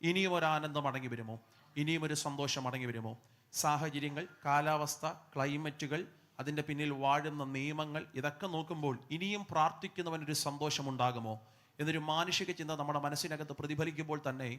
ഇനിയും ഒരു ആനന്ദം അടങ്ങി വരുമോ? ഇനിയും ഒരു സന്തോഷം അടങ്ങി വരുമോ? സാഹചര്യങ്ങൾ, കാലാവസ്ഥ, ക്ലൈമറ്റുകൾ, അതിൻ്റെ പിന്നിൽ വാഴുന്ന നിയമങ്ങൾ, ഇതൊക്കെ നോക്കുമ്പോൾ ഇനിയും പ്രാർത്ഥിക്കുന്നവനൊരു സന്തോഷമുണ്ടാകുമോ എന്നൊരു മാനുഷിക ചിന്ത നമ്മുടെ മനസ്സിനകത്ത് പ്രതിഫലിക്കുമ്പോൾ തന്നെ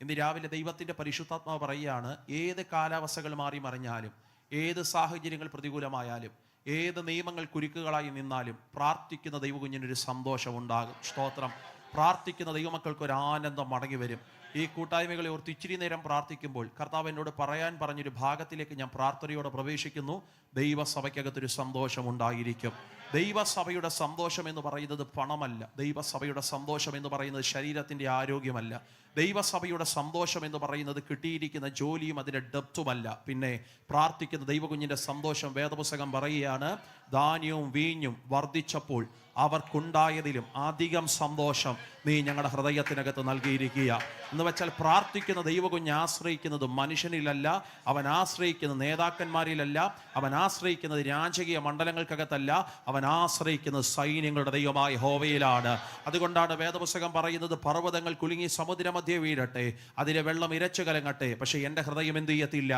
ഇന്ന് രാവിലെ ദൈവത്തിൻ്റെ പരിശുദ്ധാത്മാവ് പറയുകയാണ്, ഏത് കാലാവസ്ഥകൾ മാറി മറിഞ്ഞാലും, ഏത് സാഹചര്യങ്ങൾ പ്രതികൂലമായാലും, ഏത് നിയമങ്ങൾ കുരുക്കുകളായി നിന്നാലും പ്രാർത്ഥിക്കുന്ന ദൈവകുഞ്ഞിനൊരു സന്തോഷമുണ്ടാകും. സ്തോത്രം. പ്രാർത്ഥിക്കുന്ന ദൈവമക്കൾക്ക് ഒരു ആനന്ദം മടങ്ങി വരും. ഈ കൂട്ടായ്മകളെ ഓർത്ത് ഇച്ചിരി നേരം പ്രാർത്ഥിക്കുമ്പോൾ കർത്താവ് എന്നോട് പറയാൻ പറഞ്ഞൊരു ഭാഗത്തിലേക്ക് ഞാൻ പ്രാർത്ഥനയോടെ പ്രവേശിക്കുന്നു. ദൈവസഭയ്ക്കകത്തൊരു സന്തോഷം ഉണ്ടായിരിക്കും. ദൈവസഭയുടെ സന്തോഷം എന്ന് പറയുന്നത് പണമല്ല. ദൈവസഭയുടെ സന്തോഷം എന്ന് പറയുന്നത് ശരീരത്തിൻ്റെ ആരോഗ്യമല്ല. ദൈവസഭയുടെ സന്തോഷം എന്ന് പറയുന്നത് കിട്ടിയിരിക്കുന്ന ജോലിയും അതിൻ്റെ ഡെപ്തുമല്ല. പിന്നെ പ്രാർത്ഥിക്കുന്ന ദൈവകുഞ്ഞിൻ്റെ സന്തോഷം വേദപുസ്തകം പറയുകയാണ്, ധാന്യവും വീഞ്ഞും വർദ്ധിച്ചപ്പോൾ അവർക്കുണ്ടായതിലും അധികം സന്തോഷം നീ ഞങ്ങളുടെ ഹൃദയത്തിനകത്ത് നൽകിയിരിക്കുക എന്ന് വെച്ചാൽ, പ്രാർത്ഥിക്കുന്ന ദൈവകുഞ്ഞ് ആശ്രയിക്കുന്നത് മനുഷ്യനിലല്ല, അവൻ ആശ്രയിക്കുന്നത് നേതാക്കന്മാരിലല്ല, അവൻ ആശ്രയിക്കുന്നത് രാജകീയ മണ്ഡലങ്ങൾക്കകത്തല്ല, അവൻ ആശ്രയിക്കുന്നത് സൈന്യങ്ങളുടെ ദൈവമായ യഹോവയിലാണ്. അതുകൊണ്ടാണ് വേദപുസ്തകം പറയുന്നത്, പർവ്വതങ്ങൾ കുലുങ്ങി സമുദ്രമധ്യേ വീഴട്ടെ, അതിലെ വെള്ളം ഇരച്ചു കലങ്ങട്ടെ, പക്ഷെ എൻ്റെ ഹൃദയം എന്ത് ചെയ്യത്തില്ല?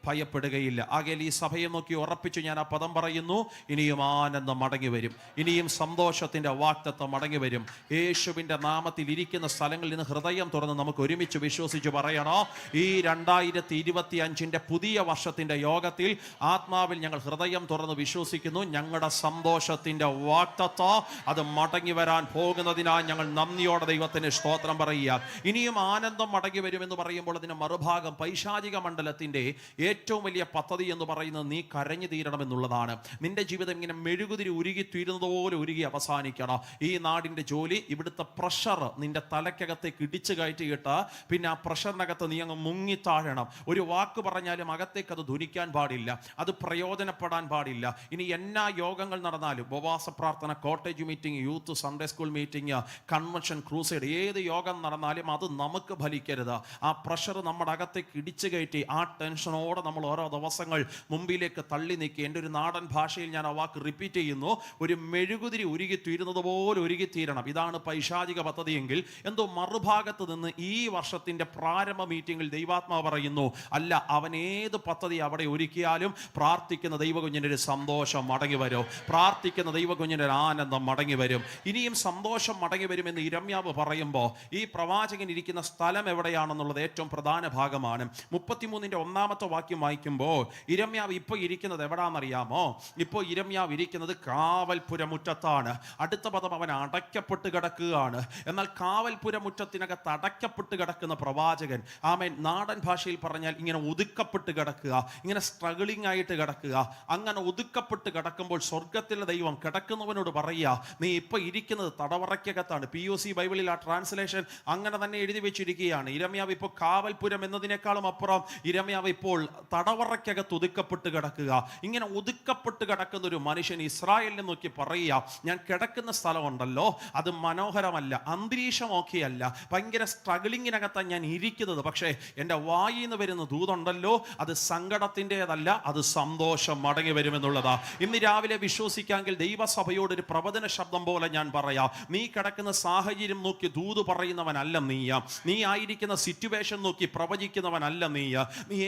ഭയപ്പെടുകയില്ല. ആകയാൽ ഈ സഭയെ നോക്കി ഉറപ്പിച്ചു ഞാൻ ആ പദം പറയുന്നു, ഇനിയും ആനന്ദം മടങ്ങി വരും, ഇനിയും സന്തോഷത്തിൻ്റെ വാക്തത്വം മടങ്ങി വരും. യേശുവിൻ്റെ നാമത്തിൽ ഇരിക്കുന്ന സ്ഥലങ്ങളിൽ നിന്ന് ഹൃദയം തുറന്ന് നമുക്ക് ഒരുമിച്ച് വിശ്വസിച്ച് പറയണോ, ഈ 2025 പുതിയ വർഷത്തിൻ്റെ യോഗത്തിൽ ആത്മാവിൽ ഞങ്ങൾ ഹൃദയം തുറന്ന് വിശ്വസിക്കുന്നു, ഞങ്ങളുടെ സന്തോഷത്തിൻ്റെ വാക്തത്വം അത് മടങ്ങി വരാൻ പോകുന്നതിനാൽ ഞങ്ങൾ നന്ദിയോടെ ദൈവത്തിന് സ്തോത്രം പറയുക. ഇനിയും ആനന്ദം മടങ്ങി വരുമെന്ന് പറയുമ്പോൾ അതിന് മറുഭാഗം പൈശാചിക മണ്ഡലത്തിൻ്റെ ഏറ്റവും വലിയ പദ്ധതി എന്ന് പറയുന്നത് നീ കരഞ്ഞു തീരണമെന്നുള്ളതാണ്. നിന്റെ ജീവിതം ഇങ്ങനെ മെഴുകുതിരി ഉരുകി തീരുന്നതുപോലെ ഉരുകി അവസാനിക്കണം. ഈ നാടിൻ്റെ ജോലി, ഇവിടുത്തെ പ്രഷർ നിന്റെ തലയ്ക്കകത്തേക്ക് ഇടിച്ചു കയറ്റിയിട്ട് പിന്നെ ആ പ്രഷറിനകത്ത് നീ അങ്ങ് മുങ്ങിത്താഴണം. ഒരു വാക്ക് പറഞ്ഞാലും അകത്തേക്ക് അത് ധുനിക്കാൻ പാടില്ല, അത് പ്രയോജനപ്പെടാൻ പാടില്ല. ഇനി എന്നാ യോഗങ്ങൾ നടന്നാലും, ഉപവാസ പ്രാർത്ഥന, cottage meeting, youth Sunday school meeting, convention, crusade, ഏത് യോഗം നടന്നാലും അത് നമുക്ക് ഫലിക്കരുത്. ആ പ്രഷർ നമ്മുടെ അകത്തേക്ക് ഇടിച്ചു കയറ്റി ആ ടെൻഷനോടെ നമ്മൾ ഓരോ ദിവസങ്ങൾ മുമ്പിലേക്ക് തള്ളി നീക്കി. എൻ്റെ ഒരു നാടൻ ഭാഷയിൽ ഞാൻ ആ വാക്ക് റിപ്പീറ്റ് ചെയ്യുന്നു, ഒരു മെഴുകുതിരി ഉരുകി തീരുന്നത് പോലെ ഉരുകി തീരണം. ഇതാണ് പൈശാചിക പദ്ധതിയെങ്കിൽ, എന്തോ മറുഭാഗത്ത് നിന്ന് ഈ വർഷത്തിൻ്റെ പ്രാരംഭ മീറ്റിംഗിൽ ദൈവാത്മാവ് പറയുന്നു, അല്ല, അവൻ ഏത് പദ്ധതി അവിടെ ഒരുക്കിയാലും പ്രാർത്ഥിക്കുന്ന ദൈവകുഞ്ഞിൻ്റെ ഒരു സന്തോഷം മടങ്ങി വരും, പ്രാർത്ഥിക്കുന്ന ദൈവകുഞ്ഞിൻ്റെ ഒരു ആനന്ദം മടങ്ങി വരും. ഇനിയും സന്തോഷം മടങ്ങി വരുമെന്ന് ഇരമ്യാവ് പറയുമ്പോൾ ഈ പ്രവാചകൻ ഇരിക്കുന്ന സ്ഥലം എവിടെയാണെന്നുള്ളത് ഏറ്റവും പ്രധാന ഭാഗമാണ്. 33-ന്റെ 1-ാമത്തെ വാക്യം വായിക്കുമ്പോൾ ഇരമ്യാവ് ഇപ്പോൾ ഇരിക്കുന്നത് എവിടാണെന്നറിയാമോ? ഇപ്പോൾ ഇരമ്യാവ് ഇരിക്കുന്നത് കാവൽപുരമുറ്റത്താണ്. അടുത്ത പദം, അവൻ അടയ്ക്കപ്പെട്ട് കിടക്കുകയാണ്. എന്നാൽ കാവൽപുരമുറ്റത്തിനകത്ത് അടയ്ക്കപ്പെട്ട് കിടക്കുന്ന പ്രവാചകൻ, ആമേൻ, നാടൻ ഭാഷയിൽ പറഞ്ഞാൽ ഇങ്ങനെ ഒതുക്കപ്പെട്ട് കിടക്കുക, ഇങ്ങനെ സ്ട്രഗിളിംഗ് ആയിട്ട് കിടക്കുക. അങ്ങനെ ഒതുക്കപ്പെട്ട് കിടക്കുമ്പോൾ സ്വർഗത്തിലെ ദൈവം കിടക്കുന്നവനോട് പറയുക, നീ ഇപ്പോൾ ഇരിക്കുന്നത് തടവറയ്ക്കകത്താണ്. POC ബൈബിളിൽ ആ ട്രാൻസ്ലേഷൻ അങ്ങനെ തന്നെ എഴുതി വെച്ചിരിക്കുകയാണ്. ഇരമ്യാവ് ഇപ്പോൾ കാവൽപുരം എന്നതിനേക്കാളും അപ്പുറം ഇരമ്യാവ് ഇപ്പോൾ തടവറയ്ക്കകത്ത് ഒതുക്കപ്പെട്ട് കിടക്കുക. ഇങ്ങനെ ഒതുക്കപ്പെട്ട് കിടക്കുന്ന ഒരു മനുഷ്യൻ ഇസ്രായേലിനെ നോക്കി പറയുക, ഞാൻ കിടക്കുന്ന സ്ഥലമുണ്ടല്ലോ അത് മനോഹരമല്ല, അന്തരീക്ഷം ഓക്കെയല്ല, ഭയങ്കര സ്ട്രഗിളിങ്ങിനകത്താണ് ഞാൻ ഇരിക്കുന്നത്, പക്ഷേ എൻ്റെ വായിൽ നിന്ന് വരുന്ന ദൂതുണ്ടല്ലോ അത് സങ്കടത്തിൻ്റെതല്ല, അത് സന്തോഷം മടങ്ങി വരുമെന്നുള്ളതാ. ഇന്ന് രാവിലെ വിശ്വസിക്കാമെങ്കിൽ ദൈവസഭയോടൊരു പ്രവചന ശബ്ദം പോലെ ഞാൻ പറയാം, നീ കിടക്കുന്ന സാഹചര്യം നോക്കി ദൂത് പറയുന്നവനല്ല നീ ആയിരിക്കുന്ന സിറ്റുവേഷൻ നോക്കി പ്രവചിക്കുന്നവനല്ല നീ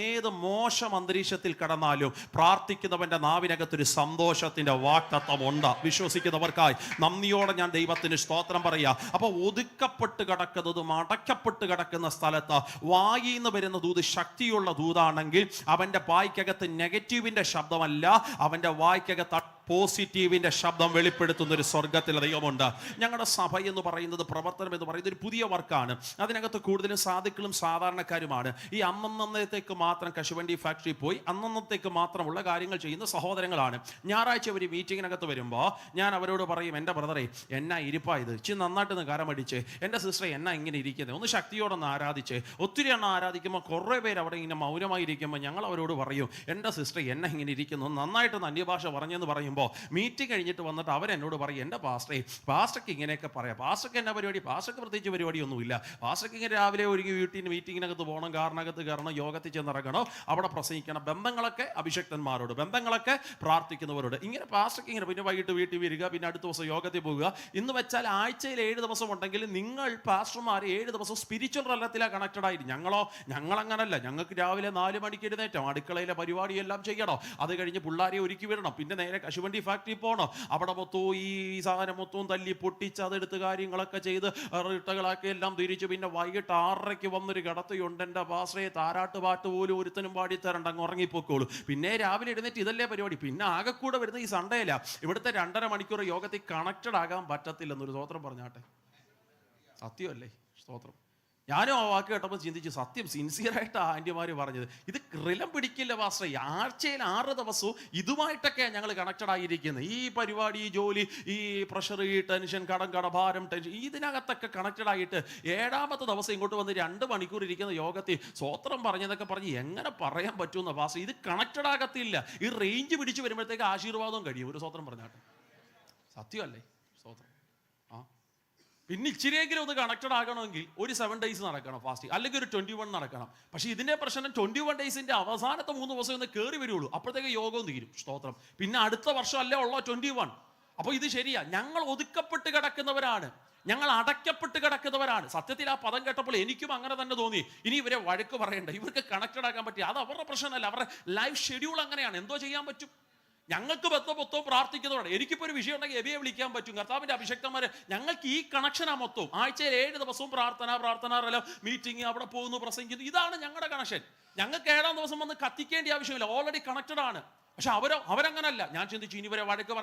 ഏത് മോശം അന്തരീക്ഷത്തിൽ കടന്നാലും പ്രാർത്ഥിക്കുന്നവൻ്റെ നാവിനകത്തൊരു സന്തോഷത്തിൻ്റെ വാക്തത്വം ഉണ്ട്. വിശ്വസിക്കുന്നവർക്കായി നന്ദിയോടെ ഞാൻ ദൈവത്തിന് സ്തോത്രം പറയാം. അപ്പോൾ ഒതുക്കപ്പെട്ട് കിടക്കുന്നതും അടയ്ക്കപ്പെട്ട് കിടക്കുന്ന സ്ഥലത്ത് വായിൽ നിന്ന് വരുന്ന ദൂത് ശക്തിയുള്ള ദൂതാണെങ്കിൽ അവൻ്റെ വായ്ക്കകത്ത് നെഗറ്റീവിൻ്റെ ശബ്ദമല്ല, അവൻ്റെ വായ്ക്കകത്ത് പോസിറ്റീവിൻ്റെ ശബ്ദം വെളിപ്പെടുത്തുന്ന ഒരു സ്വർഗത്തിലെ ദൈവമുണ്ട്. ഞങ്ങളുടെ സഭ എന്ന് പറയുന്നത്, പ്രവർത്തനം എന്ന് പറയുന്നത് ഒരു പുതിയ വർക്കാണ്. അതിനകത്ത് കൂടുതലും സാധുക്കളും സാധാരണക്കാരുമാണ്. ഈ അന്നന്നത്തേക്ക് മാത്രം കശുവണ്ടി ഫാക്ടറി പോയി അന്നന്നത്തേക്ക് മാത്രമുള്ള കാര്യങ്ങൾ ചെയ്യുന്ന സഹോദരങ്ങളാണ്. ഞായറാഴ്ച ഒരു മീറ്റിങ്ങിനകത്ത് വരുമ്പോൾ ഞാൻ അവരോട് പറയും, എൻ്റെ ബ്രദറെ എന്നാ ഇരിപ്പായത്, ഇച്ചിരി നന്നായിട്ടൊന്ന് കരമടിച്ച്, എൻ്റെ സിസ്റ്ററെ എന്നാ ഇങ്ങനെ ഇരിക്കുന്നത്, ഒന്ന് ശക്തിയോടൊന്ന് ആരാധിച്ച്. ഒത്തിരി എണ്ണം ആരാധിക്കുമ്പോൾ കുറേ പേര് അവിടെ ഇങ്ങനെ മൗനമായിരിക്കുമ്പോൾ ഞങ്ങൾ അവരോട് പറയും, എൻ്റെ സിസ്റ്റർ എന്നെ ഇങ്ങനെ ഇരിക്കുന്നു, നന്നായിട്ടൊന്ന് അന്യഭാഷ പറഞ്ഞെന്ന് പറയുമ്പോൾ വരുമ്പോൾ മീറ്റിംഗ് കഴിഞ്ഞിട്ട് വന്നിട്ട് അവരെന്നോട് പറയും, എൻ്റെ പാസ്റ്റർക്ക് ഇങ്ങനെയൊക്കെ പറയാം, പാസ്റ്റർക്ക് എന്നാ പരിപാടി, പാസ്റ്റർക്ക് പ്രത്യേകിച്ച് പരിപാടിയൊന്നുമില്ല, പാസ്റ്റർക്ക് ഇങ്ങനെ രാവിലെ ഒരുങ്ങി വീട്ടിൽ മീറ്റിങ്ങിനകത്ത് പോകണം, കാറിനകത്ത് കയറണം, യോഗത്തിൽ ചെന്നിറങ്ങണം, അവിടെ പ്രസംഗിക്കണം, ബന്ധങ്ങളൊക്കെ അഭിഷക്തന്മാരോട്, ബന്ധങ്ങളൊക്കെ പ്രാർത്ഥിക്കുന്നവരോട്, ഇങ്ങനെ പാസ്റ്റർക്ക് ഇങ്ങനെ, പിന്നെ വൈകിട്ട് വീട്ടിൽ വരിക, പിന്നെ അടുത്ത ദിവസം യോഗത്തിൽ പോകുക. ഇന്ന് വെച്ചാൽ ആഴ്ചയിൽ 7 ദിവസം ഉണ്ടെങ്കിൽ നിങ്ങൾ പാസ്റ്റർമാർ 7 ദിവസം സ്പിരിച്വൽ തലത്തിലാണ് കണക്റ്റഡ് ആയിട്ട്. ഞങ്ങളങ്ങനല്ല. ഞങ്ങൾക്ക് രാവിലെ 4 മണിക്ക് എഴുന്നേറ്റം, അടുക്കളയിലെ പരിപാടിയെല്ലാം ചെയ്യണം, അത് കഴിഞ്ഞ് പിള്ളേരെ ഒരുക്കി വിടണം, പിന്നെ നേരെ കശുവണ്ടി ഫാക്ടറി പോകണം, അവിടെ മൊത്തവും ഈ സാധനം മൊത്തവും തല്ലി പൊട്ടിച്ച് അതെടുത്ത് കാര്യങ്ങളൊക്കെ ചെയ്ത് ഇട്ടകളാക്കി എല്ലാം തിരിച്ച് പിന്നെ വൈകിട്ട് 6:30 വന്നൊരു കിടത്തയുണ്ട്. എൻ്റെ പാസ്റ്ററെ താരാട്ട് പാട്ട് പോലും ഒരുത്തനും പാടിത്തരണ്ട, അങ്ങ് ഉറങ്ങിപ്പോക്കോളൂ. പിന്നെ രാവിലെ എഴുന്നേറ്റ് ഇതല്ലേ പരിപാടി. പിന്നെ ആകെ കൂടെ വരുന്ന ഈ സൺഡേയില ഇവിടുത്തെ 2.5 മണിക്കൂർ യോഗത്തിൽ കണക്റ്റഡ് ആകാൻ പറ്റത്തില്ലെന്നൊരു സ്തോത്രം പറഞ്ഞാട്ടെ. സത്യമല്ലേ? സ്തോത്രം. ഞാനും ആ വാക്ക് കേട്ടപ്പോൾ ചിന്തിച്ചു, സത്യം സിൻസിയറായിട്ട് ആൻറ്റിമാർ പറഞ്ഞത്. ഇത് റിലം പിടിക്കില്ല പാസ്റ്റർ. ആഴ്ചയിൽ 6 ദിവസവും ഇതുമായിട്ടൊക്കെയാണ് ഞങ്ങൾ കണക്റ്റഡ് ആയിരിക്കുന്നത്. ഈ പരിപാടി, ഈ ജോലി, ഈ പ്രഷർ, ഈ ടെൻഷൻ, കടഭാരം, ടെൻഷൻ, ഇതിനകത്തൊക്കെ കണക്റ്റഡ് ആയിട്ട് 7ാമത്തെ ദിവസം ഇങ്ങോട്ട് വന്ന് 2 മണിക്കൂർ ഇരിക്കുന്ന യോഗത്തിൽ സ്വോത്രം പറഞ്ഞതൊക്കെ പറഞ്ഞ് എങ്ങനെ പറയാൻ പറ്റുമെന്ന് പാസ്റ്റർ. ഇത് കണക്റ്റഡ് ആകത്തില്ല. ഈ റേഞ്ച് പിടിച്ച് വരുമ്പോഴത്തേക്ക് ആശീർവാദവും കഴിയും. ഒരു സ്വോത്രം പറഞ്ഞാട്ടെ. സത്യമല്ലേ? സ്വോത്രം. പിന്നെ ഇച്ചിരിയെങ്കിലും ഒന്ന് കണക്റ്റഡ് ആകണമെങ്കിൽ ഒരു 7 days നടക്കണം ഫാസ്റ്റിംഗ്, അല്ലെങ്കിൽ ഒരു 21 നടക്കണം. പക്ഷേ ഇതിൻ്റെ പ്രശ്നം 21 days അവസാനത്തെ 3 ദിവസം ഒന്ന് കയറി വരുള്ളൂ, അപ്പോഴത്തേക്ക് യോഗവും തീരും. സ്തോത്രം. പിന്നെ അടുത്ത വർഷം അല്ലേ ഉള്ളോ 21. അപ്പോൾ ഇത് ശരിയാ, ഞങ്ങൾ ഒതുക്കപ്പെട്ട് കിടക്കുന്നവരാണ്, ഞങ്ങൾ അടയ്ക്കപ്പെട്ട് കിടക്കുന്നവരാണ്. സത്യത്തിൽ ആ പദം കേട്ടപ്പോൾ എനിക്കും അങ്ങനെ തന്നെ തോന്നി. ഇനി ഇവരെ വഴക്ക് പറയണ്ട, ഇവർക്ക് കണക്റ്റഡ് ആക്കാൻ പറ്റിയ അത് അവരുടെ പ്രശ്നമല്ല, അവരുടെ ലൈഫ് ഷെഡ്യൂൾ അങ്ങനെയാണ്. എന്തോ ചെയ്യാൻ പറ്റും. ഞങ്ങൾക്ക് മൊത്തം പ്രാർത്ഥിക്കുന്നവരാണ്. എനിക്കിപ്പോൾ ഒരു വിഷയം ഉണ്ടെങ്കിൽ എബിയെ വിളിക്കാൻ പറ്റും. കർത്താവിൻ്റെ അഭിഷക്തന്മാർ ഞങ്ങൾക്ക് ഈ കണക്ഷനാ മൊത്തം. ആഴ്ചയിൽ 7 ദിവസവും പ്രാർത്ഥന മീറ്റിംഗ്, അവിടെ പോകുന്നു, പ്രസംഗിക്കുന്നു. ഇതാണ് ഞങ്ങളുടെ കണക്ഷൻ. ഞങ്ങൾക്ക് 7ാം ദിവസം വന്ന് കത്തിക്കേണ്ട ആവശ്യമില്ല, ഓൾറെഡി കണക്റ്റഡ് ആണ്. പക്ഷെ അവരങ്ങനല്ല. ഞാൻ ചിന്തിച്ചു, ഇനി ഇവരെ വഴക്ക്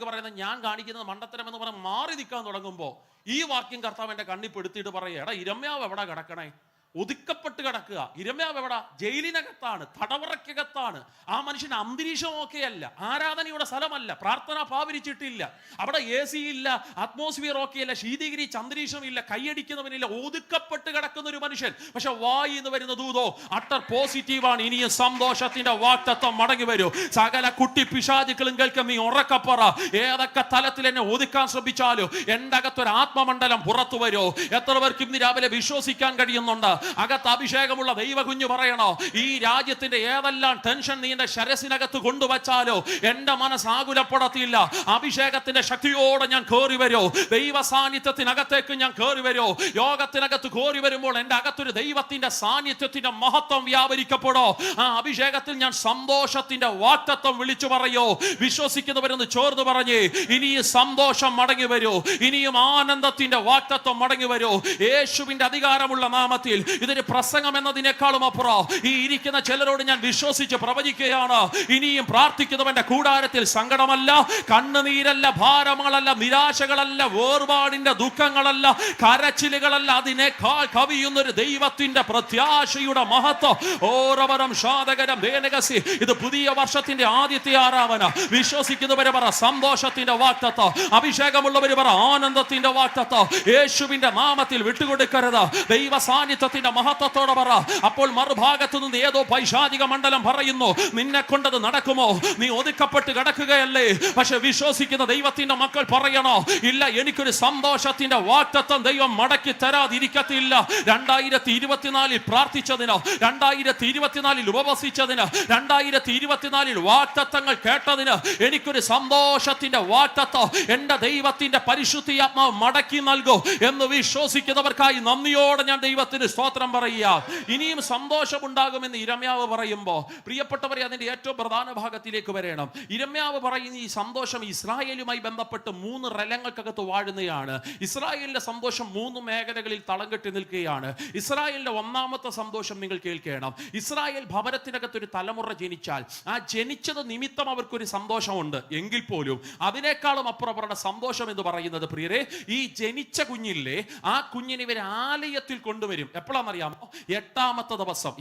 പറയുന്നത് ഞാൻ കാണിക്കുന്നത് മണ്ടത്തരം എന്ന് പറഞ്ഞ് മാറി നിൽക്കാൻ തുടങ്ങുമ്പോൾ ഈ വാക്യം കർത്താവിൻ്റെ കണ്ണിപ്പെടുത്തിയിട്ട് പറയുക, എടാ ഇരമ്യാവ് എവിടെ കിടക്കണേ? ഒതുക്കപ്പെട്ട് കിടക്കുക. ഇരമ്യാവ് എവിടെ? ജയിലിനകത്താണ്, തടവറയ്ക്കകത്താണ്. ആ മനുഷ്യന് അന്തരീക്ഷം ഓക്കെയല്ല, ആരാധനയുടെ സ്ഥലമല്ല, പ്രാർത്ഥന പാവരിച്ചിട്ടില്ല, അവിടെ AC ഇല്ല, അറ്റ്മോസ്ഫിയർ ഓക്കെയല്ല, ശീതീകരിച്ച അന്തരീക്ഷമില്ല, കൈയടിക്കുന്നവനില്ല, ഒതുക്കപ്പെട്ട് കിടക്കുന്ന ഒരു മനുഷ്യൻ. പക്ഷെ വായിന്ന് വരുന്ന ദൂതോ അട്ടർ പോസിറ്റീവാണ്. ഇനിയും സന്തോഷത്തിന്റെ വാക്തത്വം മടങ്ങി വരൂ. സകല കുട്ടി പിശാചുക്കളും കേൾക്കും, നീ ഉറക്കപ്പറ. ഏതൊക്കെ തലത്തിൽ എന്നെ ഒതുക്കാൻ ശ്രമിച്ചാലോ എൻ്റെ അകത്തൊരു ആത്മമണ്ഡലം പുറത്തു വരൂ. എത്ര പേർക്ക് ഇന്ന് രാവിലെ വിശ്വസിക്കാൻ കഴിയുന്നുണ്ട്? അകത്ത് അഭിഷേകമുള്ള ദൈവ കുഞ്ഞു പറയണോ, ഈ രാജ്യത്തിന്റെ ഏതെല്ലാം ടെൻഷൻ നീ എന്റെ ശരസിനകത്ത് കൊണ്ടുവച്ചാലോ എന്റെ മനസ്സ് ആകുലപ്പെടത്തില്ല. അഭിഷേകത്തിന്റെ ശക്തിയോടെ ഞാൻ കയറി വരൂ. ദൈവ സാന്നിധ്യത്തിനകത്തേക്ക് ഞാൻ കയറി വരൂ. യോഗത്തിനകത്ത് കയറി വരുമ്പോൾ എന്റെ അകത്തൊരു ദൈവത്തിന്റെ സാന്നിധ്യത്തിന്റെ മഹത്വം വ്യാപരിക്കപ്പെടോ. ആ അഭിഷേകത്തിൽ ഞാൻ സന്തോഷത്തിന്റെ വാക്തത്വം വിളിച്ചു പറയോ. വിശ്വസിക്കുന്നവരെന്ന് ചേർന്ന് പറഞ്ഞ് ഇനിയും സന്തോഷം മടങ്ങി വരൂ, ഇനിയും ആനന്ദത്തിന്റെ വാക്തത്വം മടങ്ങി വരൂ. യേശുവിന്റെ അധികാരമുള്ള നാമത്തിൽ ഇതൊരു പ്രസംഗം എന്നതിനേക്കാളും അപ്പുറം ഈ ഇരിക്കുന്ന ചിലരോട് ഞാൻ വിശ്വസിച്ച് പ്രവചിക്കുകയാണ്. ഇനിയും പ്രാർത്ഥിക്കുന്നവന്റെ കൂടാരത്തിൽ സങ്കടമല്ല, കണ്ണുനീരല്ല, ഭാരങ്ങളല്ല, നിരാശകളല്ല, വേർപാടിന്റെ ദുഃഖങ്ങളല്ല, കരച്ചിലുകളല്ല, അതിനേക്കാൾ കവിയുന്നൊരു ദൈവത്തിന്റെ പ്രത്യാശയുടെ മഹത്വം. ഓരവരം ശാതകരം ദേനകസി. ഇത് പുതിയ വർഷത്തിന്റെ ആദ്യത്തെ ആരാധന. വിശ്വസിക്കുന്നവരെ പറ സന്തോഷത്തിന്റെ വാക്തത്വം, അഭിഷേകമുള്ളവര് പറ ആനന്ദത്തിന്റെ വാക്തത്വം. യേശുവിന്റെ നാമത്തിൽ വിട്ടുകൊടുക്കരുത്. ദൈവ സാന്നിധ്യത്തിന്റെ മഹത്വത്തോടെ പറ. അപ്പോൾ മറുഭാഗത്തു നിന്ന് ഏതോ പൈശാചിക മണ്ഡലം പറയുന്നു, നിന്നെ കൊണ്ടത് നടക്കുമോ? നീ ഒതുക്കപ്പെട്ട് കിടക്കുകയല്ലേ? പക്ഷെ വിശ്വസിക്കുന്ന ദൈവത്തിന്റെ മക്കൾ പറയണോ, ഇല്ല, എനിക്കൊരു സന്തോഷത്തിന്റെ വാക്തത്വം ദൈവം മടക്കി തരാതിരിക്കത്തില്ല. 2024 പ്രാർത്ഥിച്ചതിനോ, 2024 ഉപവസിച്ചതിന്, 2024 വാക്തത്വങ്ങൾ കേട്ടതിന് എനിക്കൊരു സന്തോഷത്തിന്റെ വാക്തത്വം എന്റെ ദൈവത്തിന്റെ പരിശുദ്ധിയാത്മാവ് മടക്കി നൽകൂ എന്ന് വിശ്വസിക്കുന്നവർക്കായി നന്ദിയോടെ ഞാൻ ദൈവത്തിന് സ്തോത്രം പറയുക. ഇനിയും സന്തോഷമുണ്ടാകുമെന്ന് ഇരമ്യാവ് പറയുമ്പോൾ പ്രിയപ്പെട്ടവരെ, അതിന്റെ ഏറ്റവും പ്രധാന ഭാഗത്തിലേക്ക് വരണം. ഇരമ്യാവ് പറയുന്ന ഈ സന്തോഷം ഇസ്രായേലുമായി ബന്ധപ്പെട്ട് 3 റലങ്ങൾക്കകത്ത് വാഴുന്നതാണ്. ഇസ്രായേലിന്റെ സന്തോഷം 3 മേഖലകളിൽ തളം കെട്ടി നിൽക്കുകയാണ്. ഇസ്രായേലിന്റെ ഒന്നാമത്തെ സന്തോഷം നിങ്ങൾ കേൾക്കണം. ഇസ്രായേൽ ഭവനത്തിനകത്ത് ഒരു തലമുറ ജനിച്ചാൽ ആ ജനിച്ചത് നിമിത്തം അവർക്കൊരു സന്തോഷമുണ്ട്. എങ്കിൽ പോലും അതിനേക്കാളും അപ്പുറം അവരുടെ സന്തോഷം എന്ന് പറയുന്നത്, പ്രിയരെ, ഈ ജനിച്ച കുഞ്ഞില്ലേ, ആ കുഞ്ഞിനെ ഇവർ ആലയത്തിൽ കൊണ്ടുവരും. എപ്പോഴാ എന്താണെന്നറിയാമോ?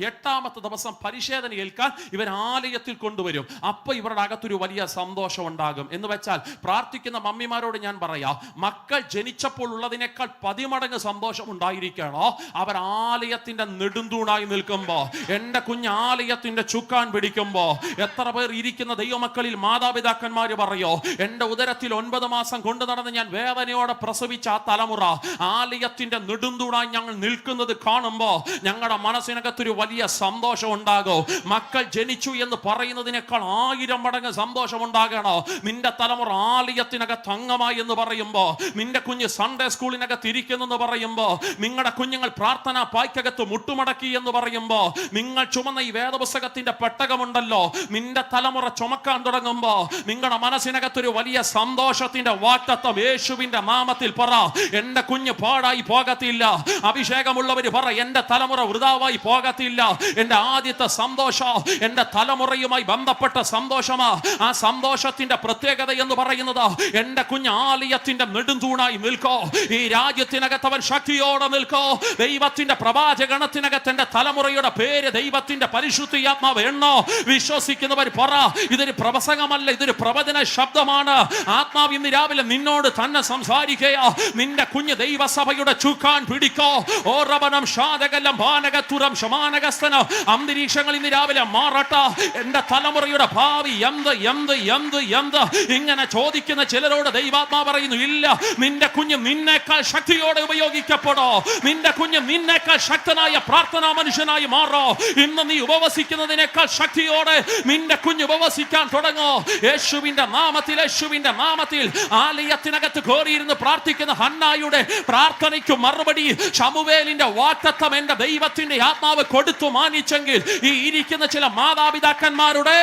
എട്ടാമത്തെ ദിവസം പരിശോധന ഏൽക്കാൻ ഇവർ ആലയത്തിൽ കൊണ്ടുവരും. അപ്പൊ ഇവരുടെ അകത്തൊരു വലിയ സന്തോഷം ഉണ്ടാകും. എന്ന് വെച്ചാൽ പ്രാർത്ഥിക്കുന്ന മമ്മിമാരോട് ഞാൻ പറയാം, മക്കൾ ജനിച്ചപ്പോൾ ഉള്ളതിനേക്കാൾ 10 മടങ്ങ് സന്തോഷം ഉണ്ടായിരിക്കണോ അവർ ആലയത്തിന്റെ നെടുന്തൂണായി നിൽക്കുമ്പോ, എന്റെ കുഞ്ഞ് ആലയത്തിന്റെ ചുക്കാൻ പിടിക്കുമ്പോ. എത്ര പേർ ഇരിക്കുന്ന ദൈവമക്കളിൽ മാതാപിതാക്കന്മാര് പറയോ, എന്റെ ഉദരത്തിൽ 9 മാസം കൊണ്ടു നടന്ന് ഞാൻ വേദനയോടെ പ്രസവിച്ച ആ തലമുറ ആലയത്തിന്റെ നെടുന്തൂണായി ഞങ്ങൾ നിൽക്കുന്നത് കാണുമ്പോ ഞങ്ങളുടെ മനസ്സിനകത്തൊരു വലിയ സന്തോഷം ഉണ്ടാകോ. മക്കൾ ജനിച്ചു എന്ന് പറയുന്നതിനേക്കാൾ 1000 മടങ്ങ് സന്തോഷം ഉണ്ടാകണോ നിന്റെ തലമുറ ആലയത്തിനകത്ത് അംഗമായി എന്ന് പറയുമ്പോ, നിന്റെ കുഞ്ഞ് സൺഡേ സ്കൂളിനകത്ത് ഇരിക്കുന്നു പറയുമ്പോ, നിങ്ങളുടെ കുഞ്ഞുങ്ങൾ പ്രാർത്ഥനാ പായ്ക്കകത്ത് മുട്ടുമടക്കി എന്ന് പറയുമ്പോ, നിങ്ങൾ ചുമന്ന ഈ വേദപുസ്തകത്തിന്റെ പെട്ടകമുണ്ടല്ലോ, നിന്റെ തലമുറ ചുമക്കാൻ തുടങ്ങുമ്പോ നിങ്ങളുടെ മനസ്സിനകത്തൊരു വലിയ സന്തോഷത്തിന്റെ വാഗ്ദത്തം യേശുവിന്റെ നാമത്തിൽ പറ. എന്റെ കുഞ്ഞ് പാടായി പോകത്തില്ല. അഭിഷേകമുള്ളവര് പറ, എന്റെ തലമുറ വൃഥാവായി പോകത്തില്ല. എന്റെ ആദ്യത്തെ സന്തോഷം എന്റെ തലമുറയുമായി ബന്ധപ്പെട്ട സന്തോഷമാ. ആ സന്തോഷത്തിന്റെ പ്രത്യേകത എന്ന് പറയുന്നത്, എന്റെ കുഞ്ഞ് ആലയത്തിന്റെ നെടുന്തൂണായി നിൽക്കോ. ഈ രാജ്യത്തിനകത്ത് അവൻ ശക്തിയോടെ നിൽക്കോ. ദൈവത്തിന്റെ പ്രവാചകണത്തിനകത്ത് എന്റെ തലമുറയുടെ പേര് ദൈവത്തിന്റെ പരിശുദ്ധാത്മാവ് എണ്ണോ. വിശ്വസിക്കുന്നവർ പറ, ഇതൊരു പ്രവസംഗമല്ല, ഇതൊരു പ്രവചന ശബ്ദമാണ്. ആത്മാവ് ഇന്ന് രാവിലെ നിന്നോട് തന്നെ സംസാരിക്കയാ. നിന്റെ കുഞ്ഞ് ദൈവസഭയുടെ ചുക്കാൻ പിടിക്കോ. ഓറവനം ഷാദകലം ഭാനകത്തുരം ശമാനകസ്തന അന്തരീക്ഷങ്ങൾ ഇന്ന് രാവിലെ മാറട്ടെ. എന്റെ തലമുറയുടെ ഭാവി എന്ത് എന്ത് എന്ത് എന്ത് ഇങ്ങനെ ചോദിക്കുന്ന ചിലരോട് ദൈവാത്മാ പറയുന്നു, ഇല്ല, നിന്റെ കുഞ്ഞ് നിന്നേക്കാൾ ശക്തിയോടെ ഉപയോഗിക്കപ്പെടോ. നിന്റെ കുഞ്ഞ് നിന്നേക്കാൾ ശക്തനായ പ്രാർത്ഥനാ മനുഷ്യനായി മാറോ. ഇന്ന് നീ ഉപവസിക്കുന്നതിനേക്കാൾ ശക്തിയോടെ നിന്റെ കുഞ്ഞ് ഉപവസിക്കാൻ തുടങ്ങോ. യേശുവിന്റെ നാമത്തിൽ, യേശുവിന്റെ നാമത്തിൽ. ആലയത്തിനകത്ത് കയറിയിരുന്ന് പ്രാർത്ഥിക്കുന്ന ഹന്നായുടെ പ്രാർത്ഥനയ്ക്ക് മറുപടി ശമൂവേലിന്റെ വാഗ്ദത്തം എന്റെ ദൈവത്തിന്റെ ആത്മാവ് കൊടുത്തു മാനിച്ചെങ്കിൽ, ഈ ഇരിക്കുന്ന ചില മാതാപിതാക്കന്മാരുടെ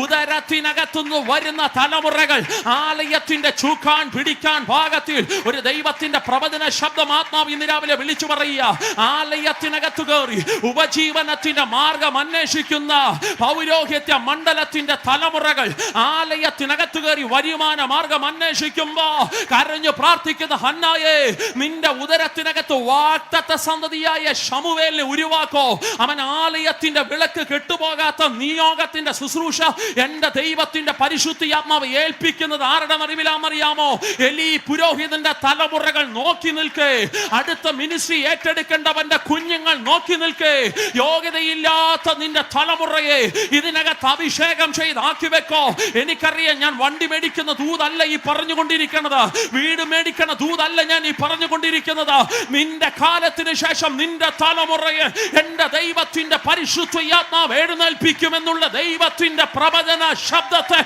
ഉദരത്തിനകത്തുനിന്ന് വരുന്ന തലമുറകൾ ആലയത്തിന്റെ ചൂക്കാൻ പിടിക്കാൻ ഭാഗത്തിൽ ഒരു ദൈവത്തിന്റെ പ്രവചന ശബ്ദം ആത്മാവ് ഇന്ന് രാവിലെ വിളിച്ചു പറയുക. ആലയത്തിനകത്ത് കയറി ഉപജീവനത്തിന്റെ മാർഗം അന്വേഷിക്കുന്ന പൗരോഹിത്യ മണ്ഡലത്തിന്റെ തലമുറകൾ ആലയത്തിനകത്ത് കയറി വരുമാന മാർഗം അന്വേഷിക്കുമ്പോ കരഞ്ഞു പ്രാർത്ഥിക്കുന്ന ഹന്നായെ, നിന്റെ ഉദരത്തിനകത്ത് വാഗ്ദത്ത സന്തതിയായ ശമൂവേലിനെ ഉരുവാക്കോ. അവൻ ആലയത്തിന്റെ വിളക്ക് കെട്ടുപോകാത്ത നിയോഗത്തിന്റെ ശുശ്രൂഷ എന്റെ ദൈവത്തിന്റെ പരിശുദ്ധാത്മാവ് ഏൽപ്പിക്കുന്നത് ആരുടെ അറിവിലാണെന്നറിയാമോ? എലി പുരോഹിതന്റെ തലമുറകൾ നോക്കി നിൽക്കേ. അടുത്ത മിനിസ്ട്രി ഏറ്റെടുക്കേണ്ടവന്റെ കുഞ്ഞുങ്ങൾ നോക്കി നിൽക്കേ. യോഗ്യതയില്ലാത്ത നിന്റെ തലമുറയെ ഇതിനകത്ത് അഭിഷേകം ചെയ്ത് ആക്കി വെക്കോ. എനിക്കറിയാം, ഞാൻ വണ്ടി മേടിക്കുന്ന ദൂതല്ല ഈ പറഞ്ഞുകൊണ്ടിരിക്കുന്നത്, വീട് മേടിക്കുന്ന ദൂതല്ല ഞാൻ ഈ പറഞ്ഞുകൊണ്ടിരിക്കുന്നത്. നിന്റെ കാലത്തിന് ശേഷം നിന്റെ തലമുറയെ എന്റെ ദൈവത്തിന്റെ പരിശുദ്ധാത്മാവ് എഴുന്നേൽപ്പിക്കുമെന്നുള്ള ദൈവത്തിന്റെ പ്രവചന ശബ്ദത്തെ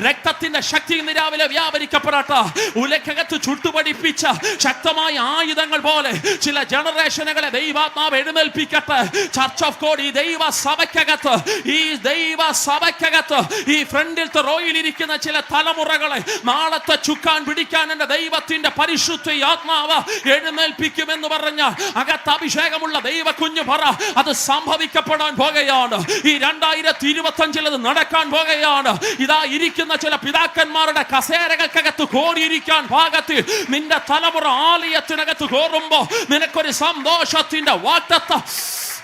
രക്തത്തിന്റെ ശക്തി ഇന്ന് രാവിലെ വ്യാപരിക്കപ്പെടട്ടെ. ഉലക്കകത്ത് ചുട്ടുപടിപ്പിച്ച ശക്തമായ ആയുധങ്ങൾ പോലെ ചില ജനറേഷനുകളെ ദൈവാത്മാവ് എഴുന്നേൽപ്പിക്കട്ടെ. ചർച്ച് ഓഫ് ഗോഡ് ഈ ദൈവ സഭയ്ക്കകത്ത്, ഈ ദൈവ സഭയ്ക്കകത്ത്, ഈ ഫ്രണ്ടിലത്തെ റോയിൽ ഇരിക്കുന്ന ചില തലമുറകളെ നാളത്തെ ചുക്കാൻ പിടിക്കാൻ എന്റെ ദൈവത്തിന്റെ പരിശുദ്ധ ആത്മാവ് എഴുന്നേൽപ്പിക്കുമെന്ന് പറഞ്ഞ അകത്ത് അഭിഷേകമുള്ള ദൈവ കുഞ്ഞു പറ, അത് സംഭവിക്കപ്പെടും പോകുകയാണ്. ഈ 2025 അത് നടക്കാൻ പോകുകയാണ്. ഇതാ ഇരിക്കുന്ന ചില പിതാക്കന്മാരുടെ കസേരകൾക്കകത്ത് കോടിയിരിക്കാൻ ഭാഗത്തിൽ നിന്റെ തലമുറ ആലയത്തിനകത്ത് കോറുമ്പോ നിനക്കൊരു സന്തോഷത്തിന്റെ വാഗ്ദത്തം.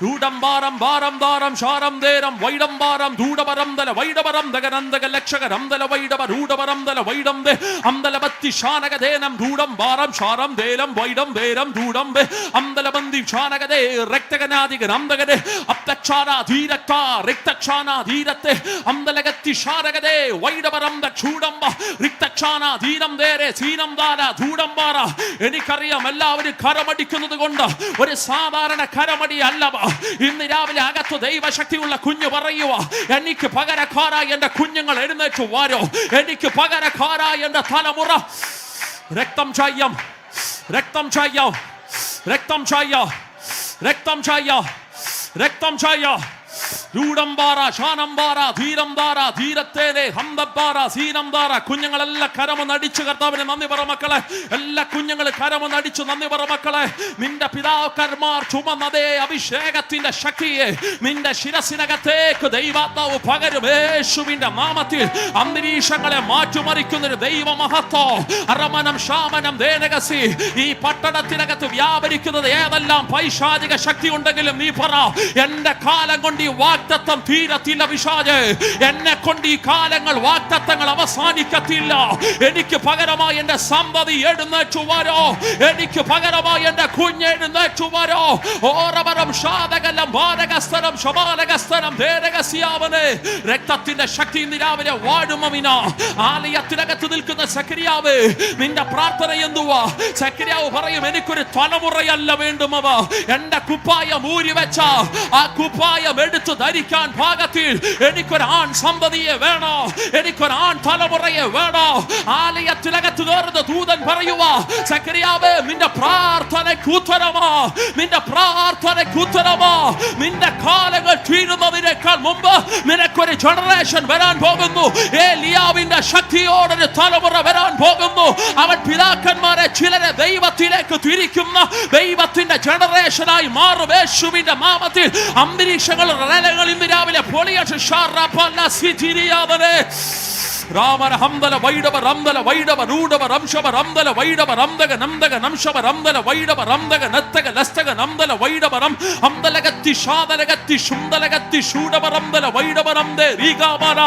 ൂടംബാരം ഭാരം ധാരം ശാരം ദേരം വൈഡംബാരം ധൂടപരംദല വൈഡപരം ദഗനന്ദക ലക്ഷകരംദല വൈഡപ രൂഢപരംദല വൈഡം ദേ അംദല ബത്തി ശാനകദേനം ധൂടം ഭാരം ശാരം ദേലം വൈഡം ദേരം ധൂടം ദേ അംദല ബന്ദി ശാനകദേ രക്തകനാദികരംദകദേ അപ്തക്ഷാന ധീരക്ത രക്തക്ഷാന ധീരത്തെ അംദലഗത്തി ശാനകദേ വൈഡപരം ദക്ഷൂടംബ രക്തക്ഷാന ധീരം ദേരെ സീനം ദാല ധൂടംബാര. എനിക്കറിയാം, എല്ലാവരും കരമടിക്കുന്നത് കൊണ്ട് ഒരു സാധാരണ കരമടി അല്ല. ഇന്ന് രാവിലെ അകത്ത് ദൈവശക്തിയുള്ള കുഞ്ഞു പറയുക, എനിക്ക് പകരക്കാരായി എന്റെ കുഞ്ഞുങ്ങൾ എഴുന്നേറ്റ് വരോ. എനിക്ക് പകരക്കാരായി എന്റെ തലമുറ രക്തം ചെയ്യാം, രക്തം ചെയ്യാം, രക്തം ചെയ്യാം, രക്തം ചെയ്യാം, രക്തം ചെയ്യാം. രൂഢംബാറ ശാനംബാറ ധീരംബാറ ധീരത്തേലെ ഹംദംബാറ സീനംബാറ. കുഞ്ഞുങ്ങളെല്ലാം കരമൊന്നടിച്ചു കർത്താവിനെ നന്ദി പറ മക്കളെ. എല്ലാ കുഞ്ഞുങ്ങൾ കരമൊന്നടിച്ചു നന്ദി പറ മക്കളെ. നിന്റെ പിതാക്കന്മാർ ചുമന്നതേ അഭിഷേകത്തിന്റെ ശക്തിയെ നിന്റെ ശിരസിനകത്തേക്ക് ദൈവാത്മാവ് പകരും. യേശുവിന്റെ നാമത്തിൽ അന്തരീക്ഷങ്ങളെ മാറ്റിമറിക്കുന്നൊരു ദൈവമഹത്വം അറമനം ശാമനം ദേനകസി ഈ പട്ടണത്തിനകത്ത് വ്യാപരിക്കുന്നത് ഏതെല്ലാം പൈശാചിക ശക്തി ഉണ്ടെങ്കിലും നീ പറ, എന്റെ കാലം കൊണ്ട് ഈ വാഗ്ദത്തം തീരത്തില്ല പിശാചേ. എന്നെ കൊണ്ട് ഈ കാലങ്ങൾ വാഗ്ദത്തങ്ങൾ അവസാനിക്കത്തില്ല. എനിക്ക് പകരമായി എന്റെ സന്തതി എഴുന്നേറ്റു വരോ. എനിക്ക് പകരമായി എന്റെ കുഞ്ഞ് എഴുന്നേറ്റു വരോ. ഓരവരം ഷാദകലം ബാലകസ്തരം ശബാലകസ്തരം ദേരകസിയാവനെ. രക്തത്തിന്റെ ശക്തി ഇന്ന് രാവിലെ വാഴുമവിന. ആലയത്തിനകത്ത് നിൽക്കുന്ന സക്രിയാവ്, നിന്റെ പ്രാർത്ഥന എന്തുവാ? സക്രിയാവ് പറയും, എനിക്കൊരു തലമുറയല്ല വേണ്ടുമവ. എന്റെ കുപ്പായം ഊരി വെച്ച ആ കുപ്പായം എടുത്തു ധരിക്കാൻ ഭാഗത്തിൽ എനിക്കൊരു ആൺ സന്തതിയെ വേണോ, എനിക്കൊരു ആൺ തലമുറയെ വേണോ. ആലയത്തിനകത്ത് കയറുന്ന ദൂതൻ പറയുക, സക്രിയാവേ നിന്റെ പ്രാർത്ഥനയ്ക്ക് ഉത്തരമാ, നിന്റെ പ്രാർത്ഥനയ്ക്ക് ഉത്തരമാ. നിന്റെ കാലങ്ങൾ തീരുന്നതിനേക്കാൾ മുമ്പ് നിനക്കൊരു ജനറേഷൻ വരാൻ പോകുന്നു. ഏലിയാവിന്റെ ശക്തിയോടൊരു തലമുറ വരാൻ പോകുന്നു. അവൻ പിതാക്കന്മാരെ ചിലരെ ദൈവത്തിലേക്ക് തിരിക്കുന്ന ദൈവത്തിന്റെ ജനറേഷനായി മാറും. യേശുവിന്റെ നാമത്തിൽ അന്തരീക്ഷങ്ങൾ ഇന്ന് രാവിലെ പൊളിയട്ടെ. രാമന ഹംദല വൈഡവ റംദല വൈഡവ റൂഡവ റംശവ റംദല വൈഡവ റംദക നംദക നംശവ റംദല വൈഡവ റംദക നത്തക ലസ്തക നംദല വൈഡവ റം ഹംദലഗത്തി ഷാദലഗത്തി ശുംദലഗത്തി ശൂഡവ റംദല വൈഡവ റംദേ രീഗാമാന.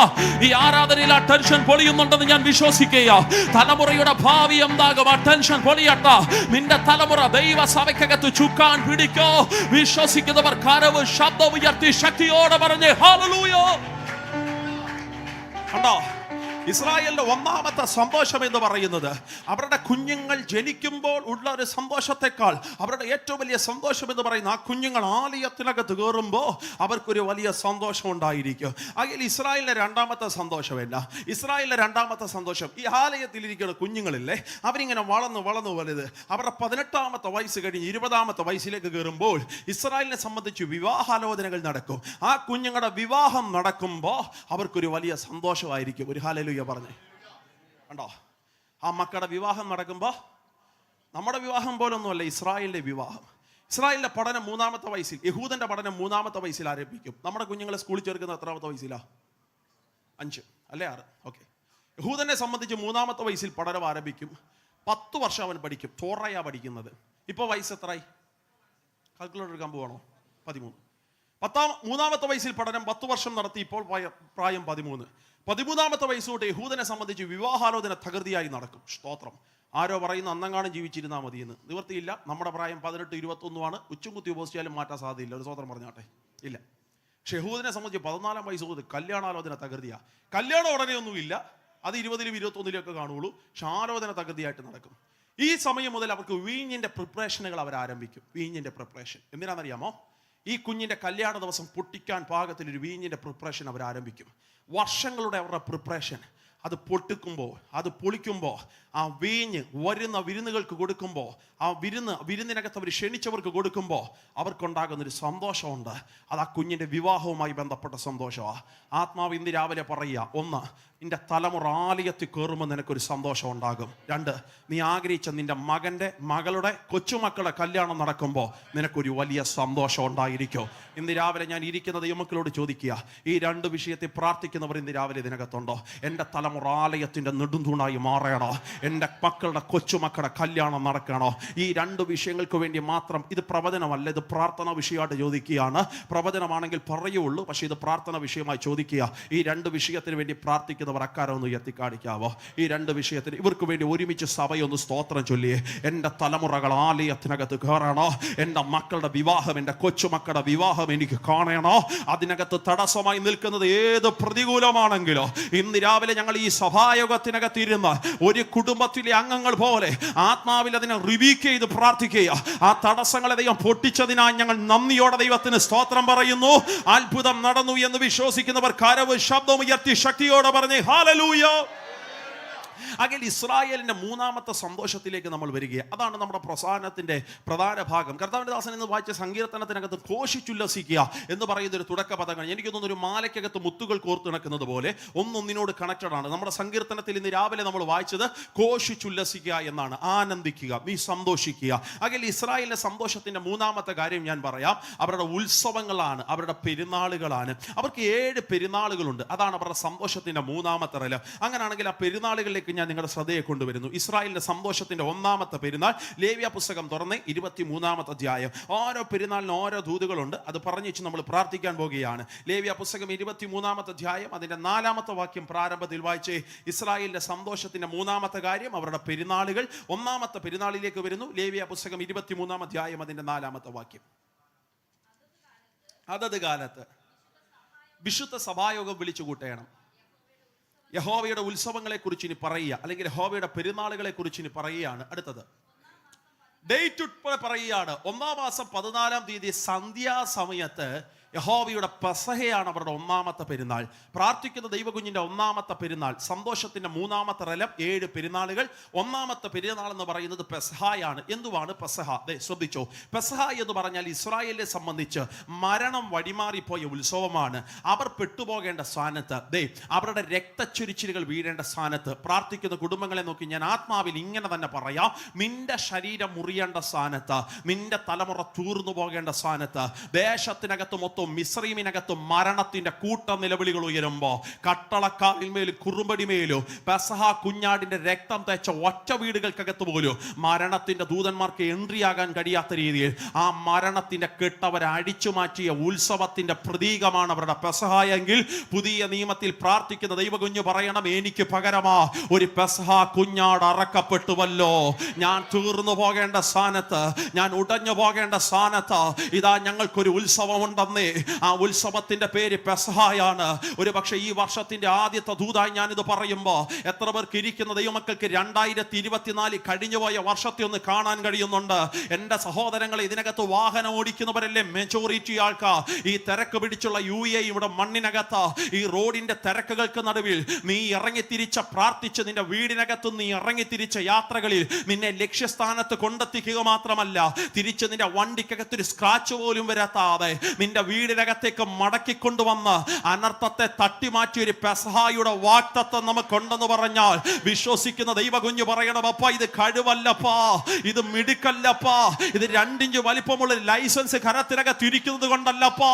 ഈ ആരാധനയിൽ ആ ടെൻഷൻ പൊളിയുന്നുണ്ടെന്ന് ഞാൻ വിശ്വസിക്കുക. തലമുറയുടെ ഭാവി എന്താകും? ആ ടെൻഷൻ പൊളിയട്ട. നിന്റെ തലമുറ ദൈവ സഭയ്ക്കകത്ത് ചുക്കാൻ പിടിക്കോ. വിശ്വസിക്കുന്നവർ കരവ് ശബ്ദം ഉയർത്തി ശക്തിയോടെ പറഞ്ഞ് ഹല്ലേലൂയ. കണ്ടോ, ഇസ്രായേലിന്റെ ഒന്നാമത്തെ സന്തോഷം എന്ന് പറയുന്നത് അവരുടെ കുഞ്ഞുങ്ങൾ ജനിക്കുമ്പോൾ ഉള്ള ഒരു സന്തോഷത്തെക്കാൾ അവരുടെ ഏറ്റവും വലിയ സന്തോഷം എന്ന് പറയുന്ന ആ കുഞ്ഞുങ്ങൾ ആലയത്തിനകത്ത് കയറുമ്പോൾ അവർക്കൊരു വലിയ സന്തോഷം ഉണ്ടായിരിക്കും. അതിൽ ഇസ്രായേലിന്റെ രണ്ടാമത്തെ സന്തോഷമല്ല. ഇസ്രായേലിന്റെ രണ്ടാമത്തെ സന്തോഷം ഈ ആലയത്തിലിരിക്കുന്ന കുഞ്ഞുങ്ങളില്ലേ, അവരിങ്ങനെ വളർന്ന് വളർന്ന് വലുത് അവരുടെ 18-ാമത്തെ വയസ്സ് കഴിഞ്ഞ് 20-ാമത്തെ വയസ്സിലേക്ക് കയറുമ്പോൾ ഇസ്രായേലിനെ സംബന്ധിച്ച് വിവാഹാലോചനകൾ നടക്കും. ആ കുഞ്ഞുങ്ങളുടെ വിവാഹം നടക്കുമ്പോൾ അവർക്കൊരു വലിയ സന്തോഷമായിരിക്കും. ഒരു ഹല്ലേലൂയ പറഞ്ഞേ. കണ്ടോ, ആ മക്കളുടെ വിവാഹം നടക്കുമ്പോൾ നമ്മുടെ വിവാഹം പോലൊന്നുമല്ല ഇസ്രായേലിന്റെ വിവാഹം. ഇസ്രായേലിന്റെ പഠനം 3-ാമത്തെ വയസ്സിൽ, യഹൂദന്റെ പഠനം 3-ാമത്തെ വയസ്സിൽ ആരംഭിക്കും. നമ്മുടെ കുഞ്ഞുങ്ങളെ സ്കൂളിൽ ചേർക്കുന്ന എത്രാമത്തെ വയസ്സിലാ? 5 അല്ലേ 6? ഓക്കെ. യഹൂദനെ സംബന്ധിച്ച് 3-ാമത്തെ വയസ്സിൽ പഠനം ആരംഭിക്കും. 10 വർഷം അവൻ പഠിക്കും. തോറയാ പഠിക്കുന്നത്. ഇപ്പോൾ വയസ്സ് എത്രയായി? കാൽക്കുലേറ്റർ എടുക്കാൻ പോവാണോ? 13. 3-ാമത്തെ വയസ്സിൽ പഠനം 10 വർഷം നടത്തി. ഇപ്പോൾ പ്രായം 13. 13-ാമത്തെ വയസ്സോട്ട് യഹൂദനെ സംബന്ധിച്ച് വിവാഹാലോചന തകൃതിയായി നടക്കും. സ്തോത്രം. ആരോ പറയുന്ന അന്നങ്ങാനും ജീവിച്ചിരുന്നാൽ മതിയെന്ന്. നിവൃത്തിയില്ല. നമ്മുടെ പ്രായം 18, 21 ഉച്ചും കുത്തി ഉപസിച്ചാലും മാറ്റാൻ സാധ്യതയില്ല. ഒരു സ്തോത്രം പറഞ്ഞാട്ടെ. ഇല്ല. പക്ഷെ യഹൂദനെ സംബന്ധിച്ച് 14-ാം വയസ്സോട്ട് കല്യാണാലോചന തകൃതിയാ. കല്യാണം ഉടനെ ഒന്നുമില്ല, അത് 20-ലും 21-ലും കാണുള്ളൂ. പക്ഷെ ആലോചന തകൃതിയായിട്ട് നടക്കും. ഈ സമയം മുതൽ അവർക്ക് വീഞ്ഞിന്റെ പ്രിപ്പറേഷനുകൾ അവർ ആരംഭിക്കും. വീഞ്ഞിന്റെ പ്രിപ്പറേഷൻ എന്തിനാണെന്നറിയാമോ? ഈ കുഞ്ഞിന്റെ കല്യാണ ദിവസം പൊട്ടിക്കാൻ പാകത്തിൽ ഒരു വീഞ്ഞിന്റെ പ്രിപ്പറേഷൻ അവർ ആരംഭിക്കും. വർഷങ്ങളുടെ അവരുടെ പ്രിപ്പറേഷൻ. അത് പൊട്ടിക്കുമ്പോൾ, അത് പൊളിക്കുമ്പോൾ, ആ വീഞ്ഞ് വരുന്ന വിരുന്നുകൾക്ക് കൊടുക്കുമ്പോൾ, ആ വിരുന്നിനകത്ത് അവർ ക്ഷണിച്ചവർക്ക് കൊടുക്കുമ്പോൾ അവർക്കുണ്ടാകുന്നൊരു സന്തോഷമുണ്ട്. അത് ആ കുഞ്ഞിൻ്റെ വിവാഹവുമായി ബന്ധപ്പെട്ട സന്തോഷമാണ്. ആത്മാവ് ഇന്ന് രാവിലെ പറയുക, 1, നിന്റെ തലമുറ ആലയത്തിൽ കയറുമ്പോൾ നിനക്കൊരു സന്തോഷം ഉണ്ടാകും. 2, നീ ആഗ്രഹിച്ച നിന്റെ മകളുടെ കൊച്ചുമക്കളുടെ കല്യാണം നടക്കുമ്പോൾ നിനക്കൊരു വലിയ സന്തോഷം ഉണ്ടായിരിക്കും. ഇന്ന് രാവിലെ ഞാൻ ഇരിക്കുന്ന ദൈവമക്കളോട് ചോദിക്കുക, ഈ 2 വിഷയത്തിൽ പ്രാർത്ഥിക്കുന്നവർ ഇന്ന് രാവിലെ ഇതിനകത്തുണ്ടോ? എൻ്റെ തലമുറ ആലയത്തിൻ്റെ നെടുന്തൂണായി മാറണോ? എൻ്റെ മക്കളുടെ കൊച്ചുമക്കളുടെ കല്യാണം നടക്കണോ? ഈ 2 വിഷയങ്ങൾക്ക് വേണ്ടി മാത്രം. ഇത് പ്രവചനമല്ല, ഇത് പ്രാർത്ഥന വിഷയമായിട്ട് ചോദിക്കുകയാണ്. പ്രവചനമാണെങ്കിൽ പറയുള്ളൂ, പക്ഷേ ഇത് പ്രാർത്ഥന വിഷയമായി ചോദിക്കുക. ഈ 2 വിഷയത്തിന് വേണ്ടി പ്രാർത്ഥിക്കുന്നവർ അക്കാരം ഒന്ന് ഉയർത്തി കാണിക്കാവോ? ഈ 2 വിഷയത്തിന് ഇവർക്ക് വേണ്ടി ഒരുമിച്ച് സഭയൊന്ന് സ്തോത്രം ചൊല്ലിയേ. എൻ്റെ തലമുറകൾ ആലയത്തിനകത്ത് കയറണോ? എൻ്റെ മക്കളുടെ വിവാഹം, എൻ്റെ കൊച്ചുമക്കളുടെ വിവാഹം എനിക്ക് കാണണോ? അതിനകത്ത് തടസ്സമായി നിൽക്കുന്നത് ഏത് പ്രതികൂലമാണെങ്കിലോ ഇന്ന് രാവിലെ ഞങ്ങൾ ഈ സഭായോഗത്തിനകത്ത് ഇരുന്ന് ഒരു കുടുംബത്തിലെ അംഗങ്ങൾ പോലെ ആത്മാവിൽ അതിനെ റിവീക്ക് ചെയ്ത് പ്രാർത്ഥിക്കുക. ആ തടസ്സങ്ങളെ ദൈവം പൊട്ടിച്ചതിനായി ഞങ്ങൾ നന്ദിയോടെ ദൈവത്തിന് സ്തോത്രം പറയുന്നു. അത്ഭുതം നടന്നു എന്ന് വിശ്വസിക്കുന്നവർ കരവ് ശബ്ദം ഉയർത്തി ശക്തിയോടെ പറഞ്ഞ് ഹല്ലേലൂയ. അങ്ങനെ ഇസ്രായേലിന്റെ മൂന്നാമത്തെ സന്തോഷത്തിലേക്ക് നമ്മൾ വരികയാണ്. അതാണ് നമ്മുടെ പ്രസാദത്തിന്റെ പ്രധാന ഭാഗം. കർത്താവിന്റെ ദാസൻ എന്ന് വായിച്ച സങ്കീർത്തനത്തിനകത്ത് ഘോഷിച്ചുല്ലസിക്കുക എന്ന് പറയുന്ന ഒരു തുടക്ക പദങ്ങൾ, എനിക്ക് തോന്നുന്നു ഒരു മാലയ്ക്കകത്ത് മുത്തുകൾ കോർത്തിണക്കുന്നത് പോലെ ഒന്നൊന്നിനോട് കണക്റ്റഡ് ആണ്. നമ്മുടെ സങ്കീർത്തനത്തിൽ ഇന്ന് രാവിലെ നമ്മൾ വായിച്ചത് ഘോഷിച്ചുല്ലസിക്കുക എന്നാണ്, ആനന്ദിക്കുക, നീ സന്തോഷിക്കുക. അങ്ങനെ ഇസ്രായേലിന്റെ സന്തോഷത്തിന്റെ മൂന്നാമത്തെ കാര്യം ഞാൻ പറയാം, അവരുടെ ഉത്സവങ്ങളാണ്, അവരുടെ പെരുന്നാളുകളാണ്. അവർക്ക് 7 പെരുന്നാളുകളുണ്ട്. അതാണ് അവരുടെ സന്തോഷത്തിന്റെ മൂന്നാമത്തെ റെലം. അങ്ങനെയാണെങ്കിൽ ആ പെരുന്നാളുകളിലേക്ക് ഞാൻ നിങ്ങളുടെ ശ്രദ്ധയെ കൊണ്ടുവരുന്നു. ഇസ്രായേലിന്റെ സന്തോഷത്തിന്റെ ഒന്നാമത്തെ പെരുന്നാൾ ലേവ്യ പുസ്തകം തുറന്ന് 23-ാമത്തെ അധ്യായം. ഓരോ പെരുന്നാളിന് ഓരോ ദൂതുകളുണ്ട്. അത് പറഞ്ഞിച്ച് നമ്മൾ പ്രാർത്ഥിക്കാൻ പോകുകയാണ്. ലേവ്യ പുസ്തകം 23-ാമത്തെ അധ്യായം അതിന്റെ 4-ാമത്തെ വാക്യം പ്രാരംഭത്തിൽ വായിച്ച്, ഇസ്രായേലിന്റെ സന്തോഷത്തിന്റെ മൂന്നാമത്തെ കാര്യം അവരുടെ പെരുന്നാളുകൾ. ഒന്നാമത്തെ പെരുന്നാളിലേക്ക് വരുന്നു. ലേവ്യ പുസ്തകം 23-ാം അധ്യായം അതിന്റെ 4-ാമത്തെ വാക്യം. അതത് കാലത്ത് വിശുദ്ധ സഭായോഗം വിളിച്ചു കൂട്ടണം. യഹോവയുടെ ഉത്സവങ്ങളെ കുറിച്ച് ഇനി പറയുക, അല്ലെങ്കിൽ യഹോവയുടെ പെരുന്നാളുകളെ കുറിച്ച് ഇനി പറയുകയാണ്. അടുത്തത് ഡേറ്റ് ഉൾപ്പെടെ പറയുകയാണ്. 1-ാം മാസം 14-ാം തീയതി സന്ധ്യാസമയത്ത് യഹോവയുടെ പെസഹയാണ് അവരുടെ ഒന്നാമത്തെ പെരുന്നാൾ. പ്രാർത്ഥിക്കുന്ന ദൈവകുഞ്ഞിന്റെ ഒന്നാമത്തെ പെരുന്നാൾ, സന്തോഷത്തിന്റെ മൂന്നാമത്തെ റെലം. 7 പെരുന്നാളുകൾ. ഒന്നാമത്തെ പെരുന്നാൾ എന്ന് പറയുന്നത് പെസഹായാണ്. എന്തുവാണ് പെസഹ? ശ്രദ്ധിച്ചോ, പെസഹ എന്ന് പറഞ്ഞാൽ ഇസ്രായേലിനെ സംബന്ധിച്ച് മരണം വഴിമാറിപ്പോയ ഉത്സവമാണ്. അവർ പെട്ടുപോകേണ്ട സ്ഥാനത്ത്, അവരുടെ രക്തച്ചൊരിച്ചിലുകൾ വീഴേണ്ട സ്ഥാനത്ത്, പ്രാർത്ഥിക്കുന്ന കുടുംബങ്ങളെ നോക്കി ഞാൻ ആത്മാവിൽ ഇങ്ങനെ തന്നെ പറയാം, നിന്റെ ശരീരം മുറിയേണ്ട സ്ഥാനത്ത്, നിന്റെ തലമുറ തൂർന്നു പോകേണ്ട സ്ഥാനത്ത്, ദേശത്തിനകത്ത് മൊത്തം മിസ്രൈമിനകത്ത് മരണത്തിന്റെ കൂട്ട നിലവിളികൾ ഉയരുമ്പോ, കട്ടളക്കാലിന്മേലും കുറുമ്പടിമേലും പെസഹ കുഞ്ഞാടിന്റെ രക്തം തേച്ച ഒറ്റ വീടുകൾക്കകത്ത് പോലും മരണത്തിന്റെ ദൂതന്മാർക്ക് എൻട്രി ആകാൻ കഴിയാത്ത രീതിയിൽ ആ മരണത്തിന്റെ കെട്ടവരെ അടിച്ചു മാറ്റിയ ഉത്സവത്തിന്റെ പ്രതീകമാണ് അവരുടെ പെസഹ എങ്കിൽ, പുതിയ നിയമത്തിൽ പ്രാർത്ഥിക്കുന്ന ദൈവകുഞ്ഞു പറയണം, എനിക്ക് പകരമാ ഒരു പെസഹ കുഞ്ഞാട് അറക്കപ്പെട്ടുവല്ലോ. ഞാൻ തീർന്നു പോകേണ്ട സ്ഥാനത്ത്, ഞാൻ ഉടഞ്ഞു പോകേണ്ട സ്ഥാനത്ത് ഇതാ ഞങ്ങൾക്കൊരു ഉത്സവമുണ്ടെന്നേ. ആ ഉത്സവത്തിന്റെ പേര് പെസഹായാണ്. ഒരു പക്ഷേ ഈ വർഷത്തിന്റെ ആദ്യത്തെ ദൂതായി ഞാനിത് പറയുമ്പോ എത്ര പേർക്ക് ഇരിക്കുന്ന ദൈവമക്കൾക്ക് 2024 കഴിഞ്ഞുപോയ വർഷത്തെ ഒന്ന് കാണാൻ കഴിയുന്നുണ്ട്? എന്റെ സഹോദരങ്ങളെ, ഇതിനകത്ത് വാഹനം ഓടിക്കുന്നവരല്ലേ മെജോറിറ്റി ആൾക്കാർ. ഈ തിരക്ക് പിടിച്ചുള്ള UAE ഇവിടെ മണ്ണിനകത്ത്, ഈ റോഡിന്റെ തിരക്കുകൾക്ക് നടുവിൽ നീ ഇറങ്ങിത്തിരിച്ച പ്രാർത്ഥിച്ച് നിന്റെ വീടിനകത്ത് നീ ഇറങ്ങിത്തിരിച്ച യാത്രകളിൽ നിന്നെ ലക്ഷ്യസ്ഥാനത്ത് കൊണ്ടെത്തിക്കുക മാത്രമല്ല, തിരിച്ച് നിന്റെ വണ്ടിക്കകത്തൊരു സ്ക്രാച്ച് പോലും വരാത്താതെ നിന്റെ വീടിനകത്തേക്ക് മടക്കിക്കൊണ്ടുവന്ന് അനർത്ഥത്തെ തട്ടിമാറ്റിയ ഒരു പെസഹായുടെ വാഗ്ദത്തം നമുക്കുണ്ടെന്ന് പറഞ്ഞാൽ വിശ്വസിക്കുന്ന ദൈവകുഞ്ഞു പറയണം, അപ്പാ ഇത് കഴിവല്ലപ്പാ, ഇത് മിടുക്കല്ലപ്പാ, ഇത് 2 ഇഞ്ച് വലിപ്പമുള്ള ലൈസൻസ് കരത്തിനകത്ത് ഇരിക്കുന്നത് കൊണ്ടല്ലപ്പാ,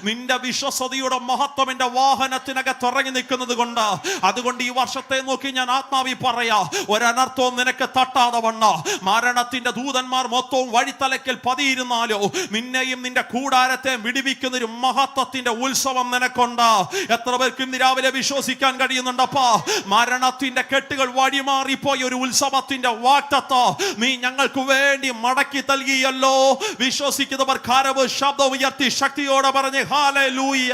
നിന്റെ വിശ്വസതയുടെ മഹത്വം എന്റെ വാഹനത്തിനകത്ത് ഇറങ്ങി നിൽക്കുന്നത് കൊണ്ട്. അതുകൊണ്ട് ഈ വർഷത്തെ നോക്കി ഞാൻ ആത്മാവി പറയാ, ഒരനർത്ഥവും നിനക്ക് തട്ടാതെ വണ്ണ മരണത്തിന്റെ ദൂതന്മാർ മൊത്തവും വഴിത്തലയ്ക്കൽ പതിയിരുന്നാലോ നിന്നെയും നിന്റെ കൂടാരത്തെ വിടിവിക്കുന്ന ഒരു മഹത്വത്തിന്റെ ഉത്സവം നിനക്കുണ്ട്. എത്ര പേർക്ക് ഇന്ന് രാവിലെ വിശ്വസിക്കാൻ കഴിയുന്നുണ്ടപ്പാ? മരണത്തിന്റെ കെട്ടുകൾ വഴിമാറിപ്പോയ ഒരു ഉത്സവത്തിന്റെ വാഗ്ദത്തം നീ ഞങ്ങൾക്ക് വേണ്ടി മടക്കി നൽകിയല്ലോ. വിശ്വസിക്കുന്നവർ കരവ് ശബ്ദം ഉയർത്തി ശക്തിയോടെ പറഞ്ഞ് ഹല്ലേലൂയ.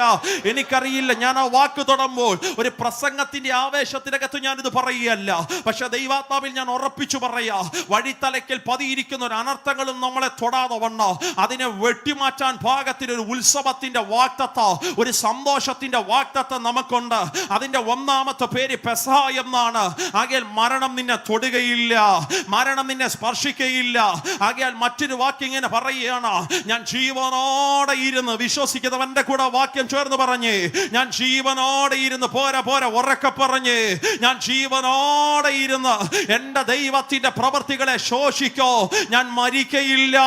എനിക്കറിയില്ല, ഞാൻ ആ വാക്ക് തുടങ്ങുമ്പോൾ ഒരു പ്രസംഗത്തിന്റെ ആവേശത്തിനകത്ത് ഞാൻ ഇത് പറയുകയല്ല, പക്ഷെ ദൈവാത്മാവിൽ ഞാൻ ഉറപ്പിച്ചു പറയാ, വഴിത്തലയ്ക്കൽ പതിയിരിക്കുന്ന ഒരു അനർത്ഥങ്ങളും നമ്മളെ തൊടാതെ വണ്ണ അതിനെ വെട്ടിമാറ്റാൻ പാകത്തിന് ഒരു ഉത്സവത്തിന്റെ വാഗ്ദത്തം, ഒരു സന്തോഷത്തിന്റെ വാഗ്ദത്തം നമുക്കുണ്ട്. അതിന്റെ ഒന്നാമത്തെ പേര് പെസഹ എന്നാണ്. ആകയാൽ മരണം നിന്നെ തൊടുകയില്ല, മരണം നിന്നെ സ്പർശിക്കുകയില്ല. ആകയാൽ മറ്റൊരു വാക്യം ഇങ്ങനെ പറയുകയാണ്, ഞാൻ ജീവനോടെ ഇരുന്ന്, വിശ്വസിക്കുന്നവന്റെ കൂടെ വാക്യം ചേർന്ന് പറഞ്ഞ്, ഞാൻ ജീവനോടെ ഇരുന്ന്, പോരാ പോരാ ഉറക്കെ പറഞ്ഞ്, ഞാൻ ജീവനോടെ ഇരുന്ന് എന്റെ ദൈവത്തിന്റെ പ്രവൃത്തികളെ ശോഷിക്കോ, ഞാൻ മരിക്കയില്ല,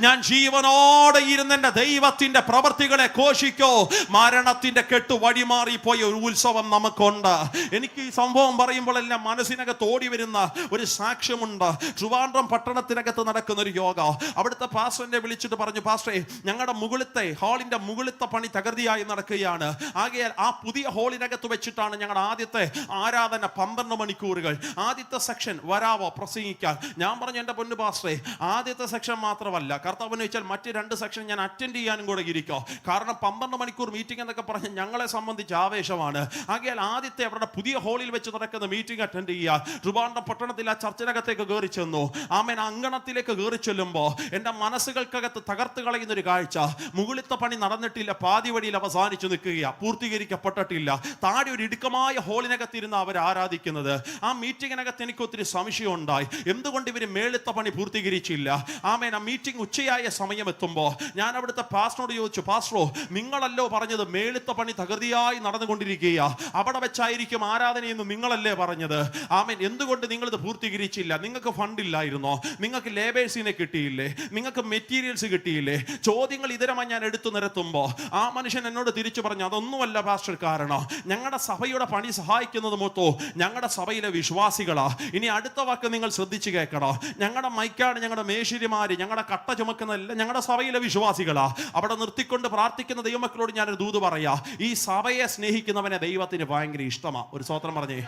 ഞാൻ ജീവനോടെ ഇരുന്ന് എന്റെ ദൈവത്തിന്റെ പ്രവൃത്തികളെ ഘോഷിക്കോ. മരണത്തിന്റെ കെട്ടു വഴിമാറിപ്പോയ ഒരു ഉത്സവം നമുക്കുണ്ട്. എനിക്ക് ഈ സംഭവം പറയുമ്പോൾ എല്ലാം മനസ്സിനകത്ത് ഓടി വരുന്ന ഒരു സാക്ഷ്യമുണ്ട്. ട്രിവാൻഡ്രം പട്ടണത്തിനകത്ത് നടക്കുന്ന ഒരു യോഗ. അവിടുത്തെ പാസ്റ്ററിനെ വിളിച്ചിട്ട് പറഞ്ഞു, പാസ്റ്ററെ, ഞങ്ങളുടെ മുകളിലത്തെ ഹാളിന്റെ മുകളിലത്തെ പണി തകൃതിയായി നടക്കുകയാണ്. ആകയാൽ ആ പുതിയ ഹാളിനകത്ത് വെച്ചിട്ടാണ് ഞങ്ങളുടെ ആദ്യത്തെ ആരാധന 12 മണിക്കൂറുകൾ. ആദ്യത്തെ സെക്ഷൻ വരാവോ പ്രസംഗിക്കാൻ? ഞാൻ പറഞ്ഞു, എന്റെ പൊന്നു പാസ്റ്ററെ, ആദ്യത്തെ സെക്ഷൻ മാത്രമല്ല, കർത്താവിന് വെച്ചാൽ മറ്റ് 2 സെക്ഷൻ ഞാൻ അറ്റൻഡ് ചെയ്യാനും കൂടെ ഇരിക്കോ. കാരണം 12 മണിക്കൂർ മീറ്റിംഗ് എന്നൊക്കെ പറഞ്ഞ് ഞങ്ങളെ സംബന്ധിച്ച് ആവേശമാണ്. ആകയാൽ ആദ്യത്തെ അവരുടെ പുതിയ ഹോളിൽ വെച്ച് നടക്കുന്ന മീറ്റിംഗ് അറ്റൻഡ് ചെയ്യുക. ട്രിവാൻഡ്രം പട്ടണത്തിൽ ആ ചർച്ചിനകത്തേക്ക് കയറി ചെന്നു. ആമേൻ. അങ്കണത്തിലേക്ക് കയറി ചെല്ലുമ്പോൾ എൻ്റെ മനസ്സുകൾക്കകത്ത് തകർത്ത് കളയുന്ന ഒരു കാഴ്ച. മുകളിലത്തെ പണി നടന്നിട്ടില്ല, പാതി വഴിയിൽ അവസാനിച്ചു നിൽക്കുകയാണ്, പൂർത്തീകരിക്കപ്പെട്ടിട്ടില്ല. താഴെ ഒരു ഇടുക്കമായ ഹോളിനകത്തിരുന്ന് അവർ ആരാധിക്കുന്നത്. ആ മീറ്റിങ്ങിനകത്ത് എനിക്ക് ഒത്തിരി സംശയം ഉണ്ടായി, എന്തുകൊണ്ട് ഇവർ മേളിലത്തെ പണി പൂർത്തീകരിച്ചില്ല. ആമേൻ. ആ മീറ്റിംഗ് ഉച്ചയായ സമയം എത്തുമ്പോൾ ഞാൻ അവിടുത്തെ പാസ്റ്ററോട് ചോദിച്ചു, പാസ്റ്ററോ നിങ്ങളല്ലോ പറഞ്ഞത് മേളിലത്തെ പണി തകൃതിയായി നടന്നുകൊണ്ടിരിക്കുക, അവിടെ വെച്ചായിരിക്കും ആരാധനയെന്ന് നിങ്ങളല്ലേ പറഞ്ഞത്. ആമേൻ. എന്തുകൊണ്ട് നിങ്ങളിത് പൂർത്തീകരിച്ചില്ല? നിങ്ങൾക്ക് ഫണ്ടില്ലായിരുന്നോ? നിങ്ങൾക്ക് ലേബേഴ്സിനെ കിട്ടിയില്ലേ? നിങ്ങൾക്ക് മെറ്റീരിയൽസ് കിട്ടിയില്ലേ? ചോദ്യങ്ങൾ ഇതരമായി ഞാൻ എടുത്തു നിരത്തുമ്പോൾ ആ മനുഷ്യൻ എന്നോട് തിരിച്ചു പറഞ്ഞു, അതൊന്നുമല്ല പാസ്റ്റർ, കാരണം ഞങ്ങളുടെ സഭയുടെ പണി സഹായിക്കുന്നത് മൊത്തം ഞങ്ങളുടെ സഭയിലെ വിശ്വാസികളാ. ഇനി അടുത്ത വാക്ക് നിങ്ങൾ ശ്രദ്ധിച്ചു കേൾക്കണോ. ഞങ്ങളുടെ മൈക്കാട്, ഞങ്ങളുടെ മേശിരിമാര്, ഞങ്ങളുടെ കട്ട ചുമക്കുന്നതെല്ലാം ഞങ്ങളുടെ സഭയിലെ വിശ്വാസികളാ. അവിടെ നിർത്തിക്കൊണ്ട് പ്രാർത്ഥിക്കുന്ന ദൈവമക്കളോട് ഞാനൊരു ദൂത് പറയാ, ഈ സഭയെ സ്നേഹിക്കുന്നവനെ ദൈവത്തിന് ഭയങ്കര ഇഷ്ടമാ. ഒരു സ്വത്രം പറഞ്ഞേ.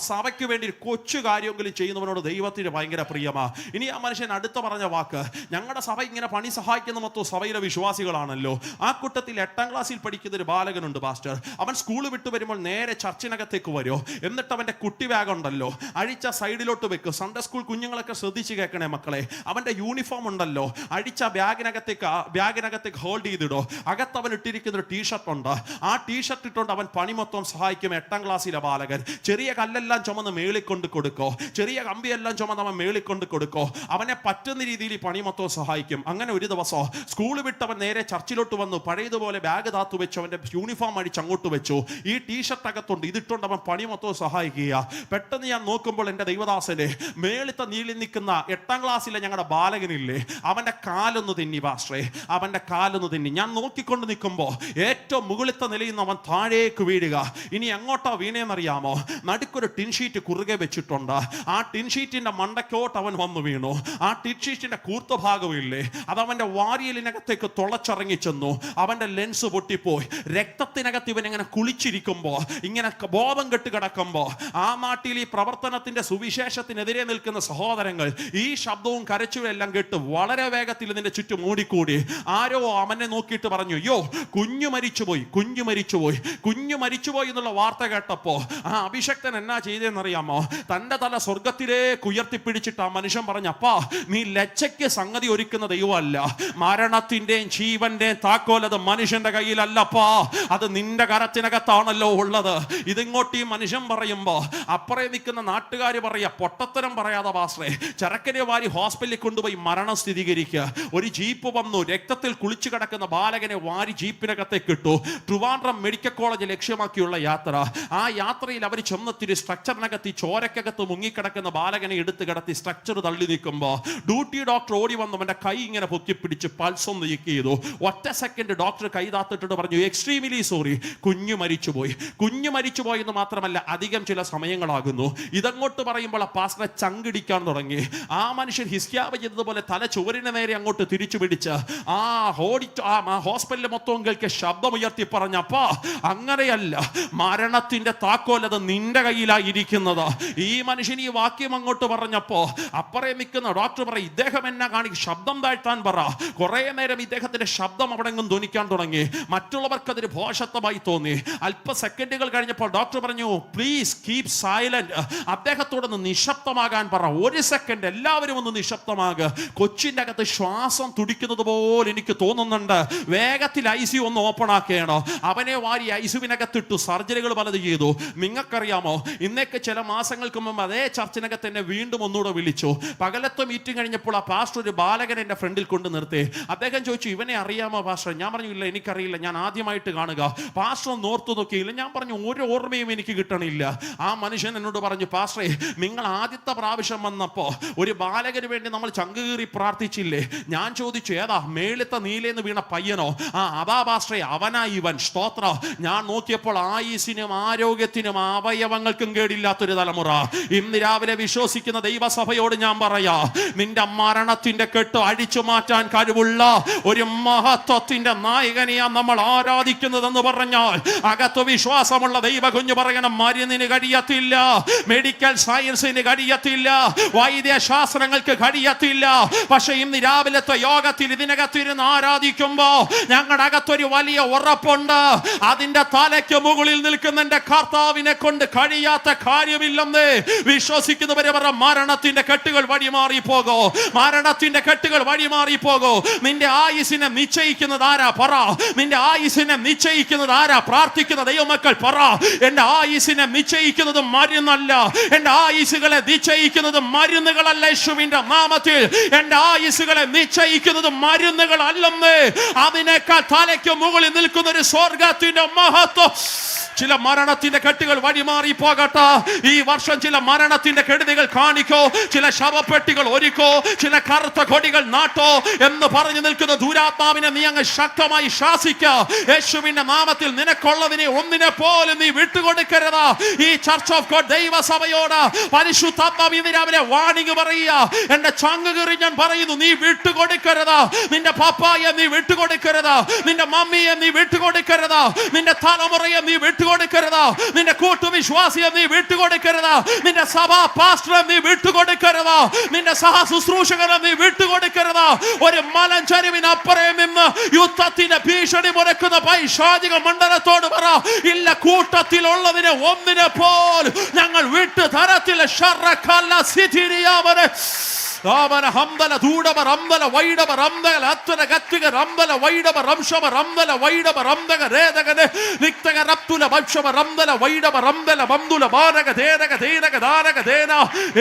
സഭയ്ക്ക് വേണ്ടി കൊച്ചു കാര്യമെങ്കിലും ചെയ്യുന്നവനോട് ദൈവത്തിന് ഭയങ്കര പ്രിയമാ. ഇനി ആ മനുഷ്യൻ അടുത്ത പറഞ്ഞ വാക്ക്, ഞങ്ങളുടെ സഭ ഇങ്ങനെ പണി സഹായിക്കുന്ന മൊത്തം സഭയിലെ വിശ്വാസികളാണല്ലോ. ആ കൂട്ടത്തിൽ 8ാം ക്ലാസ്സിൽ പഠിക്കുന്ന ഒരു ബാലകനുണ്ട് പാസ്റ്റർ. അവൻ സ്കൂൾ വിട്ടു വരുമ്പോൾ നേരെ ചർച്ചിനകത്തേക്ക് വരുമോ, എന്നിട്ട് അവന്റെ കുട്ടി ബാഗ് ഉണ്ടല്ലോ അഴിച്ച സൈഡിലോട്ട് വെക്കും. സൺഡേ സ്കൂൾ കുഞ്ഞുങ്ങളൊക്കെ ശ്രദ്ധിച്ച് കേൾക്കണേ മക്കളെ. അവന്റെ യൂണിഫോം ഉണ്ടല്ലോ അഴിച്ച ബാഗിനകത്തേക്ക് ഹോൾഡ് ചെയ്തിടോ. അകത്ത് അവൻ ഇട്ടിരിക്കുന്ന ഒരു ടീഷർട്ട് ഉണ്ട്. ആ ടീഷർട്ട് ഇട്ടുകൊണ്ട് അവൻ പണി മൊത്തം സഹായിക്കും. 8ാം ക്ലാസ്സിലെ ബാലകൻ. ചെറിയ കല്ലെല്ലാം ചുമന്ന് മേളിക്കൊണ്ട് കൊടുക്കോ, ചെറിയ കമ്പിയെല്ലാം ചുമന്ന് അവൻ മേളിക്കൊണ്ട് കൊടുക്കോ. അവനെ പറ്റുന്ന രീതിയിൽ പണി മൊത്തം സഹായിക്കും. അങ്ങനെ ഒരു ദിവസം സ്കൂൾ വിട്ടവൻ നേരെ ചർച്ചിലോട്ട് വന്നു. പഴയതുപോലെ ബാഗ് താത്തു വെച്ചു, അവന്റെ യൂണിഫോം അടിച്ച് അങ്ങോട്ട് വെച്ചു. ഈ ടീഷർട്ട് അകത്തുണ്ട്, ഇതിട്ടുകൊണ്ട് അവൻ പണി മൊത്തം സഹായിക്കുക. പെട്ടെന്ന് ഞാൻ നോക്കുമ്പോൾ എൻ്റെ ദൈവദാസനെ മേളിത്തെ നീളി നിൽക്കുന്ന 8ാം ക്ലാസ്സിലെ ഞങ്ങളുടെ ബാലകനില്ലേ, അവന്റെ കാലൊന്ന് തെന്നി പാസ്റ്ററേ, അവന്റെ കാലൊന്ന് തെന്നി. ഞാൻ നോക്കിക്കൊണ്ട് നിൽക്കുമ്പോൾ ഏറ്റവും മുകളിലത്തെ നിലയിൽ നിന്ന് അവൻ താഴേക്ക് വീഴുക. ഇനി എങ്ങോട്ടാ വീണേന്നറിയാമോ? നടുക്കൊരു ടിൻഷീറ്റ് കുറുകെ വെച്ചിട്ടുണ്ട്. ആ ടിൻഷീറ്റിന്റെ മണ്ടക്കോട്ട് അവൻ വന്നു വീണു. ആ ടിൻഷീറ്റിന്റെ കൂർത്ത ഭാഗമില്ലേ, അത് അവന്റെ വാരിയലിനകത്തേക്ക് തുളച്ചിറങ്ങി ചെന്നു. അവന്റെ ലെൻസ് പൊട്ടിപ്പോയി. രക്തത്തിനകത്ത് ഇവൻ ഇങ്ങനെ കുളിച്ചിരിക്കുമ്പോ, ഇങ്ങനെ ബോധം കെട്ട് കിടക്കുമ്പോ, ആ നാട്ടിൽ ഈ പ്രവർത്തനത്തിന്റെ സുവിശേഷത്തിനെതിരെ നിൽക്കുന്ന സഹോദരങ്ങൾ ഈ ശബ്ദവും കരച്ചിലും എല്ലാം കേട്ട് വളരെ വേഗത്തിൽ ഇതിന്റെ ചുറ്റും ഓടിക്കൂടി. ആരോ അവനെ നോക്കിയിട്ട് പറഞ്ഞു, യോ കുഞ്ഞു മരിച്ചുപോയി, കുഞ്ഞു മരിച്ചുപോയി, കുഞ്ഞു മരിച്ചുപോയി എന്നുള്ള വാർത്ത കേട്ടപ്പോ ആ അഭിഷക്തൻ എന്നാ ചെയ്തെന്നറിയാമോ? തന്റെ തല സ്വർഗത്തിലേക്ക് ഉയർത്തിപ്പിടിച്ചിട്ട് ആ മനുഷ്യൻ പറഞ്ഞു, അപ്പാ നീ ലജ്ജയ്ക്ക് സംഗതി ഒരുക്കുന്ന ദൈവമല്ല. മരണത്തിന്റെയും ജീവന്റെയും താക്കോൽ അത് മനുഷ്യന്റെ കയ്യിലല്ലപ്പാ, അത് നിന്റെ കരത്തിനകത്താണല്ലോ ഉള്ളത്. ഇതിങ്ങോട്ട് ഈ മനുഷ്യൻ പറയുമ്പോ അപ്പുറേ നിൽക്കുന്ന നാട്ടുകാർ പറയാ, പൊട്ടത്തരം പറയാതെ പാസ്റ്ററേ, ചരക്കനെ വാരി ഹോസ്പിറ്റലിൽ കൊണ്ടുപോയി മരണം സ്ഥിരീകരിക്കുക. ഒരു ജീപ്പ് വന്നു, രക്തത്തിൽ കുളിച്ചു കിടക്കുന്ന ബാലകനെ വാരി ജീപ്പിനകത്തേക്ക് ഇട്ടു. ട്രിവാൻഡ്രം മെഡിക്കൽ കോളേജ് ലക്ഷ്യമാക്കിയുള്ള യാത്ര. ആ യാത്രയിൽ അവർ ചെന്നെത്തിരി സ്ട്രക്ചറിനകത്ത് ചോരക്കകത്ത് മുങ്ങിക്കിടക്കുന്ന ബാലകനെ എടുത്ത് കിടത്തി സ്ട്രക്ചർ തള്ളി നിൽക്കുമ്പോ ഡ്യൂട്ടി ഡോക്ടർ ഓടി വന്നു അവന്റെ കൈ ഇങ്ങനെ പൊക്കിപ്പിടിച്ച് പൾസ് ഒന്ന് ചെക്ക് ചെയ്തു. ഒറ്റ സെക്കൻഡ് ഡോക്ടർ കൈ താത്തിട്ടിട്ട് പറഞ്ഞു, എക്സ്ട്രീംലി സോറി, കുഞ്ഞു മരിച്ചുപോയി. കുഞ്ഞു മരിച്ചുപോയി എന്ന് മാത്രമല്ല അധികം ചില സമയങ്ങളാകുന്നു. ഇതങ്ങോട്ട് പറയുമ്പോൾ ആ പാസ്റ്ററെ ചങ്കിടിക്കാൻ തുടങ്ങി. ആ മനുഷ്യൻ ഹിസ്കിയാവ് ചെയ്തതുപോലെ തല ചുവരിന് നേരെ അങ്ങോട്ട് തിരിച്ചു പിടിച്ച് ആ ഹോസ്പിറ്റലിൽ മൊത്തം കേൾക്കെ ശബ്ദമുയർത്തി പറഞ്ഞപ്പാ, അങ്ങനെയല്ല, മരണത്തിന്റെ താക്കോൽ അത് നിന്റെ കയ്യിലായിരിക്കുന്നത്. ഈ മനുഷ്യൻ ഈ വാക്യം അങ്ങോട്ട് പറഞ്ഞപ്പോ അപ്പറേ നിൽക്കുന്ന ഡോക്ടർ പറയും, ഇദ്ദേഹം എന്നാ കാണിക്കും, ശബ്ദം താഴ്ത്താൻ പറ. കുറെ നേരം ഇദ്ദേഹത്തിന്റെ ശബ്ദം അവിടെ ധ്വനിക്കാൻ തുടങ്ങി. മറ്റുള്ളവർക്ക് അതൊരു ഭോഷത്വമായി തോന്നി. അല്പ സെക്കൻഡുകൾ കഴിഞ്ഞപ്പോൾ ഡോക്ടർ പറഞ്ഞു, പ്ലീസ് കീപ് സൈലന്റ്. അദ്ദേഹത്തോടൊന്ന് നിശബ്ദമാകാൻ പറ. ഒരു സെക്കൻഡ് എല്ലാവരും ഒന്ന് നിശബ്ദമാകുക. കൊച്ചിന്റെ അകത്ത് ശ്വാസം തുടിക്കുന്നത് പോലെ എനിക്ക് തോന്നുന്നുണ്ട്. വേഗത്തിൽ ICU ഒന്ന് ഓപ്പൺ ആക്കുകയാണോ. അവനെ വാരി ICUവിനകത്തിട്ടു. സർജറികൾ പലത് ചെയ്തു. നിങ്ങൾക്കറിയാമോ, ഇന്നേക്ക് ചില മാസങ്ങൾക്ക് മുമ്പ് അതേ ചർച്ചിനകത്ത് എന്നെ വീണ്ടും ഒന്നുകൂടെ വിളിച്ചു. പകലത്തെ മീറ്റിംഗ് കഴിഞ്ഞപ്പോൾ ആ പാസ്റ്റർ ഒരു ബാലകൻ എന്റെ ഫ്രണ്ടിൽ കൊണ്ട് നിർത്തി. അദ്ദേഹം ചോദിച്ചു, ഇവനെ അറിയാമോ പാസ്റ്റർ? ഞാൻ പറഞ്ഞു, ഇല്ല എനിക്കറിയില്ല, ഞാൻ ആദ്യമായിട്ട് കാണുക. പാസ്റ്റർ ഒന്ന് ഓർത്തു നോക്കിയില്ല. ഞാൻ പറഞ്ഞു, ഒരു ഓർമ്മയും എനിക്ക് കിട്ടണില്ല. ആ മനുഷ്യൻ എന്നോട് പറഞ്ഞു, പാസ്റ്ററെ നിങ്ങൾ ആദ്യത്തെ പ്രാവശ്യം വന്നപ്പോ ഒരു ബാലകന് വേണ്ടി നമ്മൾ ചങ്കുകീറി പ്രാർത്ഥിച്ചില്ലേ? ഞാൻ ചോദിച്ചു, ഏതാ മേളിത്തെ നീലേന്ന് വീണ പയ്യനോ? അതാ പാസ്റ്ററെ, അവനാ ഇവൻ. സ്തോത്ര. ഞാൻ നോക്കിയപ്പോൾ ആയുസിനും ആരോഗ്യത്തിനും അവയവങ്ങൾക്കും കേടില്ലാത്തൊരു തലമുറ. ഇന്ന് രാവിലെ വിശ്വസിക്കുന്ന ദൈവസഭയോട് ഞാൻ പറയാ, നിന്റെ മരണത്തിന്റെ കെട്ട് അഴിച്ചു മാറ്റാൻ കഴിവുള്ള ഒരു മഹത്വത്തിന്റെ നായകനെയാ നമ്മൾ ആരാധിക്കുന്നതെന്ന് പറഞ്ഞാൽ അകത്ത് വിശ്വാസമുള്ള ദൈവ കുഞ്ഞു പറയണം, മരുന്നിന് കഴിയത്തില്ല, മെഡിക്കൽ സയൻസിന് കഴിയത്തില്ല, വൈദ്യശാസ്ത്രങ്ങൾക്ക് കഴിയത്തില്ല. പക്ഷെ ഇന്ന് രാവിലത്തെ യോഗത്തിൽ ഇതിനകത്തിരുന്ന് ആരാധിക്കുമ്പോ ഞങ്ങളുടെ അകത്തൊരു വലിയ ഉറപ്പുണ്ട്. അതിന്റെ തലയ്ക്ക് മുകളിൽ നിൽക്കുന്ന എന്റെ കർത്താവിനെ കൊണ്ട് കഴിയാത്ത കാര്യമില്ലെന്ന് വിശ്വസിക്കുന്നവരെ പറ. മരണത്തിന്റെ കെട്ടുകൾ വഴിമാറിപ്പോകോ, മരണത്തിന്റെ കെട്ടുകൾ വഴിമാറിപ്പോകോ. നിന്റെ ആയുസിനെ നിശ്ചയിക്കുന്നത് ആരാ? പറ. നിന്റെ ആയുസിനെ നിശ്ചയിക്കുന്നത് ആരാ? പ്രാർത്ഥിക്കുന്ന ദൈവമക്കൾ പറ. എന്റെ ആയുസിനെ നിശ്ചയിക്കുന്നത് മരുന്നല്ല, എന്റെ ആയുസുകളെ നിശ്ചയിക്കുന്നത് മരുന്നുകളല്ല. യേശുവിന്റെ നാമത്തിൽ എന്റെ ആയുസുകളെ നിശ്ചയിക്കുന്നത് മരുന്നുകളല്ലെന്ന്, അതിനേക്കാൾ തലയ്ക്ക് മുകളിൽ നിൽക്കുന്ന ഒരു സ്വർഗത്തിന്റെ മഹത്വം. ചില മരണത്തിന്റെ കെട്ടുകൾ വഴിമാറി പോകട്ടെ. ഈ വർഷം ചില മരണത്തിന്റെ കെടുതികൾ കാണിക്കോ, ചില ശവപ്പെട്ടികൾ ഒരുക്കോ, ചില കറുത്ത കൊടികൾ നാട്ടോ എന്ന് പറഞ്ഞു നിൽക്കുന്ന ദുരാത്മാവിനെ നീ അങ്ങ് ശക്തമായി ശാസിക്കുക. യേശുവിന്റെ നാമത്തിൽ നിനക്കുള്ളതിനെ ഒന്നിനെ പോലും നീ വിട്ടുകൊടുക്കരുത്. ഈ ചർച്ച് ഓഫ് ഗോഡ് ദൈവസഭയോട് പരിശുദ്ധാത്മാവ് ഇന്ന് രാവിലെ വാണിംഗ് പറയുക. എന്റെ ചങ്ക് കീറി ഞാൻ പറയുന്നു, നീ വിട്ടുകൊടുക്കരുത്. നിന്റെ പപ്പായെ നീ വിട്ടുകൊടുക്കരുത്, നിന്റെ മമ്മിയെ നീ വിട്ടുകൊടുക്കരുത്, നിന്റെ തലമുറയെ നീ വിട്ടുകൊടുക്കരുത്, നിന്റെ കൂട്ടുവിശ്വാസിയെ നീ വിട്ടുകൊടുക്കരുത്, നിന്റെ സഭാ പാസ്റ്ററെ നീ വിട്ടുകൊടുക്കരുത്, നിന്റെ സഹ ശുശ്രൂഷകനെ നീ വിട്ടുകൊടുക്കരുത്. ഒരു മലഞ്ചരിവിനപ്പുറം നിന്ന് യുദ്ധത്തിന്റെ ഭീഷണി മുഴക്കുന്ന പൈശാചിക മണ്ഡലത്തോട് പറ, ഇല്ല, കൂട്ടത്തിലുള്ളതിനെ ഒന്നിനെ പോലും ഞങ്ങൾ വിട്ടു തരത്തില്ല. ഹംദല ദൂടബ റംദല വൈഡബ റംദല അത്വന ഗത്തിക റംദല വൈഡബ റംശബ റംദല വൈഡബ റംദക രേദഗന നിക്തക റപ്തുല വംശബ റംദല വൈഡബ റംദല ബംദുല ബാരക ദേരക ദേരക ദാരക ദേന.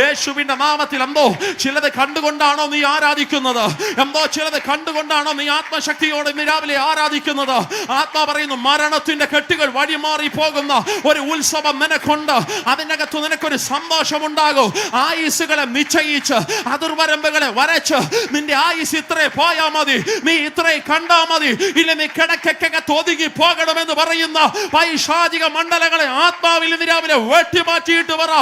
യേശുവിന്റെ നാമത്തിൽ എന്തോ ചിലത് കണ്ടുകൊണ്ടാണോ നീ ആരാധിക്കുന്നത്? എന്തോ ചിലത് കണ്ടുകൊണ്ടാണോ നീ ആത്മശക്തിയോടെ ഇന്ന് രാവിലെ ആരാധിക്കുന്നത്? ആത്മാ പറയുന്നു, മരണത്തിന്റെ കെട്ടുകൾ വഴിമാറി പോകുന്ന ഒരു ഉത്സവം നിനക്കുണ്ട്. അതിനകത്ത് നിനക്കൊരു സന്തോഷമുണ്ടാകും. ആയുസുകളെ നിശ്ചയിച്ച് അതിർവരമ്പുകളെ വരച്ച് നിന്റെ ആയുസ് ഇത്രേ പോയാ മതി, നീ ഇത്രേ കണ്ടാ മതി, ഇല്ല നീ കിടക്കകത്ത് ഒതുങ്ങി പോകണമെന്ന് പറയുന്ന പൈശാചിക മണ്ഡലങ്ങളെ ആത്മാവിൽ നിന്ന് രാവിലെ വെട്ടിമാറ്റിയിട്ട് പറ,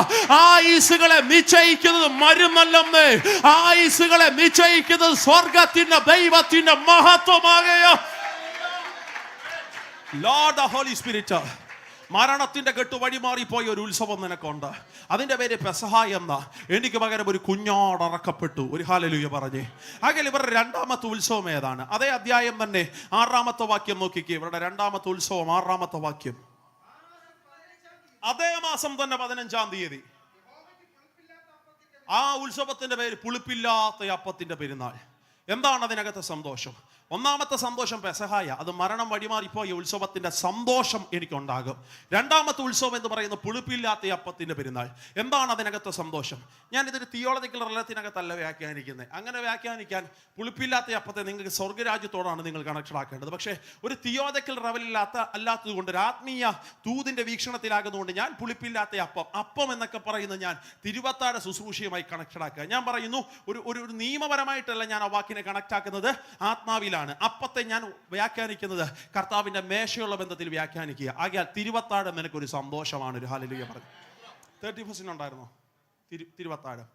ആയുസുകളെ നിശ്ചയിക്കുന്നത് മരുന്നല്ലെന്ന്, ആയുസുകളെ നിശ്ചയിക്കുന്നത് സ്വർഗത്തിന്റെ ദൈവത്തിന്റെ മഹത്വമാകയോ. ലോർഡ് ദ ഹോളി സ്പിരിറ്റ്, മരണത്തിന്റെ കെട്ട് വഴിമാറിപ്പോയ ഒരു ഉത്സവം നിനക്കുണ്ട്. അതിന്റെ പേര് പെസഹ എന്ന. എനിക്ക് പകരം ഒരു കുഞ്ഞാടറക്കപ്പെട്ടു. ഒരു ഹല്ലേലൂയ പറഞ്ഞേ. അങ്ങനെ ഇവരുടെ രണ്ടാമത്തെ ഉത്സവം ഏതാണ്? അതേ അധ്യായം തന്നെ 6-ാമത്തെ വാക്യം നോക്കിക്കേ. ഇവരുടെ രണ്ടാമത്തെ ഉത്സവം 6-ാമത്തെ വാക്യം. അതേ മാസം തന്നെ 15-ാം തീയതി ആ ഉത്സവത്തിന്റെ പേര് പുളിപ്പില്ലാത്ത അപ്പത്തിന്റെ പെരുന്നാൾ. എന്താണ് അതിനകത്തെ സന്തോഷം? ഒന്നാമത്തെ സന്തോഷം പെസഹായ, അത് മരണം വഴിമാറിപ്പോയ ഉത്സവത്തിന്റെ സന്തോഷം എനിക്കുണ്ടാകും. രണ്ടാമത്തെ ഉത്സവം എന്ന് പറയുന്നത് പുളിപ്പില്ലാത്ത അപ്പത്തിന്റെ പെരുന്നാൾ. എന്താണ് അതിനകത്തെ സന്തോഷം? ഞാൻ ഇതൊരു തിയോളജിക്കൽ റലത്തിനകത്തല്ല വ്യാഖ്യാനിക്കുന്നത്. അങ്ങനെ വ്യാഖ്യാനിക്കാൻ പുളിപ്പില്ലാത്ത അപ്പത്തെ നിങ്ങൾക്ക് സ്വർഗരാജ്യത്തോടാണ് നിങ്ങൾ കണക്ഷൻ ആക്കേണ്ടത്. പക്ഷേ ഒരു തിയോളജിക്കൽ അല്ലാത്തത് കൊണ്ട്, ഒരു ആത്മീയ തൂതിന്റെ വീക്ഷണത്തിലാകുന്നതുകൊണ്ട് ഞാൻ പുളിപ്പില്ലാത്ത അപ്പം എന്നൊക്കെ പറയുന്നത് ഞാൻ തിരുവത്താഴ ശുശ്രൂഷയുമായി കണക്ഷൻ ആക്കുക. ഞാൻ പറയുന്നു, ഒരു നിയമപരമായിട്ടല്ല ഞാൻ ആ വാക്കിനെ കണക്ട് ആക്കുന്നത്, ആത്മാവിലാണ്. അപ്പത്തെ ഞാൻ വ്യാഖ്യാനിക്കുന്നത് കർത്താവിന്റെ മേശയുള്ള ബന്ധത്തിൽ വ്യാഖ്യാനിക്കുക. ആകയാൽ തിരുവത്താഴം നിനക്കൊരു സന്തോഷമാണ്. ഒരു ഹല്ലേലൂയ പറഞ്ഞു. 31 ഉണ്ടായിരുന്നോ തിരുവത്താഴം?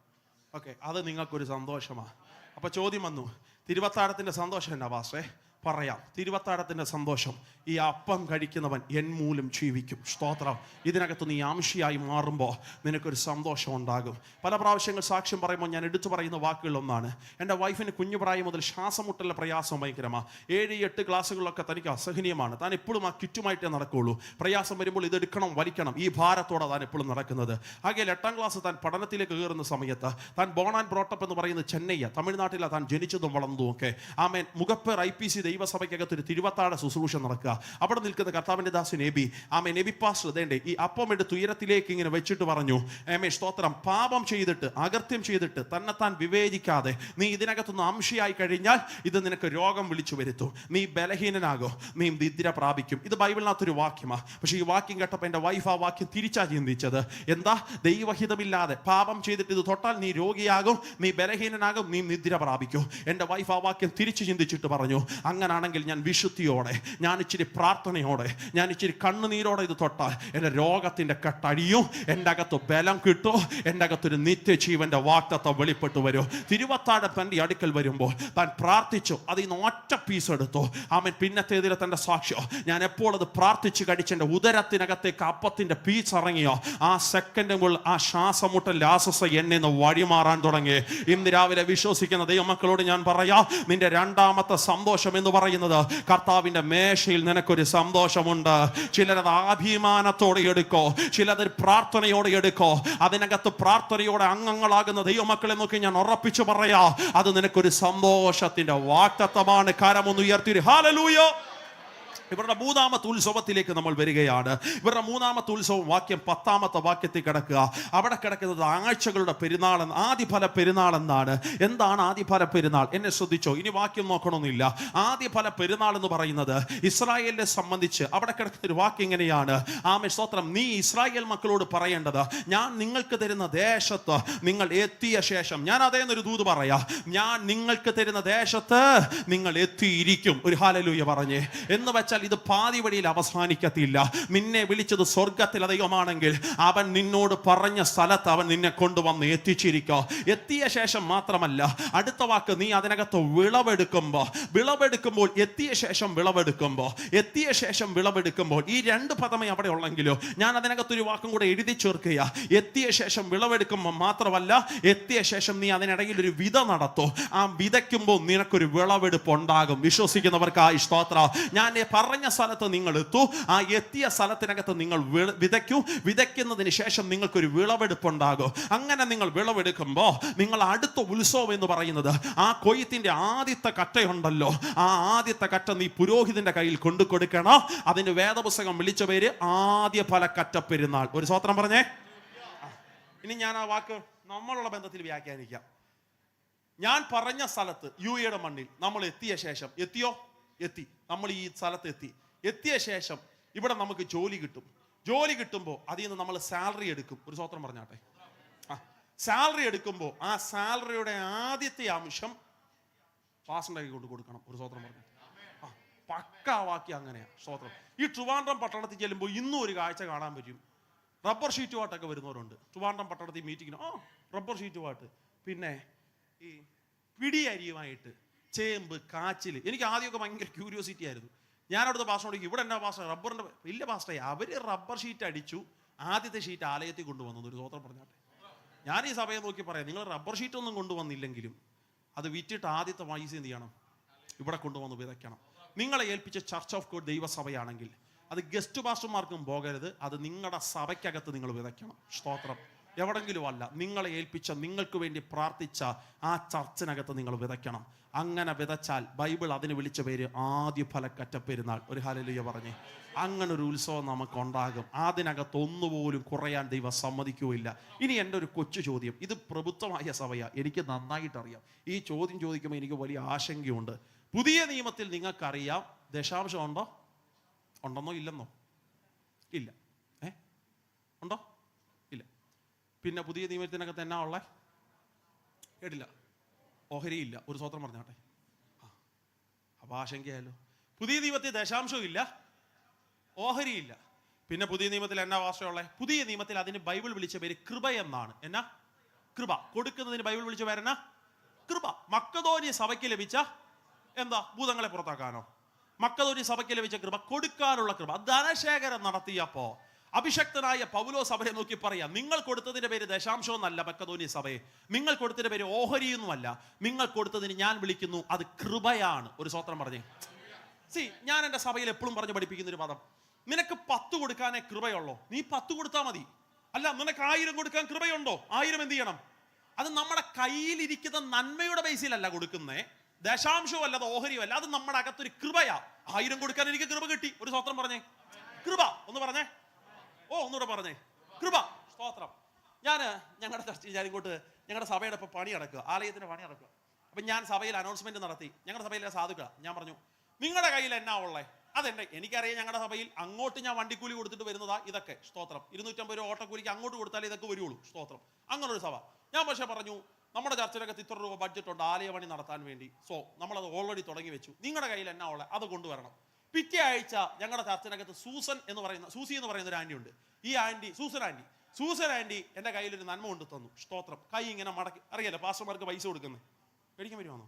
ഓക്കെ, അത് നിങ്ങൾക്കൊരു സന്തോഷമാണ്. അപ്പൊ ചോദ്യം വന്നു, തിരുവത്താഴത്തിന്റെ സന്തോഷം എന്നാ പാസ്റ്റേ? പറയാം. തിരുവത്താഴത്തിന്റെ സന്തോഷം, ഈ അപ്പം കഴിക്കുന്നവൻ എൻ മൂലം ജീവിക്കും. സ്തോത്രം. ഇതിനകത്ത് നീ ആംഷിയായി മാറുമ്പോൾ നിനക്കൊരു സന്തോഷം ഉണ്ടാകും. പല പ്രാവശ്യങ്ങൾ സാക്ഷ്യം പറയുമ്പോൾ ഞാൻ എടുത്തു പറയുന്ന വാക്കുകളൊന്നാണ്, എൻ്റെ വൈഫിന് കുഞ്ഞുപ്രായം മുതൽ ശ്വാസമുട്ടലിന്റെ പ്രയാസം ഭയങ്കരമാണ്. 7-8 ക്ലാസ്സുകളിലൊക്കെ തനിക്ക് അസഹനീയമാണ്. താൻ എപ്പോഴും ആ കിറ്റുമായിട്ടേ നടക്കുകയുള്ളൂ. പ്രയാസം വരുമ്പോൾ ഇതെടുക്കണം, വലിക്കണം, ഈ ഭാരത്തോടെ താൻ എപ്പോഴും നടക്കുന്നത്. ആകെ 8-ാം ക്ലാസ് താൻ പഠനത്തിലേക്ക് കയറുന്ന സമയത്ത്, താൻ ബോൺ ആൻഡ് ബ്രോട്ടപ്പ് എന്ന് പറയുന്നത് ചെന്നൈ, തമിഴ്നാട്ടിലാണ് താൻ ജനിച്ചതും വളർന്നതും ഒക്കെ. ആമേൻ. മുഖപ്പേർ IPC ദൈവസഭയ്ക്കകത്ത് ഒരു തിരുവത്താഴ ശുശ്രൂഷ നടക്കുക. അവിടെ നിൽക്കുന്ന കർത്താവിന്റെ ദാസൻ എബി, ആമേൻ, എബി പാസ്റ്റർ ദേണ്ടേ ഈ അപ്പം എടുത്ത് ഉയരത്തിലേക്ക് ഇങ്ങനെ വെച്ചിട്ട് പറഞ്ഞു, ആമേൻ സ്തോത്രം, പാപം ചെയ്തിട്ട്, അകൃത്യം ചെയ്തിട്ട് തന്നെത്താൻ വിവേചിക്കാതെ നീ ഇതിനകത്തൊന്ന് അംശയായി കഴിഞ്ഞാൽ ഇത് നിനക്ക് രോഗം വിളിച്ചു വരുത്തും, നീ ബലഹീനനാകോ, നീ നിദ്ര പ്രാപിക്കും. ഇത് ബൈബിളിനകത്തൊരു വാക്യമാണ്. പക്ഷെ ഈ വാക്യം കേട്ടപ്പോൾ എൻ്റെ വൈഫ് ആ വാക്യം തിരിച്ചാ ചിന്തിച്ചത്. എന്താ? ദൈവഹിതമില്ലാതെ പാപം ചെയ്തിട്ട് ഇത് തൊട്ടാൽ നീ രോഗിയാകും, നീ ബലഹീനനാകും, നീ നിദ്ര പ്രാപിക്കും. എൻ്റെ വൈഫ് ആ വാക്യം തിരിച്ചു ചിന്തിച്ചിട്ട് പറഞ്ഞു, അങ്ങനാണെങ്കിൽ ഞാൻ വിശുദ്ധിയോടെ, ഞാൻ ഇച്ചിരി പ്രാർത്ഥനയോടെ, ഞാൻ ഇച്ചിരി കണ്ണുനീരോടെ ഇത് തൊട്ടാൽ എൻ്റെ രോഗത്തിൻ്റെ കെട്ടഴിയും, എൻ്റെ അകത്ത് ബലം കിട്ടും, എൻ്റെ അകത്തൊരു നിത്യജീവന്റെ വാഗ്ദത്തം വെളിപ്പെട്ടു വരും. തിരുവത്താഴം തൻ്റെ അടുക്കൽ വരുമ്പോൾ താൻ പ്രാർത്ഥിച്ചു, അതിൽ നിന്ന് ഒറ്റ പീസ് എടുത്തു. ആമേൻ. പിന്നത്തേതിലെ തൻ്റെ സാക്ഷ്യം, ഞാൻ എപ്പോൾ അത് പ്രാർത്ഥിച്ച് കഴിച്ച് എൻ്റെ ഉദരത്തിനകത്തേക്ക് അപ്പത്തിൻ്റെ പീസ് ഇറങ്ങിയോ, ആ സെക്കൻഡുകൾ ആ ശ്വാസമുട്ടൽ ആസസ എന്നെ നിന്ന് വഴിമാറാൻ തുടങ്ങി. ഇന്ന് രാവിലെ വിശ്വസിക്കുന്ന ദൈവമക്കളോട് ഞാൻ പറയാം, നിന്റെ രണ്ടാമത്തെ സന്തോഷം എന്ന് എന്ന് പറയുന്നത് കർത്താവിന്റെ മേശയിൽ നിനക്കൊരു സന്തോഷമുണ്ട്. ചിലരത് അഭിമാനത്തോടെ എടുക്കോ, ചിലത് പ്രാർത്ഥനയോടെ എടുക്കോ. അതിനകത്ത് പ്രാർത്ഥനയോടെ അംഗങ്ങളാകുന്ന ദൈവമക്കളെ നോക്കി ഞാൻ ഉറപ്പിച്ചു പറയാ, അത് നിനക്കൊരു സന്തോഷത്തിന്റെ വാഗ്ദത്തമാണ്. കരമൊന്ന് ഉയർത്തി ഹല്ലേലൂയ. ഇവരുടെ മൂന്നാമത്തെ ഉത്സവത്തിലേക്ക് നമ്മൾ വരികയാണ്. ഇവരുടെ മൂന്നാമത്തെ ഉത്സവം വാക്യം 10-ാമത്തെ വാക്യത്തിൽ കിടക്കുക. അവിടെ കിടക്കുന്നത് ആഴ്ചകളുടെ പെരുന്നാൾ, ആദിഫല പെരുന്നാൾ എന്നാണ്. എന്താണ് ആദിഫല പെരുന്നാൾ? എന്നെ ശ്രദ്ധിച്ചോ, ഇനി വാക്യം നോക്കണമെന്നില്ല. ആദിഫല പെരുന്നാൾ എന്ന് പറയുന്നത് ഇസ്രായേലിനെ സംബന്ധിച്ച് അവിടെ കിടക്കുന്ന ഒരു വാക്യം ഇങ്ങനെയാണ്. ആമേൻ സ്തോത്രം. നീ ഇസ്രായേൽ മക്കളോട് പറയേണ്ടത്, ഞാൻ നിങ്ങൾക്ക് തരുന്ന ദേശത്ത് നിങ്ങൾ എത്തിയ ശേഷം, ഞാൻ അതേന്നൊരു ദൂത് പറയാ, ഞാൻ നിങ്ങൾക്ക് തരുന്ന ദേശത്ത് നിങ്ങൾ എത്തിയിരിക്കും. ഒരു ഹല്ലേലൂയ പറഞ്ഞേ. എന്ന് വെച്ചാൽ ഇത് പാതി വഴിയിൽ അവസാനിക്കത്തില്ല. നിന്നെ വിളിച്ചത് സ്വർഗത്തിലെ ദൈവമാണെങ്കിൽ അവൻ നിന്നോട് പറഞ്ഞ സ്ഥലത്ത് അവൻ നിന്നെ കൊണ്ടുവന്ന് എത്തിച്ചിരിക്കുക. എത്തിയ ശേഷം മാത്രമല്ല, അടുത്ത വാക്ക്, നീ അതിനകത്ത് വിളവെടുക്കുമ്പോൾ എത്തിയ ശേഷം വിളവെടുക്കുമ്പോൾ ഈ രണ്ട് പദമേ അവിടെ ഉള്ളെങ്കിലോ ഞാൻ അതിനകത്തൊരു വാക്കും കൂടെ എഴുതി ചേർക്കുക. എത്തിയ ശേഷം വിളവെടുക്കുമ്പോൾ മാത്രമല്ല, എത്തിയ ശേഷം നീ അതിനിടയിൽ ഒരു വിത നടത്തോ. ആ വിതയ്ക്കുമ്പോൾ നിനക്കൊരു വിളവെടുപ്പ് ഉണ്ടാകും. വിശ്വസിക്കുന്നവർക്കായി സ്തോത്രം. ഞാൻ പറഞ്ഞ സ്ഥലത്ത് നിങ്ങൾ എത്തൂ. ആ എത്തിയ സ്ഥലത്തിനകത്ത് നിങ്ങൾ വിതയ്ക്കുന്നതിന് ശേഷം നിങ്ങൾക്കൊരു വിളവെടുപ്പ് ഉണ്ടാകും. അങ്ങനെ നിങ്ങൾ വിളവെടുക്കുമ്പോൾ നിങ്ങൾ അടുത്ത ഉത്സവം എന്ന് പറയുന്നത് ആ കൊയ്ത്തിന്റെ ആദ്യത്തെ കറ്റയുണ്ടല്ലോ, ആ ആദ്യത്തെ കറ്റ നീ പുരോഹിതന്റെ കയ്യിൽ കൊണ്ടു കൊടുക്കണം. അതിന് വേദപുസ്തകം വിളിച്ച പേര് ആദ്യ ഫലക്കറ്റ പെരുന്നാൾ. ഒരു സ്തോത്രം പറഞ്ഞേ. ഇനി ഞാൻ ആ വാക്ക് നമ്മളുള്ള ബന്ധത്തിൽ വ്യാഖ്യാനിക്കാം. ഞാൻ പറഞ്ഞ സ്ഥലത്ത് യുഎയുടെ മണ്ണിൽ നമ്മൾ എത്തിയ ശേഷം, എത്തി, നമ്മൾ ഈ സ്ഥലത്ത് എത്തിയ ശേഷം ഇവിടെ നമുക്ക് ജോലി കിട്ടും. ജോലി കിട്ടുമ്പോൾ അതിൽ നിന്ന് നമ്മൾ സാലറി എടുക്കും. ഒരു സ്വത്രം പറഞ്ഞാട്ടെ. സാലറി എടുക്കുമ്പോൾ ആ സാലറിയുടെ ആദ്യത്തെ അംശം പാസ്റ്ററിന്റെ കൈ കൊണ്ട് കൊടുക്കണം. ഒരു സ്വത്രം പറഞ്ഞു. പക്കാവാക്കി അങ്ങനെയാ സ്വത്രം. ഈ ട്രിവാൻഡ്രം പട്ടണത്തിൽ ചെല്ലുമ്പോൾ ഇന്നും ഒരു കാഴ്ച കാണാൻ പറ്റും. റബ്ബർ ഷീറ്റുമായിട്ടൊക്കെ വരുന്നവരുണ്ട്. ട്രിവാൻഡ്രം പട്ടണത്തിൽ മീറ്റിങ്ങിന് റബ്ബർ ഷീറ്റുമായിട്ട്, പിന്നെ ഈ പിടി അരിയുമായിട്ട്, ചേമ്പ്, കാച്ചിൽ. എനിക്ക് ആദ്യമൊക്കെ ഭയങ്കര ക്യൂരിയോസിറ്റി ആയിരുന്നു. ഞാൻ അവിടുത്തെ പാസ്റ്ററോട്, ഇവിടെ എന്നാ പാസ്റ്റർ റബ്ബറിന്റെ വലിയ പാസ്റ്ററായി, അവര് റബ്ബർ ഷീറ്റ് അടിച്ചു, ആദ്യത്തെ ഷീറ്റ് ആലയത്തിൽ കൊണ്ടുവന്നു. ഒരു സ്വത്രം പറഞ്ഞാട്ടെ. ഞാൻ ഈ സഭയെ നോക്കി പറയാം, നിങ്ങൾ റബ്ബർ ഷീറ്റ് ഒന്നും കൊണ്ടുവന്നില്ലെങ്കിലും അത് വിറ്റിട്ട് ആദ്യത്തെ പൈസ എന്ത് ചെയ്യണം? ഇവിടെ കൊണ്ടുവന്ന് വിതയ്ക്കണം. നിങ്ങളെ ഏൽപ്പിച്ച ചർച്ച് ഓഫ് ഗോഡ് ദൈവസഭയാണെങ്കിൽ അത് ഗസ്റ്റ് പാസ്റ്റർമാർക്കും പോകരുത്. അത് നിങ്ങളുടെ സഭയ്ക്കകത്ത് നിങ്ങൾ വിതയ്ക്കണം. സ്തോത്രം. എവിടെങ്കിലും അല്ല, നിങ്ങളെ ഏൽപ്പിച്ച, നിങ്ങൾക്ക് വേണ്ടി പ്രാർത്ഥിച്ച ആ ചർച്ചിനകത്ത് നിങ്ങൾ വിതയ്ക്കണം. അങ്ങനെ വിതച്ചാൽ ബൈബിൾ അതിന് വിളിച്ച പേര് ആദ്യ ഫലക്കറ്റ പെരുന്നാൾ. ഒരു ഹല്ലേലൂയ പറഞ്ഞേ. അങ്ങനെ ഒരു ഉത്സവം നമുക്കുണ്ടാകും. അതിനകത്ത് ഒന്നുപോലും കുറയാൻ ദൈവം സമ്മതിക്കുകയില്ല. ഇനി എൻ്റെ ഒരു കൊച്ചു ചോദ്യം, ഇത് പ്രഭുത്വമായ സഭയാ, എനിക്ക് നന്നായിട്ടറിയാം. ഈ ചോദ്യം ചോദിക്കുമ്പോൾ എനിക്ക് വലിയ ആശങ്കയുണ്ട്. പുതിയ നിയമത്തിൽ നിങ്ങൾക്കറിയാം ദശാംശം ഉണ്ടെന്നോ ഇല്ലെന്നോ? ഇല്ല. ഉണ്ടോ? ഇല്ല. പിന്നെ പുതിയ നിയമത്തിനകത്ത് എന്നാ ഉള്ളേ? കേട്ടില്ല. ഓഹരിയില്ല. ഒരു സ്വത്രം പറഞ്ഞാട്ടെ. അപ്പൊ ആശങ്കയായാലോ. പുതിയ നിയമത്തിൽ ദശാംശവും ഇല്ല, ഓഹരിയില്ല. പിന്നെ പുതിയ നിയമത്തിൽ എന്നാ വാസമുള്ളേ? പുതിയ നിയമത്തിൽ അതിന് ബൈബിൾ വിളിച്ച പേര് കൃപ എന്നാണ്. എന്നാ? കൃപ. കൊടുക്കുന്നതിന് ബൈബിൾ വിളിച്ച പേരെന്നാ? കൃപ. മക്കതോന്യ സഭയ്ക്ക് ലഭിച്ച എന്താ? ഭൂതങ്ങളെ പുറത്താക്കാനോ? മക്കതോന്യ സഭയ്ക്ക് ലഭിച്ച കൃപ കൊടുക്കാനുള്ള കൃപ. ധനശേഖരം നടത്തിയപ്പോ അഭിഷക്തനായ പൗലോ സഭയെ നോക്കി പറയാം, നിങ്ങൾ കൊടുത്തതിന്റെ പേര് ദശാംശമെന്നല്ല മക്കതോന്യ സഭയെ, നിങ്ങൾ കൊടുത്തതിന്റെ പേര് ഓഹരിയൊന്നുമല്ല, നിങ്ങൾ കൊടുത്തതിന് ഞാൻ വിളിക്കുന്നു അത് കൃപയാണ്. ഒരു സ്വത്രം പറഞ്ഞേ. ഞാൻ എൻ്റെ സഭയിൽ എപ്പോഴും പറഞ്ഞു പഠിപ്പിക്കുന്ന ഒരു പദം, നിനക്ക് 10 കൊടുക്കാനേ കൃപയുള്ളോ, നീ 10 കൊടുത്താൽ മതി. അല്ല, നിനക്ക് 1000 കൊടുക്കാൻ കൃപയുണ്ടോ, 1000 എന്ത് ചെയ്യണം? അത് നമ്മുടെ കയ്യിലിരിക്കുന്ന നന്മയുടെ ബേസിലല്ല കൊടുക്കുന്നേ, ദശാംശവും അല്ല, അത് ഓഹരിയും അല്ല, അത് നമ്മുടെ അകത്തൊരു കൃപയാ. 1000 കൊടുക്കാൻ എനിക്ക് കൃപ കിട്ടി. ഒരു സ്വത്രം പറഞ്ഞേ. കൃപ. ഒന്ന് പറഞ്ഞേ. ഒന്നുകൂടെ പറഞ്ഞേ. കൃപ. സ്തോത്രം. ഞങ്ങളുടെ ചർച്ചയിൽ ഞങ്ങളുടെ സഭയുടെ ഇപ്പൊ പണി നടക്കുക, ആലയത്തിന്റെ പണി നടക്കുക. അപ്പൊ ഞാൻ സഭയിൽ അനൗൺസ്മെന്റ് നടത്തി. ഞങ്ങളുടെ സഭയിലെ സാധുക്കള ഞാൻ പറഞ്ഞു, നിങ്ങളുടെ കയ്യിൽ എന്നാ ഉള്ളേ? അതെന്നെ എനിക്കറിയാം. ഞങ്ങളുടെ സഭയിൽ അങ്ങോട്ട് ഞാൻ വണ്ടിക്കൂലി കൊടുത്തിട്ട് വരുന്നതാ ഇതൊക്കെ. സ്തോത്രം. 250 രൂപ ഓട്ടക്കൂലിക്ക് അങ്ങോട്ട് കൊടുത്താലേ ഇതൊക്കെ വരുള്ളൂ. സ്തോത്രം. അങ്ങനെ ഒരു സഭ. ഞാൻ പക്ഷേ പറഞ്ഞു, നമ്മുടെ ചർച്ചിനകത്ത് ഇത്ര രൂപ ബഡ്ജറ്റ് ഉണ്ട് ആലയ പണി നടത്താൻ വേണ്ടി. നമ്മളത് ഓൾറെഡി തുടങ്ങി വെച്ചു. നിങ്ങളുടെ കയ്യിൽ എന്നാ ഉള്ളത് അത് കൊണ്ടുവരണം. പിറ്റേ ആഴ്ച ഞങ്ങളുടെ ചർച്ചിനകത്ത് സൂസി എന്ന് പറയുന്ന ഒരു ആന്റി ഉണ്ട്. ഈ ആന്റി സൂസൻ ആന്റി എൻ്റെ കയ്യിലൊരു നന്മ കൊണ്ട് തന്നു. സ്തോത്രം. കൈ ഇങ്ങനെ മടക്കി, അറിയാലോ പാസ്റ്റർമാർക്ക് പൈസ കൊടുക്കുന്നത്, മേടിക്കാൻ വരുവാന്നോ?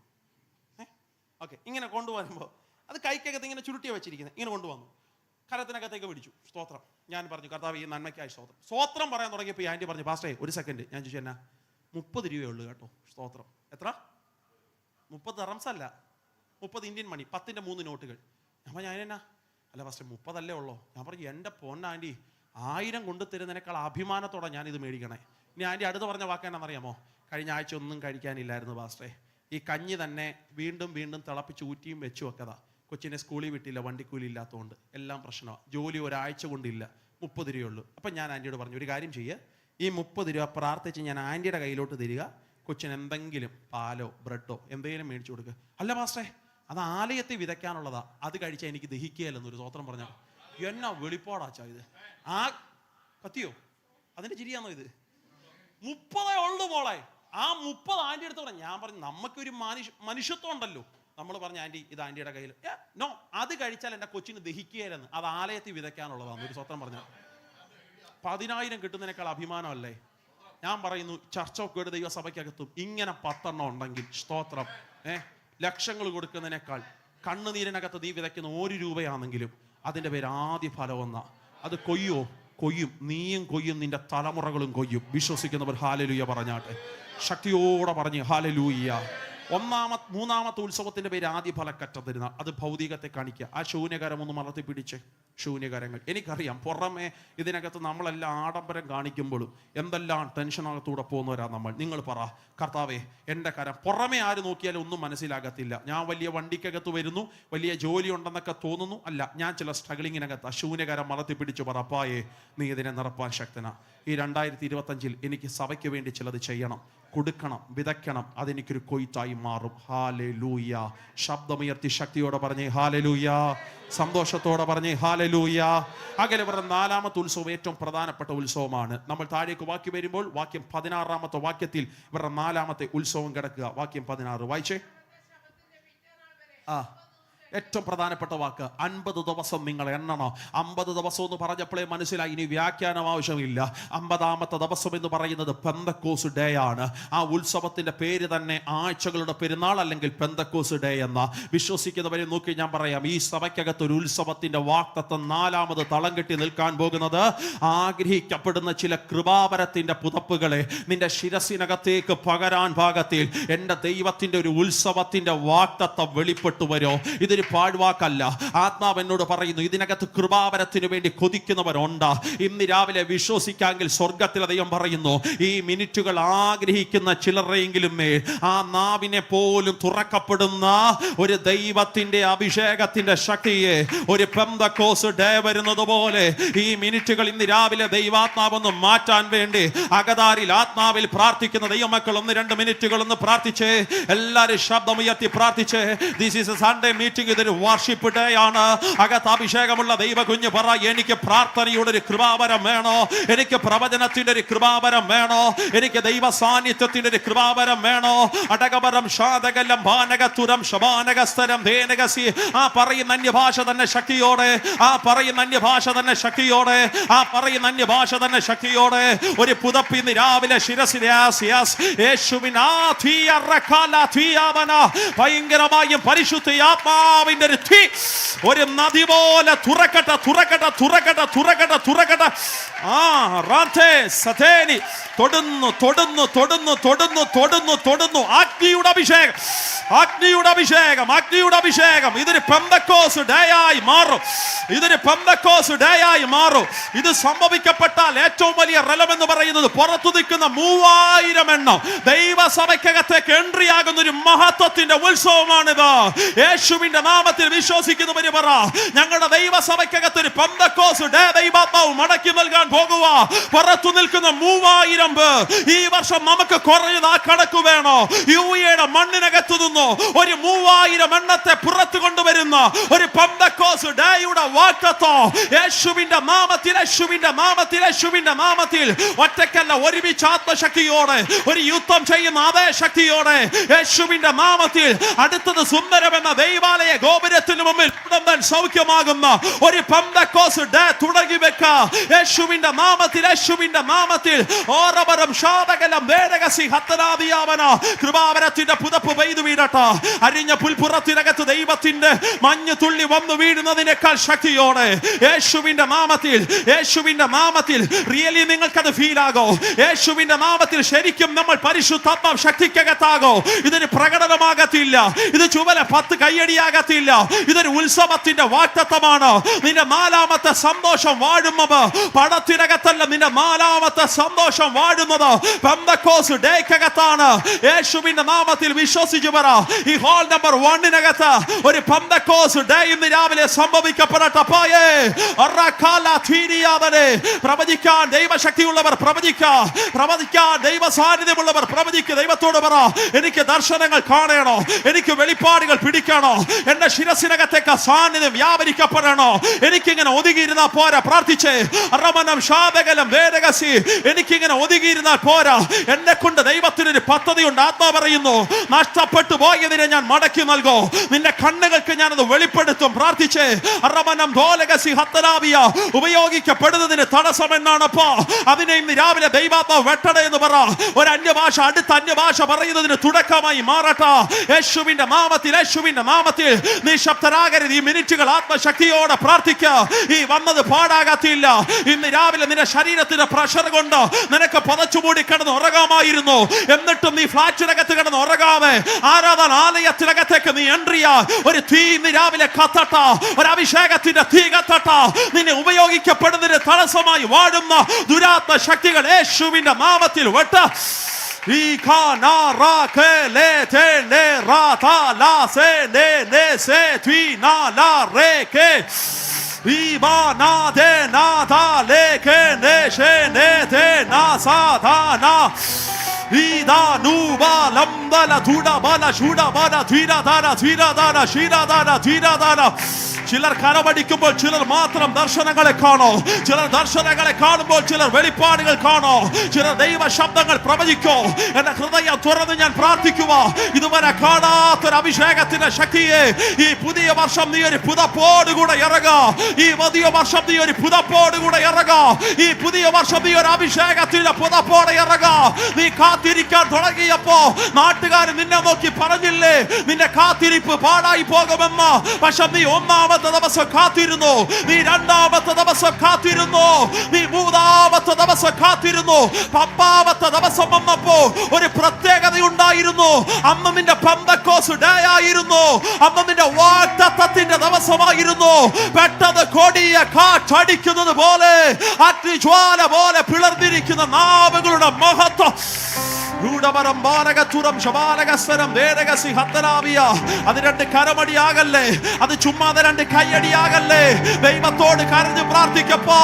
ഓക്കെ. ഇങ്ങനെ കൊണ്ടുവരുമ്പോൾ അത് കൈക്കകത്ത് ഇങ്ങനെ ചുരുട്ടിയ വെച്ചിരിക്കുന്നത്, ഇങ്ങനെ കൊണ്ടുവന്നു, കരത്തിനകത്തേക്ക് പിടിച്ചു. സ്തോത്രം. ഞാൻ പറഞ്ഞു, കർത്താവ് ഈ നന്മയ്ക്കായി സ്തോത്രം. സ്തോത്രം പറയാൻ തുടങ്ങിയപ്പോൾ ഈ ആന്റി പറഞ്ഞു, പാസ്റ്റേ ഒരു സെക്കൻഡ്. ഞാൻ ചോദിച്ചു, എന്നാ? 30 രൂപയേ ഉള്ളൂ കേട്ടോ. സ്തോത്രം. എത്ര? 30 ദിർഹംസ് അല്ല, 30 ഇന്ത്യൻ മണി, 10ന്റെ 3 നോട്ടുകൾ. ഞാൻ പറഞ്ഞു അതിനെന്നാ? അല്ല ഫസ്റ്റ് 30 ഉള്ളോ? ഞാൻ പറഞ്ഞു എൻ്റെ പൊന്നാൻറ്റി, 1000 കൊണ്ടു തരുന്നതിനേക്കാൾ അഭിമാനത്തോടെ ഞാൻ ഇത് മേടിക്കണേ. ഇനി ആൻറ്റി അടുത്ത് പറഞ്ഞ വാക്കെന്നാണെന്നറിയാമോ? കഴിഞ്ഞ ആഴ്ച ഒന്നും കഴിക്കാനില്ലായിരുന്നു പാസ്റ്റേ, ഈ കഞ്ഞി തന്നെ വീണ്ടും വീണ്ടും തിളപ്പിച്ച് ഊറ്റിയും വെച്ചു വെക്കതാ. കൊച്ചിനെ സ്കൂളിൽ വിട്ടില്ല, വണ്ടിക്കൂലി ഇല്ലാത്തതുകൊണ്ട്, എല്ലാം പ്രശ്നമാണ്. ജോലി ഒരാഴ്ച കൊണ്ടില്ല, 30 രൂപയുള്ളൂ. അപ്പം ഞാൻ ആൻറ്റിയോട് പറഞ്ഞു, ഒരു കാര്യം ചെയ്യുക, ഈ 30 രൂപ പ്രാർത്ഥിച്ച് ഞാൻ ആൻറ്റിയുടെ കയ്യിലോട്ട് തരിക, കൊച്ചിന് എന്തെങ്കിലും പാലോ ബ്രെഡോ എന്തെങ്കിലും മേടിച്ചു കൊടുക്കുക. അല്ല പാസ്റ്റേ, അത് ആലയത്തിൽ വിതയ്ക്കാനുള്ളതാ, അത് കഴിച്ചാൽ എനിക്ക് ദഹിക്കുകയല്ലെന്നൊരു സ്വത്രം പറഞ്ഞാൽ. എന്നാ വെളിപ്പാടാച്ചാ ഇത്? ആ കത്തിയോ? അതിൻ്റെ ചിരിയാണോ ഇത്? 30 ഉള്ളു മോളെ. ആ 30 ആൻറ്റി എടുത്ത് പറഞ്ഞു. ഞാൻ പറഞ്ഞു നമുക്കൊരു മനുഷ്യത്വം ഉണ്ടല്ലോ. നമ്മൾ പറഞ്ഞു ആൻറ്റി ഇത് ആൻറ്റിയുടെ കയ്യിൽ. നോ, അത് കഴിച്ചാൽ എൻ്റെ കൊച്ചിന് ദഹിക്കുകയില്ലെന്ന്, അത് ആലയത്തിൽ വിതയ്ക്കാനുള്ളതാണ് ഒരു സ്വത്രം പറഞ്ഞാൽ. 10,000 കിട്ടുന്നതിനേക്കാൾ അഭിമാനമല്ലേ? ഞാൻ പറയുന്നു ചർച്ച് ഓഫ് ഗോഡ് ദൈവസഭയ്ക്കകത്തും ഇങ്ങനെ 10 ഉണ്ടെങ്കിൽ സ്തോത്രം. ലക്ഷങ്ങൾ കൊടുക്കുന്നതിനേക്കാൾ കണ്ണുനീരിനകത്ത് നീ വിതയ്ക്കുന്ന 1 രൂപയാണെങ്കിലും അതിൻ്റെ പേര് ആദ്യ ഫലമെന്ന. അത് കൊയ്യും, നീയും കൊയ്യും, നിന്റെ തലമുറകളും കൊയ്യും. വിശ്വസിക്കുന്നവർ ഹാലലൂയ പറഞ്ഞാട്ടെ, ശക്തിയോടെ പറഞ്ഞ് ഹാലലൂയ. മൂന്നാമത്തെ ഉത്സവത്തിന്റെ പേര് ആദ്യ ഫലക്കറ്റ തരുന്ന. അത് ഭൗതികത്തെ കാണിക്കുക. ആ ശൂന്യകരം ഒന്ന് മലർത്തി പിടിച്ച്, ശൂന്യകരങ്ങൾ. എനിക്കറിയാം പുറമെ ഇതിനകത്ത് നമ്മളെല്ലാം ആഡംബരം കാണിക്കുമ്പോഴും എന്തെല്ലാം ടെൻഷനകത്തൂടെ പോകുന്നവരാ നമ്മൾ. നിങ്ങൾ പറ, കർത്താവേ എൻ്റെ കരം. പുറമെ ആര് നോക്കിയാലും ഒന്നും മനസ്സിലാകത്തില്ല. ഞാൻ വലിയ വണ്ടിക്കകത്ത് വരുന്നു, വലിയ ജോലി ഉണ്ടെന്നൊക്കെ തോന്നുന്നു. അല്ല, ഞാൻ ചില സ്ട്രഗിളിങ്ങിനകത്ത് ആ ശൂന്യകരം മലർത്തി പിടിച്ചു പറ, അപ്പായേ നീ ഇതിനെ നിറപ്പാൻ ശക്തനാ. ഈ 2025 എനിക്ക് സഭയ്ക്ക് വേണ്ടി ചിലത് ചെയ്യണം, കൊടുക്കണം, വിതയ്ക്കണം. അതെനിക്കൊരു കൊയ്ത്തായി മാറും. ഹാലലൂയ. ശബ്ദമുയർത്തി ശക്തിയോടെ പറഞ്ഞേ ഹാലലൂയ. സന്തോഷത്തോടെ പറഞ്ഞേ ഹാലലൂയ. അങ്ങനെ പറഞ്ഞ 4ാമത്തെ ഉത്സവം ഏറ്റവും പ്രധാനപ്പെട്ട ഉത്സവമാണ്. നമ്മൾ താഴേക്ക് വാക്യം വരുമ്പോൾ വാക്യം 16ാമത്തെ വാക്യത്തിൽ ഇവരുടെ 4ാമത്തെ ഉത്സവം കിടക്കുക. വാക്യം 16 വായിച്ചേ. ഏറ്റവും പ്രധാനപ്പെട്ട വാക്ക് 50 ദിവസം നിങ്ങൾ എണ്ണണം. 50 ദിവസം എന്ന് പറഞ്ഞപ്പോഴേ മനസ്സിലായി, ഇനി വ്യാഖ്യാനം ആവശ്യമില്ല. 50ാമത്തെ ദിവസം എന്ന് പറയുന്നത് പെന്തക്കോസ് ഡേ ആണ്. ആ ഉത്സവത്തിന്റെ പേര് തന്നെ ആഴ്ചകളുടെ പെരുന്നാൾ അല്ലെങ്കിൽ പെന്തക്കോസ് ഡേ എന്ന. വിശ്വസിക്കുന്നവരെ നോക്കി ഞാൻ പറയാം, ഈ സഭയ്ക്കകത്ത് ഒരു ഉത്സവത്തിന്റെ വാക്തത്വം 4ാമത് തളം കെട്ടി നിൽക്കാൻ പോകുന്നത് ആഗ്രഹിക്കപ്പെടുന്ന ചില കൃപാവരത്തിന്റെ പുതപ്പുകളെ നിന്റെ ശിരസിനകത്തേക്ക് പകരാൻ ഭാഗത്തിൽ എൻ്റെ ദൈവത്തിന്റെ ഒരു ഉത്സവത്തിന്റെ വാക്തത്വം വെളിപ്പെട്ടു വരോ. ഇതൊരു പാഴ്വാക്കല്ല. ആത്മാവ് എന്നോട് പറയുന്നു, ഇതിനകത്ത് കൃപാവരത്തിന് വേണ്ടി കൊതിക്കുന്നവരുണ്ട്. ഇന്ന് രാവിലെ വിശ്വസിക്കാമെങ്കിൽ സ്വർഗത്തിലെ ദൈവം പറയുന്നു, ഈ മിനിറ്റുകൾ ആഗ്രഹിക്കുന്ന ചിലരെങ്കിലും ആ നാവിനെ പോലും തുറക്കപ്പെടുന്ന ഒരു ദൈവത്തിന്റെ അഭിഷേകത്തിന്റെ ശക്തിയെ, ഒരു പെന്തക്കോസ് ഡേ വരുന്നത് പോലെ ഈ മിനിറ്റുകൾ ഇന്ന് രാവിലെ ദൈവാത്മാവൊന്ന് മാറ്റാൻ വേണ്ടി അകതാരിൽ ആത്മാവിൽ പ്രാർത്ഥിക്കുന്ന ദൈവമക്കൾ 1-2 മിനിറ്റുകൾ ഒന്ന് പ്രാർത്ഥിച്ചേ. എല്ലാവരും ശബ്ദമുയർത്തി പ്രാർത്ഥിച്ചേ. This is a Sunday meeting. ഇതൊരു വർഷിപ്പ് ഡേ ആണ്. അകത്ത് അഭിഷേകമുള്ള ദൈവ കുഞ്ഞ് പറ, എനിക്ക് പ്രാർത്ഥനയുടെ ഒരു കൃപാവരം വേണോ? എനിക്ക് പ്രവചനത്തിന്റെ ഒരു കൃപാവരം വേണോ? എനിക്ക് ദൈവ സാന്നിധ്യത്തിന്റെ ഒരു കൃപാവരം വേണോ? അടകപരം ഷാദകലം ഭാനകതുരം ശബാനകസ്തരം ധേനകസി. ആ പറയുന്ന അന്യഭാഷ തന്നെ ശക്തിയോടെ, ആ പറയുന്ന അന്യഭാഷ തന്നെ ശക്തിയോടെ, ആ പറയുന്ന അന്യഭാഷ തന്നെ ശക്തിയോടെ ഒരു പുതപ്പിന്ന് രാവിലെ ഭയങ്കരമായും പരിശുദ്ധ ആത്മാവിന്റെ ഒരു തീ ഒരു നദി പോലെ തുറക്കട്ടെ, തുറക്കട്ടെ, തുറക്കട്ടെ, തുറക്കട്ടെ, തുറക്കട്ടെ. തൊടുന്നു, തൊടുന്നു, തൊടുന്നു, തൊടുന്നു, തൊടുന്നു, തൊടുന്നു. അഗ്നിയുടെ അഭിഷേകം, അഗ്നിയുടെ അഭിഷേകം, അഗ്നിയുടെ അഭിഷേകം. ഇതൊരു പെന്തക്കോസ് ഡേ ആയി മാറും. ഇതൊരു പെന്തക്കോസ് ഡേ ആയി മാറും. ഇത് സംഭവിക്കപ്പെട്ടാൽ ഏറ്റവും വലിയ റലമെന്ന് പറയുന്നത് പുറത്തു നിൽക്കുന്ന 3000 എണ്ണം ദൈവസഭയ്ക്കകത്തേക്ക് എൻട്രി ആകുന്ന ഒരു മഹത്വത്തിന്റെ ഉത്സവമാണിത്. യേശുവിന്റെ നാമത്തിൽ വിശ്വസിക്കുന്നവര് പറ, ഞങ്ങളുടെ ദൈവസഭയ്ക്കകത്ത് ഒരു പെന്തക്കോസ് ഡേ ദൈവാത്മാവ് മടക്കി നൽകാൻ പോകുക. പുറത്തു നിൽക്കുന്ന 3000 പേർ. ഈ വർഷം നമുക്ക് കുറഞ്ഞത് ആ കണക്ക് വേണോ? യുഎയുടെ മണ്ണിനകത്തു നിന്നോ ഒരു 3000 എണ്ണത്തെ പുറത്തു കൊണ്ടുവരുന്ന ഒരു പെന്തക്കോസ് ഡേയുടെ വാഗ്ദത്തം യേശുവിന്റെ നാമത്തിൽ, യേശുവിന്റെ നാമത്തിൽ, യേശുവിന്റെ നാമത്തിൽ ഒറ്റയ്ക്കല്ല, ഒരുമിച്ച് ആത്മശക്തിയോടെ ഒരു യുദ്ധം ചെയ്യുന്ന അതേ ശക്തിയോടെ യേശുവിന്റെ നാമത്തിൽ അടുത്തത് സുന്ദരമെന്ന ദൈവാലയ ഗോപുരത്തിന് മുമ്പിൽ സൗഖ്യമാകുന്ന ഒരു പെന്തക്കോസ് ഡേ തുടങ്ങി വെക്ക. യേശുവിന്റെ നാമത്തിൽ, യേശുവിന്റെ നാമത്തിൽ. ഓരവരും ശാദകലം വേദകസി ഹത്തനാദിയാവന. കൃപാവരത്തിന്റെ പുതപ്പ് പെയ്തു വീഴട്ടെ. അരിഞ്ഞ പുൽപ്പുറത്തിനകത്ത് ദൈവത്തിന്റെ മഞ്ഞ് തുള്ളി വന്നു വീഴ വീഴുന്നതിനേക്കാൾ ശക്തിയോടെ യേശുവിന്റെ നാമത്തിൽ റിയലി നിങ്ങൾക്കത് ഫീൽ ആകോ? യേശുവിന്റെ നാമത്തിൽ ശരിക്കും നമ്മൾ പരിശുദ്ധാത്മാവ് ശക്തിക്കകത്താകോ? ഇതൊരു പ്രകടനമാകത്തില്ല, ഇത് ചുവല 10 കയ്യടിയാകത്തില്ല, ഇതൊരു ഉത്സവത്തിന്റെ വാക്തത്വമാണ്. നിന്റെ 4ാമത്തെ സന്തോഷം വാഴുന്നത് പടത്തിനകത്തല്ല, നിന്റെ 4ാമത്തെ സന്തോഷം വാഴുന്നത് പെന്തക്കോസ്റ്റ് ഡേക്കകത്താണ്. യേശുവിന്റെ നാമത്തിൽ വിശ്വസിച്ചു പറ, ഈ ഹോൾ നമ്പർ 1-നകത്ത് ഒരു പെന്തക്കോസ്റ്റ് ഡേ ഇന്ന് രാവിലെ സംഭവിക്കപ്പെടട്ടെ. പ്രവചിക്കാൻ ദൈവശക്തിയുള്ളവർ പ്രവചിക്കാൻ ദൈവ സാന്നിധ്യമുള്ളവർ പ്രവചിക്കുക. ദൈവത്തോട് പറ, എനിക്ക് ദർശനങ്ങൾ കാണണോ, എനിക്ക് വെളിപ്പാടുകൾ പിടിക്കണോ, എന്റെ ശിരസിനകത്തേക്ക് സാന്നിധ്യം വ്യാപരിക്കപ്പെടണോ. എനിക്കിങ്ങനെ ഒതുങ്ങിയിരുന്നാൽ പോരാ, പ്രാർത്ഥിച്ചേ. എനിക്കിങ്ങനെ ഒതുങ്ങിയിരുന്നാൽ പോരാ, എന്നെ കൊണ്ട് ദൈവത്തിനൊരു പദ്ധതിയുണ്ട്. ആത്മാ പറയുന്നു, നഷ്ടപ്പെട്ടു പോയതിനെ ഞാൻ മടക്കി നൽകോ, നിന്റെ കണ്ണുകൾക്ക് ഞാനത് വെളിപ്പെടുത്തും. പ്രാർത്ഥിച്ചേ. ഉപയോഗിക്കപ്പെടുന്നതിന് തടസ്സം എന്നാണപ്പോ, അതിനെ ഇന്ന് രാവിലെ ദൈവാത്മാവ് വെട്ടണേ എന്ന് പറ. ഒരു അന്യഭാഷ അടുത്ത അന്യഭാഷ പറയുന്നതിന് തുടക്കമായി മാറട്ടെ. യേശുവിന്റെ നാമത്തിൽ നിശബ്ദരാകരുത്. ഈ മിനിറ്റുകൾ ആത്മശക്തിയോടെ പ്രാർത്ഥിക്കുക. ഈ വന്നത് പാടാകത്തില്ല. ഇന്ന് രാവിലെ നിന്റെ ശരീരത്തിന്റെ പ്രഷർ കൊണ്ട് നിനക്ക് പതച്ചുമൂടി കിടന്ന് ഉറങ്ങാമായിരുന്നു. എന്നിട്ടും നീ ഫ്ലാറ്റിനകത്ത് കിടന്ന് ഉറങ്ങാതെ ആരാധന ആലയത്തിനകത്തേക്ക് നീ എൻട്രിയ. ഒരു തീ ഇന്ന് രാവിലെ കത്തട്ട, ഒരു അഭിഷേകത്തിന്റെ തീ കത്തട്ട. നിന്നെ ഉപയോഗിക്കപ്പെടുന്നതിന് തടസ്സമായി വാഴുന്ന ദുരാത്മ ശക്തികൾ യേശുവിന്റെ നാമത്തിൽ വെട്ട. ചിലർ കരമടിക്കുമ്പോൾ ചിലർ മാത്രം ദർശനങ്ങളെ കാണോ, ചിലർ ദർശനങ്ങളെ കാണുമ്പോൾ ചിലർ വെളിപ്പാടുകൾ കാണോ, ചിലർ ദൈവ ശബ്ദങ്ങൾ പ്രവചിക്കോ. എന്റെ ഹൃദയം തുറന്ന് ഞാൻ പ്രാർത്ഥിക്കുക, ഇതുവരെ കാണാത്തൊരു അഭിഷേകത്തിന്റെ ശക്തിയെ ഈ പുതിയ വർഷം നീ ഒരു പുതപ്പോടുകൂടെ ഇറങ്ങാ. ഈ പുതിയ വർഷം നീ ഒരു പുതപ്പോടുകൂടെ ഇറങ്ങാ. ഈ പുതിയ വർഷം നീ ഒരു അഭിഷേകത്തിന്റെ പുതപ്പോടെ ഇറങ്ങാ. നീ കാത്തിരിക്കാൻ തുടങ്ങിയപ്പോ നാട്ടുകാർ നിന്നെ നോക്കി പറഞ്ഞില്ലേ നിന്റെ കാത്തിരിപ്പ് പാടായി പോകുമെന്ന്. പക്ഷെ നീ 1ാമത്തെ ദിവസം കാത്തിരുന്നു, നീ 2ാമത്തെ ദിവസം കാത്തിരുന്നു, നീ 3ാമത്തെ ദിവസം കാത്തിരുന്നു. 10ാമത്തെ ദിവസം വന്നപ്പോ ഒരു പ്രത്യേകത ഉണ്ടായിരുന്നു. അന്ന് നിന്റെ പെന്തക്കോസ്റ്റ് ഡേ ആയിരുന്നു, അന്ന് നിന്റെ വാഗ്ദത്തത്തിന്റെ ദിവസമായിരുന്നു. പെട്ടെന്ന് കൊടിയ കാറ്റടിക്കുന്നത് പോലെ, അഗ്നിജ്വാല പോലെ പിളർന്നിരിക്കുന്ന നാവുകളുടെ മഹത്വം. അത് 2 കരമടിയാകല്ലേ, അത് ചുമ്മാതെ 2 കയ്യടിയാകല്ലേ. ദൈവത്തോട് കരഞ്ഞ് പ്രാർത്ഥിക്കപ്പോ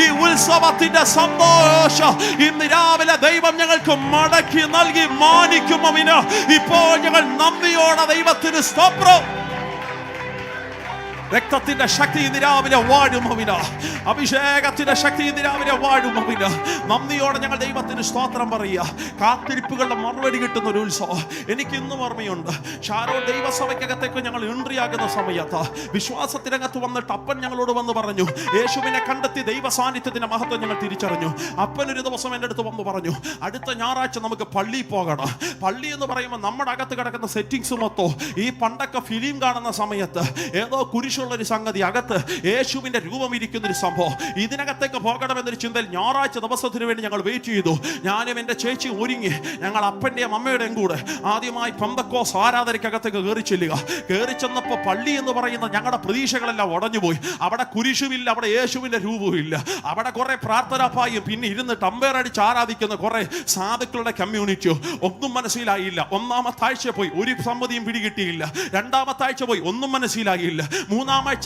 ഈ ഉത്സവത്തിന്റെ സന്തോഷം ഇന്ന് രാവിലെ ദൈവം ഞങ്ങൾക്ക് മടക്കി നൽകി മാനിക്കുമവിന് ഇപ്പോൾ ഞങ്ങൾ നന്ദിയോടെ ദൈവത്തിന് സ്തോത്രം. രക്തത്തിന്റെ ശക്തി ഇന്ന് രാവിലെ വാഴുമവിന, അഭിഷേകത്തിന്റെ ശക്തി ഇന്ന് രാവിലെ വാഴുമവിന. നന്ദിയോടെ ഞങ്ങൾ ദൈവത്തിന് സ്തോത്രം പറയുക. കാത്തിരിപ്പുകളുടെ മറുപടി കിട്ടുന്ന ഒരു ഉത്സവം എനിക്ക് ഇന്നും ഓർമ്മയുണ്ട്. ഷാരോൺ ദൈവസഭയ്ക്കകത്തേക്ക് ഞങ്ങൾ എൻട്രി ആകുന്ന സമയത്ത് വിശ്വാസത്തിനകത്ത് വന്നിട്ട് അപ്പൻ ഞങ്ങളോട് വന്ന് പറഞ്ഞു, യേശുവിനെ കണ്ടെത്തി ദൈവ സാന്നിധ്യത്തിന്റെ മഹത്വം ഞങ്ങൾ തിരിച്ചറിഞ്ഞു. അപ്പൻ ഒരു ദിവസം എൻ്റെ അടുത്ത് വന്ന് പറഞ്ഞു, അടുത്ത ഞായറാഴ്ച നമുക്ക് പള്ളിയിൽ പോകണം. പള്ളി എന്ന് പറയുമ്പോൾ നമ്മുടെ അകത്ത് കിടക്കുന്ന സെറ്റിങ്സ് മൊത്തം ഈ പണ്ടൊക്കെ ഫിലിം കാണുന്ന സമയത്ത് ഏതോ കുരിശുള്ളൊരു സംഗതി, അകത്ത് യേശുവിന്റെ രൂപം ഇരിക്കുന്നൊരു സംഭവം. ഇതിനകത്തേക്ക് പോകണമെന്നൊരു ചിന്തയിൽ ഞായറാഴ്ച ദിവസത്തിന് വേണ്ടി ഞങ്ങൾ വെയിറ്റ് ചെയ്തു. ഞാനും എൻ്റെ ചേച്ചി ഒരുങ്ങി ഞങ്ങൾ അപ്പൻ്റെയും അമ്മയുടെയും കൂടെ ആദ്യമായി പെന്തക്കോസ്റ്റ് ആരാധനയ്ക്കകത്തേക്ക് കയറി ചെല്ലുക. കയറി ചെന്നപ്പോൾ പള്ളി എന്ന് പറയുന്ന ഞങ്ങളുടെ പ്രതീക്ഷകളെല്ലാം ഉടഞ്ഞുപോയി. അവിടെ കുരിശുമില്ല, അവിടെ യേശുവിന്റെ രൂപവും ഇല്ല. അവിടെ കുറെ പ്രാർത്ഥനാപ്പായും പിന്നെ ഇരുന്ന് ടമ്പേറടിച്ച് ആരാധിക്കുന്ന കുറെ സാധുക്കളുടെ കമ്മ്യൂണിറ്റിയോ ഒന്നും മനസ്സിലായില്ല. 1ാമത്തെ ആഴ്ച പോയി, ഒരു സമ്മതിയും പിടികിട്ടിയില്ല. 2ാമത്തെ ആഴ്ച പോയി, ഒന്നും മനസ്സിലായില്ല. 3ാമത്തെ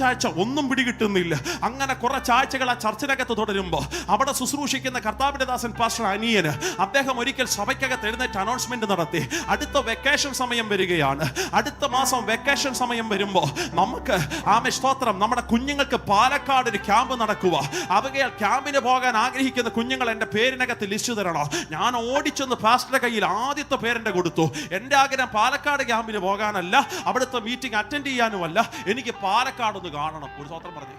ആഴ്ച ഒന്നും പിടികിട്ടുന്നില്ല. അങ്ങനെ കുറച്ച് ആഴ്ചകൾ ആ ചർച്ചിനകത്ത് തുടരുമ്പോൾ അവിടെ ശുശ്രൂഷിക്കുന്ന കർത്താവിന്റെ ദാസൻ പാസ്റ്റർ അനിയന് അദ്ദേഹം ഒരിക്കൽ സഭയ്ക്കകത്ത് എഴുന്നേറ്റ് അനൗൺസ്മെന്റ് നടത്തി, അടുത്ത വെക്കേഷൻ സമയം വരികയാണ്. അടുത്ത മാസം വെക്കേഷൻ സമയം വരുമ്പോൾ നമുക്ക് സ്തോത്രം നമ്മുടെ കുഞ്ഞുങ്ങൾക്ക് പാലക്കാട് ഒരു ക്യാമ്പ് നടക്കുക. അവകയാൽ ക്യാമ്പിന് പോകാൻ ആഗ്രഹിക്കുന്ന കുഞ്ഞുങ്ങൾ എൻ്റെ പേരിനകത്ത് ലിസ്റ്റ് തരണോ. ഞാൻ ഓടിച്ചെന്ന് പാസ്റ്ററുടെ കയ്യിൽ ആദ്യത്തെ പേരെൻ്റെ കൊടുത്തു. എൻ്റെ ആഗ്രഹം പാലക്കാട് ക്യാമ്പിന് പോകാനല്ല, അവിടുത്തെ മീറ്റിംഗ് അറ്റൻഡ് ചെയ്യാനുമല്ല, എനിക്ക് പാലക്കാട് ഒന്ന് കാണണം. ഒരു സ്തോത്രം പറഞ്ഞു.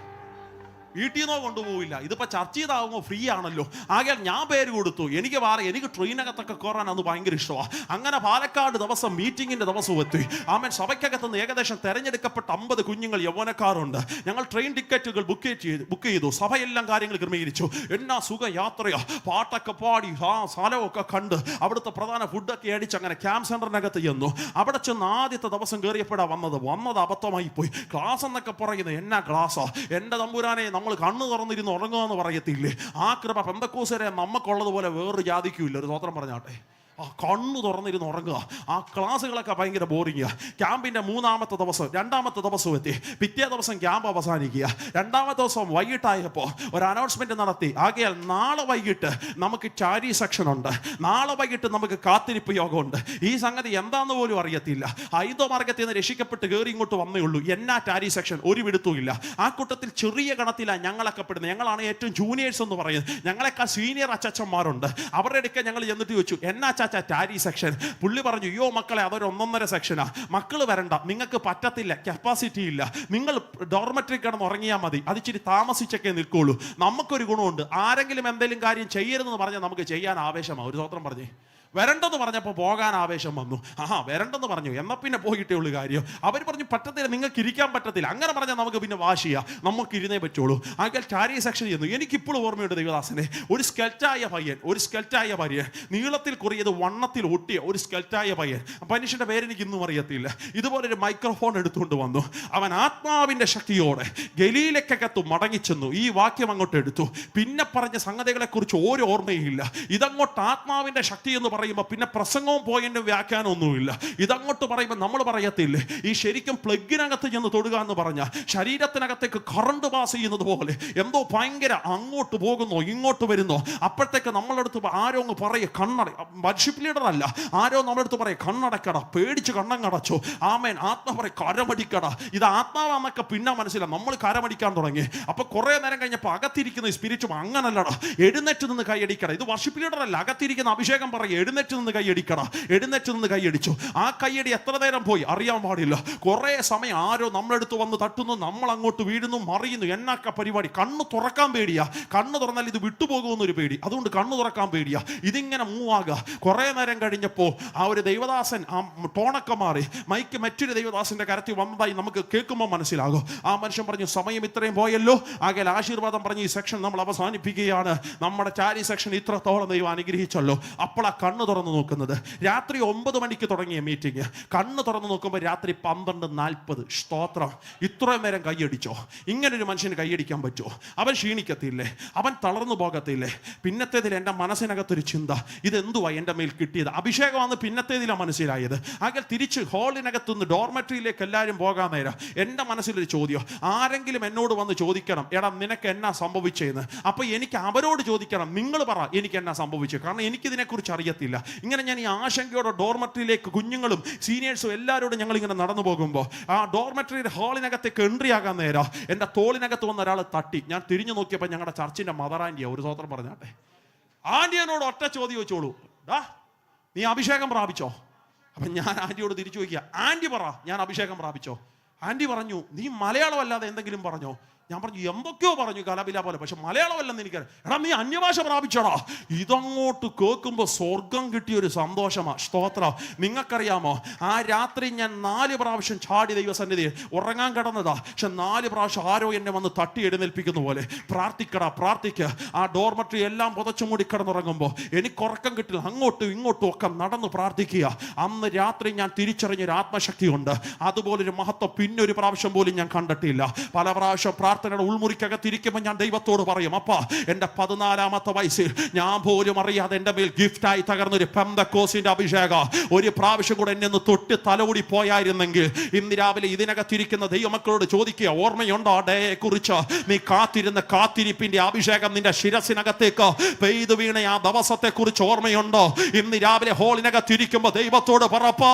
വീട്ടിൽ നിന്നോ കൊണ്ടുപോകില്ല. ഇതിപ്പോൾ ചർച്ച ചെയ്താകുമ്പോൾ ഫ്രീ ആണല്ലോ. ആകെ ഞാൻ പേര് കൊടുത്തു. എനിക്ക് ട്രെയിനകത്തൊക്കെ കയറാൻ അത് ഭയങ്കര ഇഷ്ടമാണ്. അങ്ങനെ പാലക്കാട് ദിവസം മീറ്റിങ്ങിൻ്റെ ദിവസം എത്തി. ആമേൻ. സഭയ്ക്കകത്ത് നിന്ന് ഏകദേശം തെരഞ്ഞെടുക്കപ്പെട്ട 50 കുഞ്ഞുങ്ങൾ യൗവനക്കാരുണ്ട്. ഞങ്ങൾ ട്രെയിൻ ടിക്കറ്റുകൾ ബുക്ക് ചെയ്തു. സഭയെല്ലാം കാര്യങ്ങൾ ക്രമീകരിച്ചു. എന്നാ സുഖ യാത്രയാ, പാട്ടൊക്കെ പാടി സ്ഥലമൊക്കെ കണ്ട് അവിടുത്തെ പ്രധാന ഫുഡൊക്കെ അടിച്ച് അങ്ങനെ ക്യാമ്പ് സെന്ററിനകത്ത് ചെന്നു. അവിടെ ചെന്ന് ആദ്യത്തെ ദിവസം കയറിയപ്പോഴാണ് വന്നത് അബദ്ധമായി പോയി. ക്ലാസ് എന്നൊക്കെ പറയുന്നത് എന്നാ ക്ലാസ്സാ എൻ്റെ തമ്പുരാനെ, നമ്മൾ കണ്ണ് തുറന്നിരുന്ന് ഉറങ്ങുക പറയത്തില്ലേ, ആ കൃപ പെന്തക്കോസ്തരെ നമുക്കുള്ളതുപോലെ വേറൊരു ജാതിക്കുമില്ല. ഒരു സ്തോത്രം പറഞ്ഞാട്ടെ. ആ കണ്ണു തുറന്നിരുന്ന് ഉറങ്ങുക. ആ ക്ലാസ്സുകളൊക്കെ ഭയങ്കര ബോറിങ്ങാ. ക്യാമ്പിൻ്റെ 3-ാമത്തെ ദിവസം 2-ാമത്തെ ദിവസം എത്തി. പിറ്റേ ദിവസം ക്യാമ്പ് അവസാനിക്കുക. 2-ാമത്തെ ദിവസം വൈകിട്ടായപ്പോൾ ഒരു അനൗൺസ്മെന്റ് നടത്തി. ആകയാൽ നാളെ വൈകിട്ട് നമുക്ക് ചാരി സെക്ഷൻ ഉണ്ട്, നാളെ വൈകിട്ട് നമുക്ക് കാത്തിരിപ്പ് യോഗമുണ്ട്. ഈ സംഗതി എന്താന്ന് പോലും അറിയത്തില്ല. ഹൈന്ദവ മാർഗത്തിൽ നിന്ന് രക്ഷിക്കപ്പെട്ട് കയറി ഇങ്ങോട്ട് വന്നേ ഉള്ളൂ. എന്നാ ചാരി സെക്ഷൻ ഒരു വിടുത്തുമില്ല. ആ കൂട്ടത്തിൽ ചെറിയ ഗണത്തിലാണ് ഞങ്ങളൊക്കെ പെടുന്നത്. ഞങ്ങളാണ് ഏറ്റവും ജൂനിയേഴ്സ് എന്ന് പറയുന്നത്. ഞങ്ങളെക്കാൾ സീനിയർ അച്ചച്ചന്മാരുണ്ട്. അവരുടെ അടുക്ക ഞങ്ങൾ ചെന്നിട്ട് ചോദിച്ചു, എന്നാ ടാരി സെക്ഷൻ? പുള്ളി പറഞ്ഞു, അയ്യോ മക്കളെ, അതൊരു 1.5 സെക്ഷനാ, മക്കള് വരണ്ട, നിങ്ങൾക്ക് പറ്റത്തില്ല, കപ്പാസിറ്റി ഇല്ല, നിങ്ങൾ ഡോർമെട്രി കിടന്ന് ഉറങ്ങിയാൽ മതി, അത് ഇച്ചിരി താമസിച്ചൊക്കെ നിൽക്കുള്ളൂ. നമുക്കൊരു ഗുണമുണ്ട്, ആരെങ്കിലും എന്തെങ്കിലും കാര്യം ചെയ്യരുതെന്ന് പറഞ്ഞാൽ നമുക്ക് ചെയ്യാൻ ആവേശമാണ്. ഒരു സ്വത്രം പറഞ്ഞേ. വരണ്ടെന്ന് പറഞ്ഞപ്പോൾ പോകാൻ ആവേശം വന്നു. വരണ്ടെന്ന് പറഞ്ഞു, എന്നാൽ പിന്നെ പോയിട്ടേ ഉള്ളൂ കാര്യം. അവർ പറഞ്ഞു പറ്റത്തില്ല, നിങ്ങൾക്ക് ഇരിക്കാൻ പറ്റത്തില്ല. അങ്ങനെ പറഞ്ഞാൽ നമുക്ക് പിന്നെ വാശിയാ, നമുക്ക് ഇരുന്നേ പറ്റുള്ളൂ. ആകെ ചാരി സെക്ഷൻ ചെയ്യുന്നു. എനിക്കിപ്പോഴും ഓർമ്മയുണ്ട് ദൈവദാസനെ, ഒരു സ്കെൽറ്റായ പയ്യൻ, നീളത്തിൽ കുറിയത് വണ്ണത്തിൽ ഒട്ടിയ ഒരു സ്കെൽറ്റായ പയ്യൻ. മനുഷ്യന്റെ പേരെനിക്ക് ഇന്നും അറിയത്തില്ല. ഇതുപോലൊരു മൈക്രോഫോൺ എടുത്തുകൊണ്ട് വന്നു. അവൻ ആത്മാവിന്റെ ശക്തിയോടെ ഗലീലക്കകത്ത് മടങ്ങിച്ചെന്നു. ഈ വാക്യം അങ്ങോട്ട് എടുത്തു. പിന്നെ പറഞ്ഞ സംഗതികളെ കുറിച്ച് ഒരു ഓർമ്മയില്ല. ഇതങ്ങോട്ട് ആത്മാവിന്റെ ശക്തി എന്ന് പറയുമ്പോൾ പിന്നെ പ്രസംഗവും പോയിന്റ് വ്യാഖ്യാനം ഒന്നുമില്ല. ഇതങ്ങോട്ട് പറയുമ്പോൾ നമ്മൾ പറയത്തില്ലേ, ഈ ശരിക്കും പ്ലഗിനകത്ത് ചെന്ന് തൊടുക എന്ന് പറഞ്ഞാൽ ശരീരത്തിനകത്തേക്ക് കറണ്ട് പാസ് ചെയ്യുന്നത് പോലെ എന്തോ ഭയങ്കര അങ്ങോട്ട് പോകുന്നോ ഇങ്ങോട്ട് വരുന്നോ. അപ്പോഴത്തേക്ക് നമ്മളെടുത്ത് ആരോ അങ്ങ് പറയ കണ്ണട, വർഷിപ്പ് ലീഡർ അല്ല, ആരോ നമ്മളെടുത്ത് പറയ കണ്ണടക്കട, പേടിച്ച് കണ്ണങ്ങടച്ചോ. ആമേൻ. ആത്മാ പറയും കരമടിക്കട. ഇത് ആത്മാവാന്നൊക്കെ പിന്നെ മനസ്സിലാവും. നമ്മൾ കരമടിക്കാൻ തുടങ്ങി. അപ്പൊ കുറെ നേരം കഴിഞ്ഞപ്പോൾ അകത്തിരിക്കുന്ന സ്പിരിറ്റും അങ്ങനല്ലടാ, എഴുന്നേറ്റ് നിന്ന് കൈയടിക്കട. ഇത് വർഷിപ്പ് ലീഡർ അല്ല, അകത്തിരിക്കുന്ന അഭിഷേകം പറയും എഴുന്നേറ്റ് നിന്ന് കൈയടിച്ചു. ആ കൈയടി എത്ര നേരം പോയി അറിയാൻ പാടില്ല. കുറെ സമയം ആരോ നമ്മളെടുത്ത് വന്ന് തട്ടുന്നു, നമ്മൾ അങ്ങോട്ട് വീഴുന്നു, മറിയുന്നു. എന്നൊക്കെ പരിപാടി. കണ്ണ് തുറക്കാൻ പേടിയാ. കണ്ണ് തുറന്നാൽ ഇത് വിട്ടുപോകുമെന്നൊരു പേടി. അതുകൊണ്ട് കണ്ണ് തുറക്കാൻ പേടിയാ. ഇതിങ്ങനെ മൂവാകുക. കുറെ നേരം കഴിഞ്ഞപ്പോൾ ആ ഒരു ദൈവദാസൻ ആ ടോണൊക്കെ മാറി, മൈക്ക് മറ്റൊരു ദൈവദാസന്റെ കരത്തിൽ വന്നതായി നമുക്ക് കേൾക്കുമ്പോൾ മനസ്സിലാകും. ആ മനുഷ്യൻ പറഞ്ഞു, സമയം ഇത്രയും പോയല്ലോ, ആകെ ആശീർവാദം പറഞ്ഞ് ഈ സെക്ഷൻ നമ്മൾ അവസാനിപ്പിക്കുകയാണ്. നമ്മുടെ ചാരി സെക്ഷൻ ഇത്രത്തോളം ദൈവം അനുഗ്രഹിച്ചല്ലോ. അപ്പോൾ ആ കണ്ണ് തുറന്ന് നോക്കുന്നത് രാത്രി 9 മണിക്ക് തുടങ്ങിയ മീറ്റിംഗ്, കണ്ണ് തുറന്ന് നോക്കുമ്പോൾ രാത്രി 12:40. സ്തോത്രം. ഇത്രയും നേരം കൈയടിച്ചോ? ഇങ്ങനൊരു മനുഷ്യന് കൈയടിക്കാൻ പറ്റുമോ? അവൻ ക്ഷീണിക്കത്തില്ലേ? അവൻ തളർന്നു പോകത്തില്ലേ? പിന്നത്തേതിൽ എൻ്റെ മനസ്സിനകത്തൊരു ചിന്ത, ഇതെന്തുവാ എൻ്റെ മേൽ കിട്ടിയത്? അഭിഷേകമാണെന്ന് പിന്നത്തേതിലാണ് മനസ്സിലായത്. ആകെ തിരിച്ച് ഹാളിനകത്തുനിന്ന് ഡോർമെട്രിയിലേക്ക് എല്ലാവരും പോകാൻ നേരം എൻ്റെ മനസ്സിലൊരു ചോദ്യം. ആരെങ്കിലും എന്നോട് വന്ന് ചോദിക്കണം, എടാ നിനക്ക് എന്നാ സംഭവിച്ചതെന്ന്. അപ്പൊ എനിക്ക് അവരോട് ചോദിക്കണം, നിങ്ങൾ പറ എനിക്ക് എന്നാ സംഭവിച്ചത്. കാരണം എനിക്കിതിനെക്കുറിച്ച് അറിയത്തില്ല. ഇങ്ങനെ ഞാൻ ഈ ആശങ്കയോടെ ഡോർമെട്രിയിലേക്ക് കുഞ്ഞുങ്ങളും സീനിയേഴ്സും എല്ലാവരോടും ഞങ്ങൾ ഇങ്ങനെ നടന്നു പോകുമ്പോൾ ആ ഡോർമെട്രിയുടെ ഹാളിനകത്തേക്ക് എൻട്രി ആകാൻ നേരം എൻ്റെ തോളിനകത്ത് വന്ന ഒരാൾ തട്ടി. ഞാൻ തിരിഞ്ഞു നോക്കിയപ്പോൾ ഞങ്ങളുടെ ചർച്ചിന്റെ മദർ ആൻറ്റിയാ. ഒരു സ്വതന്ത്രം പറഞ്ഞാട്ടെ. ആൻറ്റിയനോട് ഒറ്റ ചോദ്യം ചോദിച്ചോളൂ, ഡാ നീ അഭിഷേകം പ്രാപിച്ചോ? അപ്പം ഞാൻ ആൻറ്റിയോട് തിരിച്ചു ചോദിക്കുക, ആൻറ്റി പറ ഞാൻ അഭിഷേകം പ്രാപിച്ചോ? ആൻറ്റി പറഞ്ഞു, നീ മലയാളം അല്ലാതെ എന്തെങ്കിലും പറഞ്ഞോ? ഞാൻ പറഞ്ഞു, എന്തൊക്കെയോ പറഞ്ഞു കലബില പോലെ, പക്ഷെ മലയാളമല്ലെന്ന് എനിക്കറിയാം. എടാ നീ അന്യഭാഷ പ്രാപിച്ചോടാ. ഇതങ്ങോട്ട് കേൾക്കുമ്പോൾ സ്വർഗം കിട്ടിയൊരു സന്തോഷമാ. സ്തോത്രം. നിങ്ങൾക്കറിയാമോ, ആ രാത്രി ഞാൻ 4 പ്രാവശ്യം ചാടി ദൈവസന്നിധി ഉറങ്ങാൻ കിടന്നതാ. പക്ഷെ 4 പ്രാവശ്യം ആരോ എന്നെ വന്ന് തട്ടി എഴുന്നേൽപ്പിക്കുന്ന പോലെ, പ്രാർത്ഥിക്ക. ആ ഡോർമെട്രി എല്ലാം പുതച്ചു മൂടി കിടന്നുറങ്ങുമ്പോൾ എനിക്ക് ഉറക്കം കിട്ടില്ല. അങ്ങോട്ടും ഇങ്ങോട്ടും ഒക്കെ നടന്ന് പ്രാർത്ഥിക്കുക. അന്ന് രാത്രി ഞാൻ തിരിച്ചറിഞ്ഞൊരു ആത്മശക്തിയുണ്ട്. അതുപോലൊരു മഹത്വം പിന്നൊരു പ്രാവശ്യം പോലും ഞാൻ കണ്ടിട്ടില്ല. പല പ്രാവശ്യം പ്രാർത്ഥനയുടെ ഉൾമുറിക്കകത്തിരിക്കുമ്പോൾ ഞാൻ ദൈവത്തോട് പറയും, അപ്പാ എൻ്റെ 14-ാമത്തെ വയസ്സിൽ ഞാൻ പോലും അറിയാതെ എൻ്റെ മേൽ ഗിഫ്റ്റായി തകർന്നൊരു പെന്തക്കോസിന്റെ അഭിഷേകം ഒരു പ്രാവശ്യം കൂടെ എന്നെ ഒന്ന് തൊട്ട് തലകൂടി പോയായിരുന്നെങ്കിൽ. ഇന്ന് രാവിലെ ഇതിനകത്തിരിക്കുന്ന ദൈവമക്കളോട് ചോദിക്കുക, ഓർമ്മയുണ്ടോ ഡേയെ കുറിച്ച്? നീ കാത്തിരുന്ന കാത്തിരിപ്പിന്റെ അഭിഷേകം നിന്റെ ശിരസിനകത്തേക്ക് പെയ്തു വീണ ആ ദിവസത്തെ കുറിച്ച് ഓർമ്മയുണ്ടോ? ഇന്ന് രാവിലെ ഹോളിനകത്തിരിക്കുമ്പോൾ ദൈവത്തോട് പറപ്പാ,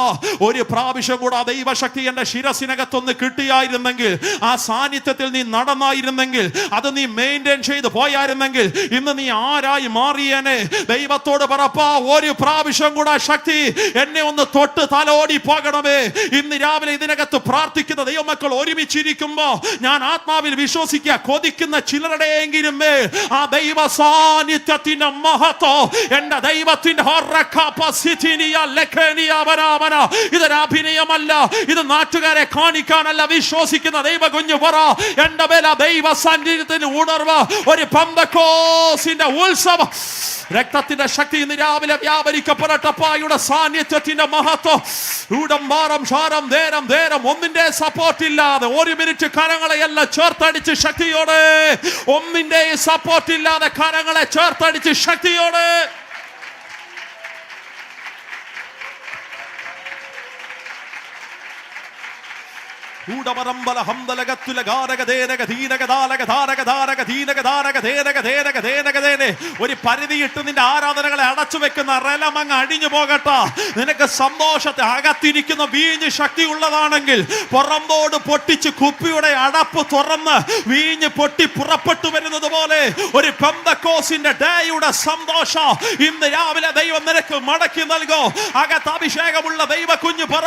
ഒരു പ്രാവശ്യം കൂടെ ദൈവശക്തി എൻ്റെ ശിരസിനകത്തൊന്ന് കിട്ടിയായിരുന്നെങ്കിൽ, ആ സാന്നിധ്യത്തിൽ നീ നടന്നായിരുന്നെങ്കിൽ, അത് നീ മെയിൻറ്റെയിൻ ചെയ്ത് പോയായിരുന്നെങ്കിൽ ഇന്ന് നീ ആരായി മാറിയേനെ. ദൈവത്തോട് പറപ്പാ, ഒരു പ്രാവശ്യം കൂടെ ശക്തി എന്നെ ഒന്ന് തൊട്ട് തലോടി പോകണമേ. ഇന്ന് രാവിലെ ഇതിനകത്ത് പ്രാർത്ഥിക്കുന്ന ദൈവമക്കൾ ഒരുമിച്ചിരിക്കുമ്പോ ഞാൻ ആത്മാവിൽ വിശ്വസിക്കുക, കൊതിക്കുന്ന ചിലരുടെയെങ്കിലും ആ ദൈവ സാന്നിധ്യത്തിന്റെ മഹത്വം, എന്റെ ദൈവത്തിന്റെ ഇതൊരു അഭിനയമല്ല, ഇത് നാട്ടുകാരെ കാണിക്കാനല്ല. വിശ്വസിക്കുന്ന ദൈവ കുഞ്ഞു പറ, എന്റെ മേൽ ദൈവ സാന്നിധ്യത്തിന് ഉണർവ്, ഒരു പെന്തക്കോസ്തിന്റെ ഉത്സവം, രക്തത്തിന്റെ ശക്തി ഇന്ന് രാവിലെ വ്യാപരിക്കപ്പെടട്ടപ്പായുടെ സാന്നിധ്യത്തിന്റെ മഹത്വം. ൂടംബാരം ഷാരം ധേരം ധേരം ഒന്നിന്റെ സപ്പോർട്ട് ഇല്ലാതെ, ഒരു മിനിറ്റ് കരങ്ങളെയെല്ലാം ചേർത്തടിച്ച് ശക്തിയോടെ, ഒന്നിന്റെ സപ്പോർട്ട് ഇല്ലാതെ കരങ്ങളെ ചേർത്തടിച്ച് ശക്തിയോടെ. ഒരു പരിധിയിട്ട് നിന്റെ ആരാധനകളെ അടച്ചു വെക്കുന്ന റലമങ്ങ് അടിഞ്ഞു പോകട്ടെ. നിനക്ക് സന്തോഷത്തെ അകത്തിരിക്കുന്ന വീഞ്ഞ് ശക്തി ഉള്ളതാണെങ്കിൽ പുറമ്പോട് പൊട്ടിച്ച് കുപ്പിയുടെ അടപ്പ് തുറന്ന് വീഞ്ഞ് പൊട്ടി പുറപ്പെട്ടു വരുന്നത് പോലെ ഒരു പെന്തക്കോസ്തിന്റെ ഡേയുടെ സന്തോഷം ഇന്ന് രാവിലെ ദൈവം നിനക്ക് മടക്കി നൽകോ. അകത്ത് അഭിഷേകമുള്ള ദൈവ കുഞ്ഞു പറ,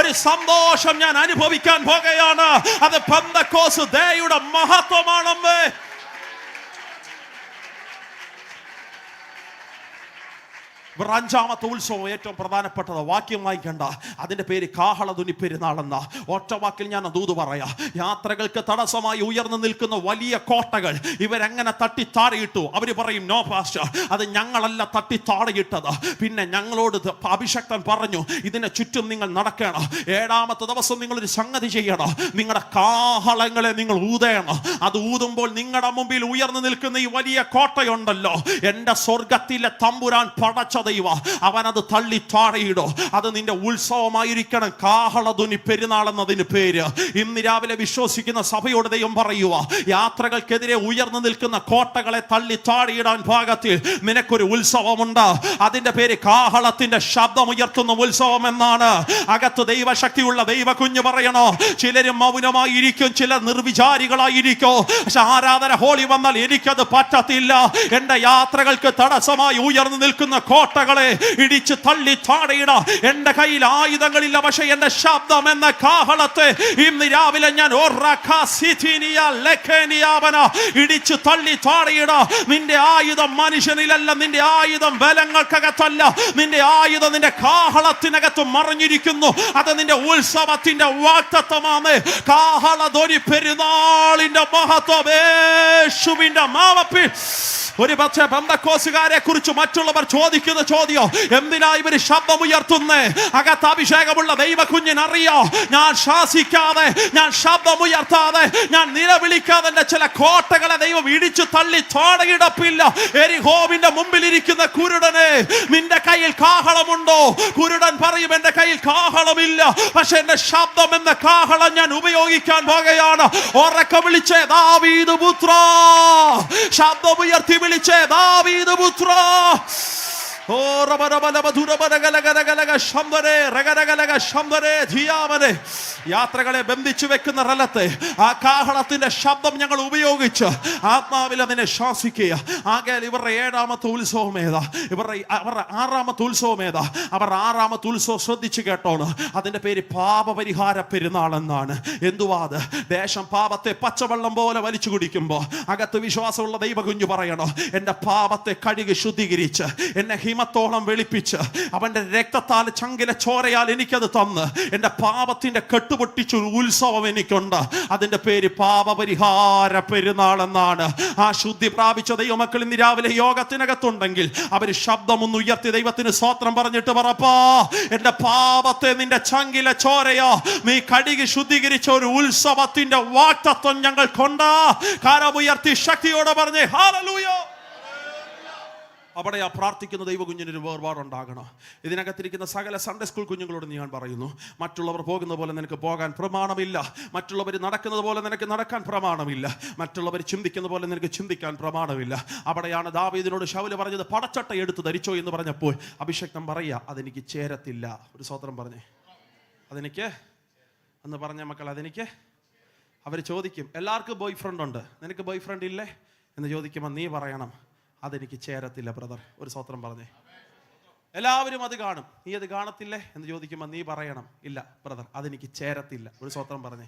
ഒരു സന്തോഷം ഞാൻ അനുഭവിക്കാൻ പോകും. അത് പെന്തക്കോസ്ത് ഡേയുടെ മഹത്വമാണമ്മേ. അഞ്ചാമത്തെ ഉത്സവം ഏറ്റവും പ്രധാനപ്പെട്ടത്, വാക്യം വായിക്കണ്ട, അതിന്റെ പേര് കാഹളധ്വനി പെരുന്നാളെന്ന. ഒറ്റ വാക്കിൽ ഞാൻ ദൂത് പറയാ, യാത്രകൾക്ക് തടസ്സമായി ഉയർന്നു നിൽക്കുന്ന വലിയ കോട്ടകൾ ഇവരെങ്ങനെ തട്ടി താഴെയിട്ടു. അവര് പറയും, നോ പാസ്റ്റർ, അത് ഞങ്ങളല്ല തട്ടി താഴെയിട്ടത്. പിന്നെ ഞങ്ങളോട് അഭിഷക്തൻ പറഞ്ഞു, ഇതിനെ ചുറ്റും നിങ്ങൾ നടക്കണം. 7ാമത്തെ ദിവസം നിങ്ങളൊരു സംഗതി ചെയ്യണം, നിങ്ങളുടെ കാഹളങ്ങളെ നിങ്ങൾ ഊതണം. അത് ഊതുമ്പോൾ നിങ്ങളുടെ മുമ്പിൽ ഉയർന്നു നിൽക്കുന്ന ഈ വലിയ കോട്ടയുണ്ടല്ലോ, എന്റെ സ്വർഗത്തിലെ തമ്പുരാൻ പടച്ച അവനത് തള്ളി താഴെയിടോ. അത് നിന്റെ ഉത്സവമായിരിക്കണം. കാഹളധ്വനി പെരുന്നാൾ എന്നതിന് പേര്. ഇന്ന് രാവിലെ വിശ്വസിക്കുന്ന സഭയോട് ദൈവം പറയുക, യാത്രകൾക്കെതിരെ ഉയർന്നു നിൽക്കുന്ന കോട്ടകളെ തള്ളി താഴെയിടാൻ ഭാഗത്തിൽ നിനക്കൊരു ഉത്സവമുണ്ട്. അതിന്റെ പേര് കാഹളത്തിന്റെ ശബ്ദമുയർത്തുന്ന ഉത്സവം എന്നാണ്. അകത്ത് ദൈവശക്തിയുള്ള ദൈവ കുഞ്ഞു പറയണോ, ചിലരും മൗനമായിരിക്കും, ചിലർ നിർവിചാരികളായിരിക്കും. പക്ഷെ ആരാധന ഹോളി വന്നാൽ എനിക്കത് പറ്റത്തില്ല. എന്റെ യാത്രകൾക്ക് തടസ്സമായി ഉയർന്നു നിൽക്കുന്ന കോട്ടകളെ ഇടിച്ച് തള്ളി താഴെയിട. എന്റെ കയ്യിൽ ആയുധങ്ങളില്ല, പക്ഷെ എന്റെ ശബ്ദം എന്ന കാഹളത്തെ ഇന്ന് രാവിലെ ഞാൻ ഇടിച്ച് തള്ളി താഴെയിട. നിന്റെ ആയുധം മനുഷ്യനിലല്ല, നിന്റെ ആയുധം ബലങ്ങൾക്കകത്തല്ല, നിന്റെ ആയുധം നിന്റെ കാഹളത്തിനകത്ത് മറിഞ്ഞിരിക്കുന്നു. അത് നിന്റെ ഉത്സവത്തിന്റെ വാഗ്ദത്തമാണ്. കാഹളധ്വനി പെരുന്നാളിന്റെ മഹത്വം യേശുവിന്റെ നാമത്തിൽ. ഒരു പക്ഷേ പെന്തക്കോസ്തുകാരെ കുറിച്ച് മറ്റുള്ളവർ ചോദിക്കുന്ന ചോദ്യം, എന്തിനാ ഇവര് ശബ്ദമുയർത്തുന്നേ? അകത്ത് അഭിഷേകമുള്ള ദൈവ കുഞ്ഞിനറിയോ, ഞാൻ ശാസിക്കാതെ, ഞാൻ ശബ്ദമുയർത്താതെ, ഞാൻ നിലവിളിക്കാതെ എന്റെ ചില കോട്ടകളെ ദൈവം ഇടിച്ചു തള്ളി താഴെയിടപ്പില്ല. എരിഹോവിന്റെ മുമ്പിൽ ഇരിക്കുന്ന കുരുടനെ, നിന്റെ കയ്യിൽ കാഹളമുണ്ടോ? കുരുടൻ പറയും, എന്റെ കയ്യിൽ കാഹളമില്ല, പക്ഷെ എന്റെ ശബ്ദം എന്ന കാഹളം ഞാൻ ഉപയോഗിക്കാൻ പോകുകയാണ്. ഉറക്കെ വിളിച്ചേ ദാവീദ് പുത്ര, ശബ്ദമുയർത്തി വിളിച്ചേ ദാവീദ് പുത്ര. യാത്രകളെ ബന്ധിച്ചു വെക്കുന്ന റലത്തെ ആ കാഹളത്തിന്റെ ശബ്ദം ഞങ്ങൾ ഉപയോഗിച്ച് ആത്മാവിൽ അതിനെ ശാസിക്കുക. ആകയാൽ ഇവരുടെ 7ാമത്തെ ഉത്സവം ഏതാ? അവരുടെ 6ാമത്തെ ഉത്സവം ഏതാ? അവർ 6ാമത്തെ ഉത്സവം ശ്രദ്ധിച്ചു കേട്ടോണ്. അതിന്റെ പേര് പാപപരിഹാര പെരുന്നാൾ എന്നാണ്. എന്തുവാ അത്? ദേശം പാപത്തെ പച്ചവെള്ളം പോലെ വലിച്ചു കുടിക്കുമ്പോ അകത്ത് വിശ്വാസമുള്ള ദൈവ കുഞ്ഞു പറയണോ, എന്റെ പാപത്തെ കഴുകി ശുദ്ധീകരിച്ച് എന്നെ ഹിമത്തോളം വെളിപ്പിച്ച് അവന്റെ രക്തത്താൽ ചങ്കിലെ ചോരയാൽ എനിക്കത് തന്ന് എന്റെ പാപത്തിന്റെ കെട്ടുപൊട്ടിച്ചൊരു ഉത്സവം എനിക്കുണ്ട്. അതിന്റെ പേര് പാപപരിഹാര പെരുന്നാൾ എന്നാണ്. ആ ശുദ്ധി പ്രാപിച്ച ദൈവമക്കൾ ഇന്ന് രാവിലെ യോഗത്തിനകത്തുണ്ടെങ്കിൽ അവര് ശബ്ദമൊന്ന് ഉയർത്തി ദൈവത്തിന് സ്തോത്രം പറഞ്ഞിട്ട് പറപ്പാ, എന്റെ പാപത്തെ നിന്റെ ചങ്കിലെ ചോരയോ നീ കഴുകി ശുദ്ധീകരിച്ച ഒരു ഉത്സവത്തിന്റെ വാഗ്ദത്തം ഞങ്ങൾക്കുണ്ട്. കരമുയർത്തി ശക്തിയോടെ പറഞ്ഞേ ഹല്ലേലൂയ. അവിടെ ആ പ്രാർത്ഥിക്കുന്ന ദൈവ കുഞ്ഞിനൊരു വേർപാടുണ്ടാകണം. ഇതിനകത്തിരിക്കുന്ന സകല സൺഡേ സ്കൂൾ കുഞ്ഞുങ്ങളോട് ഞാൻ പറയുന്നു, മറ്റുള്ളവർ പോകുന്ന പോലെ നിനക്ക് പോകാൻ പ്രമാണമില്ല. മറ്റുള്ളവർ നടക്കുന്നത് പോലെ നിനക്ക് നടക്കാൻ പ്രമാണമില്ല. മറ്റുള്ളവർ ചിന്തിക്കുന്ന പോലെ നിനക്ക് ചിന്തിക്കാൻ പ്രമാണമില്ല. അവിടെയാണ് ദാവീദിനോട് ശൗല് പറഞ്ഞത്, പടച്ചട്ട എടുത്ത് ധരിച്ചോ എന്ന് പറഞ്ഞപ്പോൾ അഭിഷേകം പറയാ, അതെനിക്ക് ചേരത്തില്ല. ഒരു സ്തോത്രം പറഞ്ഞേ, അതെനിക്ക് എന്ന് പറഞ്ഞ മക്കൾ, അതെനിക്ക് അവർ ചോദിക്കും, എല്ലാവർക്കും ബോയ് ഫ്രണ്ട് ഉണ്ട്, നിനക്ക് ബോയ് ഫ്രണ്ട് ഇല്ലേ എന്ന് ചോദിക്കുമ്പോൾ നീ പറയണം, അതെനിക്ക് ചേരത്തില്ല ബ്രദർ. ഒരു സ്വത്രം പറഞ്ഞേ. എല്ലാവരും അത് കാണും, നീ അത് കാണത്തില്ലേ എന്ന് ചോദിക്കുമ്പോൾ നീ പറയണം, ഇല്ല ബ്രദർ, അതെനിക്ക് ചേരത്തില്ല. ഒരു സ്വത്രം പറഞ്ഞേ.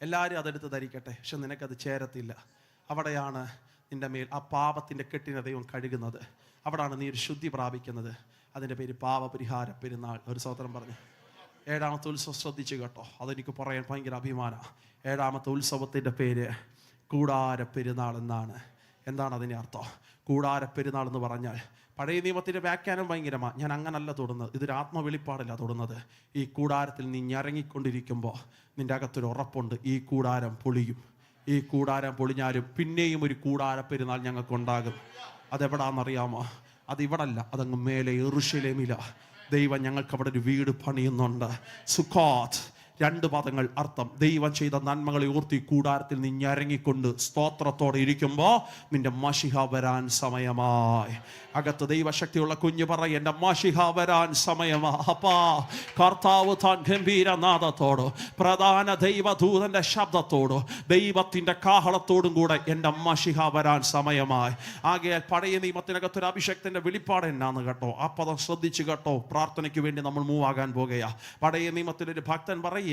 എല്ലാവരും അതെടുത്ത് ധരിക്കട്ടെ, പക്ഷെ നിനക്കത് ചേരത്തില്ല. അവിടെയാണ് നിന്റെ മേൽ ആ പാപത്തിൻ്റെ കെട്ടിനെ ദൈവം കഴുകുന്നത്. അവിടെയാണ് നീ ഒരു ശുദ്ധി പ്രാപിക്കുന്നത്. അതിൻ്റെ പേര് പാപപരിഹാര പെരുന്നാൾ. ഒരു സ്വത്രം പറഞ്ഞു. 7ാമത്തെ ഉത്സവം ശ്രദ്ധിച്ചു കേട്ടോ, അതെനിക്ക് പറയാൻ ഭയങ്കര അഭിമാനമാണ്. 7ാമത്തെ ഉത്സവത്തിൻ്റെ പേര് കൂടാര പെരുന്നാൾ എന്നാണ്. എന്താണ് അതിൻ്റെ അർത്ഥം? കൂടാര പെരുന്നാൾ എന്ന് പറഞ്ഞാൽ പഴയ നിയമത്തിൻ്റെ വ്യാഖ്യാനം ഭയങ്കരമാണ്. ഞാൻ അങ്ങനല്ല തൊടുന്നത്, ഇതൊരു ആത്മവെളിപ്പാടില്ല തൊടുന്നത്. ഈ കൂടാരത്തിൽ നീ ഞരങ്ങിക്കൊണ്ടിരിക്കുമ്പോൾ നിൻ്റെ അകത്തൊരു ഉറപ്പുണ്ട്, ഈ കൂടാരം പൊളിയും. ഈ കൂടാരം പൊളിഞ്ഞാലും പിന്നെയും ഒരു കൂടാര പെരുന്നാൾ ഞങ്ങൾക്കുണ്ടാകും. അതെവിടാന്നറിയാമോ? അതിവിടല്ല, അതങ്ങ് മേലെ യെരൂശലേമില. ദൈവം ഞങ്ങൾക്ക് അവിടെ ഒരു വീട് പണിയുന്നുണ്ട്. സുക്കോത്ത്, 2 പദങ്ങൾ അർത്ഥം. ദൈവം ചെയ്ത നന്മകളെ ഓർത്തി കൂടാരത്തിൽ നീ ഞരങ്ങിക്കൊണ്ട് സ്തോത്രത്തോടെ ഇരിക്കുമ്പോൾ നിന്റെ മശിഹ വരാൻ സമയമായി. അകത്ത് ദൈവശക്തിയുള്ള കുഞ്ഞ് പറ, എൻ്റെ മശിഹ വരാൻ സമയമാ. അപ്പാ, കർത്താവ് താൻ ഗംഭീരനാദത്തോട് പ്രധാന ദൈവദൂതന്റെ ശബ്ദത്തോട് ദൈവത്തിൻ്റെ കാഹളത്തോടും കൂടെ എൻ്റെ മശിഹ വരാൻ സമയമായി. ആകയാൽ പഴയ നിയമത്തിനകത്തൊരു അഭിഷേകത്തിൻ്റെ വെളിപ്പാട് എന്നാന്ന് കേട്ടോ. ആ പദം ശ്രദ്ധിച്ചു കേട്ടോ. പ്രാർത്ഥനയ്ക്ക് വേണ്ടി നമ്മൾ മൂവാകാൻ പോകുകയാ. പഴയ നിയമത്തിലൊരു ഭക്തൻ പറയും,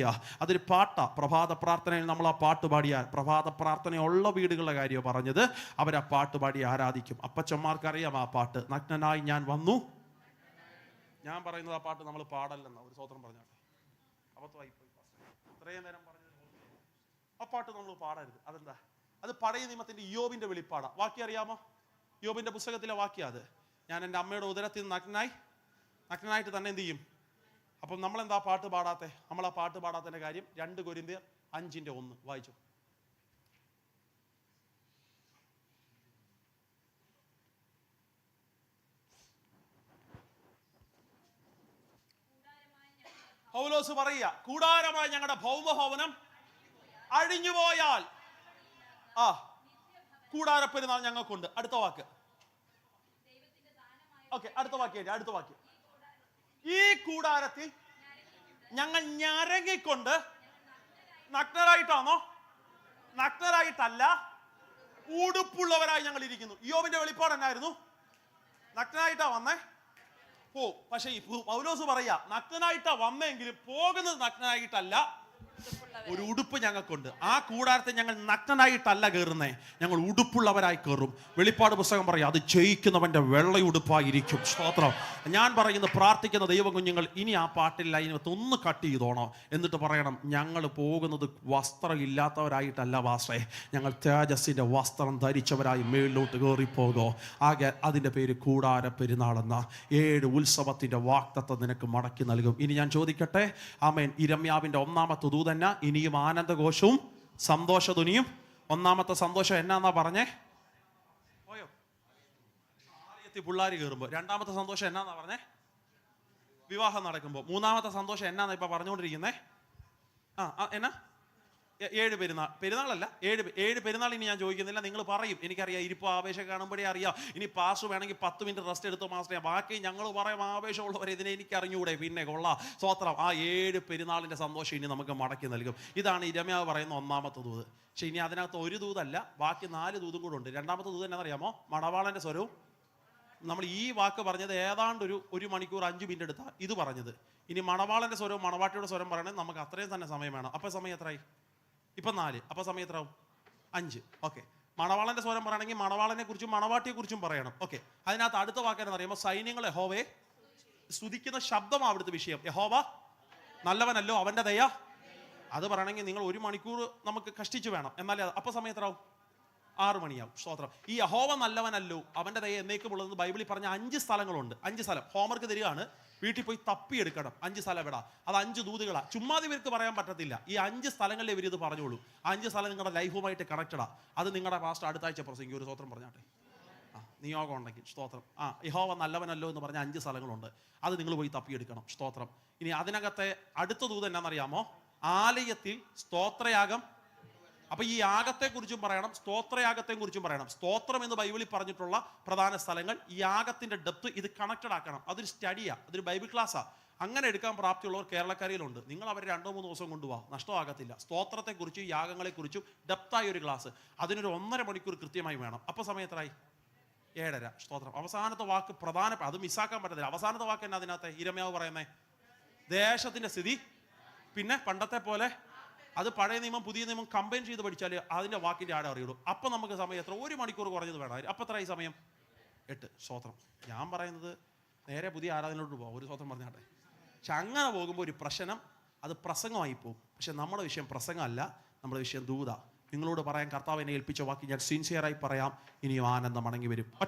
അതൊരു പാട്ടാ. പ്രഭാത പ്രാർത്ഥനയിൽ നമ്മൾ ആ പാട്ട് പാടിയാൽ, പ്രഭാത പ്രാർത്ഥനയുള്ള വീടുകളുടെ കാര്യമാണ് പറഞ്ഞത്, അവർ ആ പാട്ട് പാടി ആരാധിക്കും. അപ്പച്ചന്മാർക്ക് അറിയാം ആ പാട്ട്. നഗ്നനായി ഞാൻ വന്നു. ഞാൻ പറയുന്നത് ആ പാട്ട് നമ്മൾ പാടല്ലെന്ന ഒരു സ്വത്രം പറഞ്ഞാട്ടെ. അബദ്ധമായി പോയി. ഇത്രയും നേരം പറഞ്ഞത് ആ പാട്ട് നമ്മൾ പാടരുത്. അതെന്താ? അത് പഴയ നിയമത്തിന്റെ യോബിന്റെ വെളിപ്പാടാ. വാക്യം അറിയാമോ? യോബിന്റെ പുസ്തകത്തിലെ വാക്യം അത്. ഞാൻ എൻ്റെ അമ്മയുടെ ഉദരത്തിൽ നഗ്നനായിട്ട് തന്നെ എന്ത് ചെയ്യും? അപ്പം നമ്മളെന്താ പാട്ട് പാടാത്തെ? നമ്മൾ ആ പാട്ട് പാടാത്തതിൻ്റെ കാര്യം 2 കൊരിന്ത്യർ 5:1 വായിച്ചു. പൗലോസ് പറയുക, കൂടാരമായ ഞങ്ങളുടെ ഭൗമഭവനം അഴിഞ്ഞുപോയാൽ കൂടാര പെരുന്നാൾ ഞങ്ങൾക്കുണ്ട്. അടുത്ത വാക്ക്. ഓക്കെ, അടുത്ത വാക്യം. ഈ കൂടാരത്തിൽ ഞങ്ങൾ ഞരങ്ങിക്കൊണ്ട്, നഗ്നരായിട്ടാണോ? നഗ്നരായിട്ടല്ല, ഉടുപ്പുള്ളവരായി ഞങ്ങൾ ഇരിക്കുന്നു. യോബിന്റെ വെളിപ്പാട് എന്നായിരുന്നു? നഗ്നനായിട്ടാ വന്നേ, പക്ഷെ പൗലോസ് പറയാ, നഗ്നനായിട്ടാ വന്നെങ്കിലും പോകുന്നത് നഗ്നനായിട്ടല്ല, ഒരു ഉടുപ്പ് ഞങ്ങൾക്കുണ്ട്. ആ കൂടാരത്തെ ഞങ്ങൾ നഗ്നനായിട്ടല്ല കയറുന്നേ, ഞങ്ങൾ ഉടുപ്പുള്ളവരായി കയറും. വെളിപ്പാട് പുസ്തകം പറയാം, അത് ജയിക്കുന്നവന്റെ വെള്ളയുടുപ്പായിരിക്കും. സ്തോത്രം. ഞാൻ പറയുന്ന പ്രാർത്ഥിക്കുന്ന ദൈവകുഞ്ഞുങ്ങൾ ഇനി ആ പാട്ടിൽ ലൈനത്ത് ഒന്ന് കട്ട് ചെയ്തോണോ, എന്നിട്ട് പറയണം, ഞങ്ങൾ പോകുന്നത് വസ്ത്രം ഇല്ലാത്തവരായിട്ടല്ല വാസേ, ഞങ്ങൾ തേജസ്സിന്റെ വസ്ത്രം ധരിച്ചവരായി മേളിലോട്ട് കയറിപ്പോകോ. ആകെ അതിൻ്റെ പേര് കൂടാര പെരുന്നാളെന്ന 7 ഉത്സവത്തിന്റെ വാഗ്ദത്തം നിനക്ക് മടക്കി നൽകും. ഇനി ഞാൻ ചോദിക്കട്ടെ, ആമേൻ. ഇരമ്യാവിന്റെ 1ാമത്തെ ദൂതന്ന ഇനിയും ആനന്ദഘോഷവും സന്തോഷധ്വനിയും. 1ാമത്തെ സന്തോഷം എന്നാന്നാ പറഞ്ഞേ? പോയോ? ആലയത്തിൽ പിള്ളാര് കയറുമ്പോ. 2ാമത്തെ സന്തോഷം എന്നാന്നാ പറഞ്ഞേ? വിവാഹം നടക്കുമ്പോ. 3ാമത്തെ സന്തോഷം എന്നാന്നാ ഇപ്പൊ പറഞ്ഞുകൊണ്ടിരിക്കുന്നേ? എന്നാ? 7 പെരുന്നാളല്ല, 7 പെരുന്നാൾ. ഇനി ഞാൻ ചോദിക്കുന്നില്ല, നിങ്ങൾ പറയും, എനിക്കറിയാം, ഇരിപ്പ് ആവേശം കാണുമ്പോഴേ അറിയാം. ഇനി പാസ് വേണമെങ്കിൽ 10 മിനിറ്റ് റെസ്റ്റ് എടുത്തോ മാസ്റ്റർ, ബാക്കി ഞങ്ങൾ പറയും ആവേശമുള്ളവരെ, ഇതിനെ എനിക്ക് അറിഞ്ഞുകൂടെ, പിന്നെ കൊള്ളാം. സ്വത്രം. ആ 7 പെരുന്നാളിന്റെ സന്തോഷം ഇനി നമുക്ക് മടക്കി നൽകും. ഇതാണ് ഇരമ്യാവ് പറയുന്ന 1ാമത്തെ ദൂത്. പക്ഷെ ഇനി അതിനകത്ത് ഒരു ദൂതല്ല, ബാക്കി 4 ദൂതും കൂടെ ഉണ്ട്. 2ാമത്തെ ദൂത് എന്നറിയാമോ? മണവാളന്റെ സ്വരവും. നമ്മൾ ഈ വാക്ക് പറഞ്ഞത് ഏതാണ്ട് ഒരു 1 മണിക്കൂർ 5 മിനിറ്റ് എടുത്താ ഇത് പറഞ്ഞത്. ഇനി മണവാളന്റെ സ്വരവും മണവാട്ടിയുടെ സ്വരം പറയണേ നമുക്ക് അത്രയും തന്നെ സമയം വേണം. അപ്പൊ സമയം എത്രയായി? ഇപ്പം 4. അപ്പൊ സമയം എത്ര ആവും? 5. ഓക്കെ. മണവാളന്റെ സ്വരം പറയണമെങ്കിൽ മണവാളനെ കുറിച്ചും മണവാട്ടിയെ കുറിച്ചും പറയണം. ഓക്കെ. അതിനകത്ത് അടുത്ത വാക്കെന്ന് പറയുമ്പോൾ സൈന്യങ്ങൾ യഹോവയെ സ്തുതിക്കുന്ന ശബ്ദമാണ് അവിടുത്തെ വിഷയം. യഹോവ നല്ലവനല്ലോ, അവന്റെ ദയ. അത് പറയണമെങ്കിൽ നിങ്ങൾ 1 മണിക്കൂർ നമുക്ക് കഷ്ടിച്ച് വേണം. എന്നാലേ അപ്പൊ സമയം എത്ര ആവും? 6 മണിയാവും. സ്തോത്രം. ഈ യഹോവ നല്ലവനല്ലോ, അവന്റെ ദയ എന്നേക്കുമുള്ളത് ബൈബിളിൽ പറഞ്ഞ 5 സ്ഥലങ്ങളുണ്ട്. 5 സ്ഥലം ഹോംവർക്ക് തരികയാണ്, വീട്ടിൽ പോയി തപ്പിയെടുക്കണം. 5 സ്ഥലം എവിടാ? അത് 5 ദൂതുകളാ. ചുമ്മാതി ഇവർക്ക് പറയാൻ പറ്റത്തില്ല. ഈ 5 സ്ഥലങ്ങളിൽ ഇവർ ഇത് പറഞ്ഞോളൂ. 5 സ്ഥലം നിങ്ങളുടെ ലൈഫുമായിട്ട് കണക്റ്റഡാ. അത് നിങ്ങളുടെ പാസ്റ്റ് അടുത്ത ആഴ്ച പ്രസംഗിക്കും. ഒരു സ്തോത്രം പറഞ്ഞാട്ടെ. നിയോഗം ഉണ്ടെങ്കിൽ. സ്തോത്രം. യഹോവ നല്ലവനല്ലോ എന്ന് പറഞ്ഞ 5 സ്ഥലങ്ങളുണ്ട്. അത് നിങ്ങൾ പോയി തപ്പിയെടുക്കണം. സ്തോത്രം. ഇനി അതിനകത്തെ അടുത്ത ദൂത് എന്നാണെന്നറിയാമോ? ആലയത്തിൽ സ്തോത്രയാഗം അപ്പൊ ഈ യാഗത്തെക്കുറിച്ചും പറയണം, സ്തോത്രയാഗത്തെക്കുറിച്ചും പറയണം. സ്തോത്രം എന്ന് ബൈബിളിൽ പറഞ്ഞിട്ടുള്ള പ്രധാന സ്ഥലങ്ങൾ, ഈ യാഗത്തിന്റെ ഡെപ്ത് ഇത് കണക്റ്റഡ് ആക്കണം. അതൊരു സ്റ്റഡിയാ, അതൊരു ബൈബിൾ ക്ലാസ്സാ. അങ്ങനെ എടുക്കാൻ പ്രാപ്തിയുള്ളവർ കേരളക്കരയിലുണ്ട്. നിങ്ങൾ അവർ 2-3 ദിവസം കൊണ്ടുപോകാം, നഷ്ടമാകത്തില്ല. സ്തോത്രത്തെക്കുറിച്ചും യാഗങ്ങളെക്കുറിച്ചും ഡെപ്തായ ഒരു ക്ലാസ്, അതിനൊരു 1.5 മണിക്കൂർ കൃത്യമായി വേണം. അപ്പൊ സമയത്തായി 7:30 സ്തോത്രം. അവസാനത്തെ വാക്ക് പ്രധാനപ്പെട്ട, അത് മിസ്സാക്കാൻ പറ്റത്തില്ല. അവസാനത്തെ വാക്ക് എന്നാ അതിനകത്ത് ഇരമ്യാവ് പറയുന്നേ? ദേശത്തിന്റെ സ്ഥിതി. പിന്നെ പണ്ടത്തെ പോലെ അത് പഴയ നിയമം പുതിയ നിയമം കമ്പൈൻ ചെയ്ത് പഠിച്ചാൽ അതിന്റെ വാക്കിന്റെ ആടെ അറിയുള്ളൂ. അപ്പൊ നമുക്ക് സമയം എത്ര? 1 മണിക്കൂർ കുറഞ്ഞത് വേണം. അപ്പൊ എത്ര ഈ സമയം? 8 സ്തോത്രം. ഞാൻ പറയുന്നത് നേരെ പുതിയ ആരാധനയിലോട്ട് പോകാം. ഒരു സ്തോത്രം പറഞ്ഞാട്ടെ. പക്ഷെ അങ്ങനെ പോകുമ്പോൾ ഒരു പ്രശ്നം, അത് പ്രസംഗമായി പോകും. പക്ഷെ നമ്മുടെ വിഷയം പ്രസംഗമല്ല, നമ്മുടെ വിഷയം ദൂത. നിങ്ങളോട് പറയാൻ കർത്താവ് എന്നെ ഏൽപ്പിച്ച വാക്ക് ഞാൻ സിൻസിയറായി പറയാം, ഇനിയും ആനന്ദം മടങ്ങി വരും.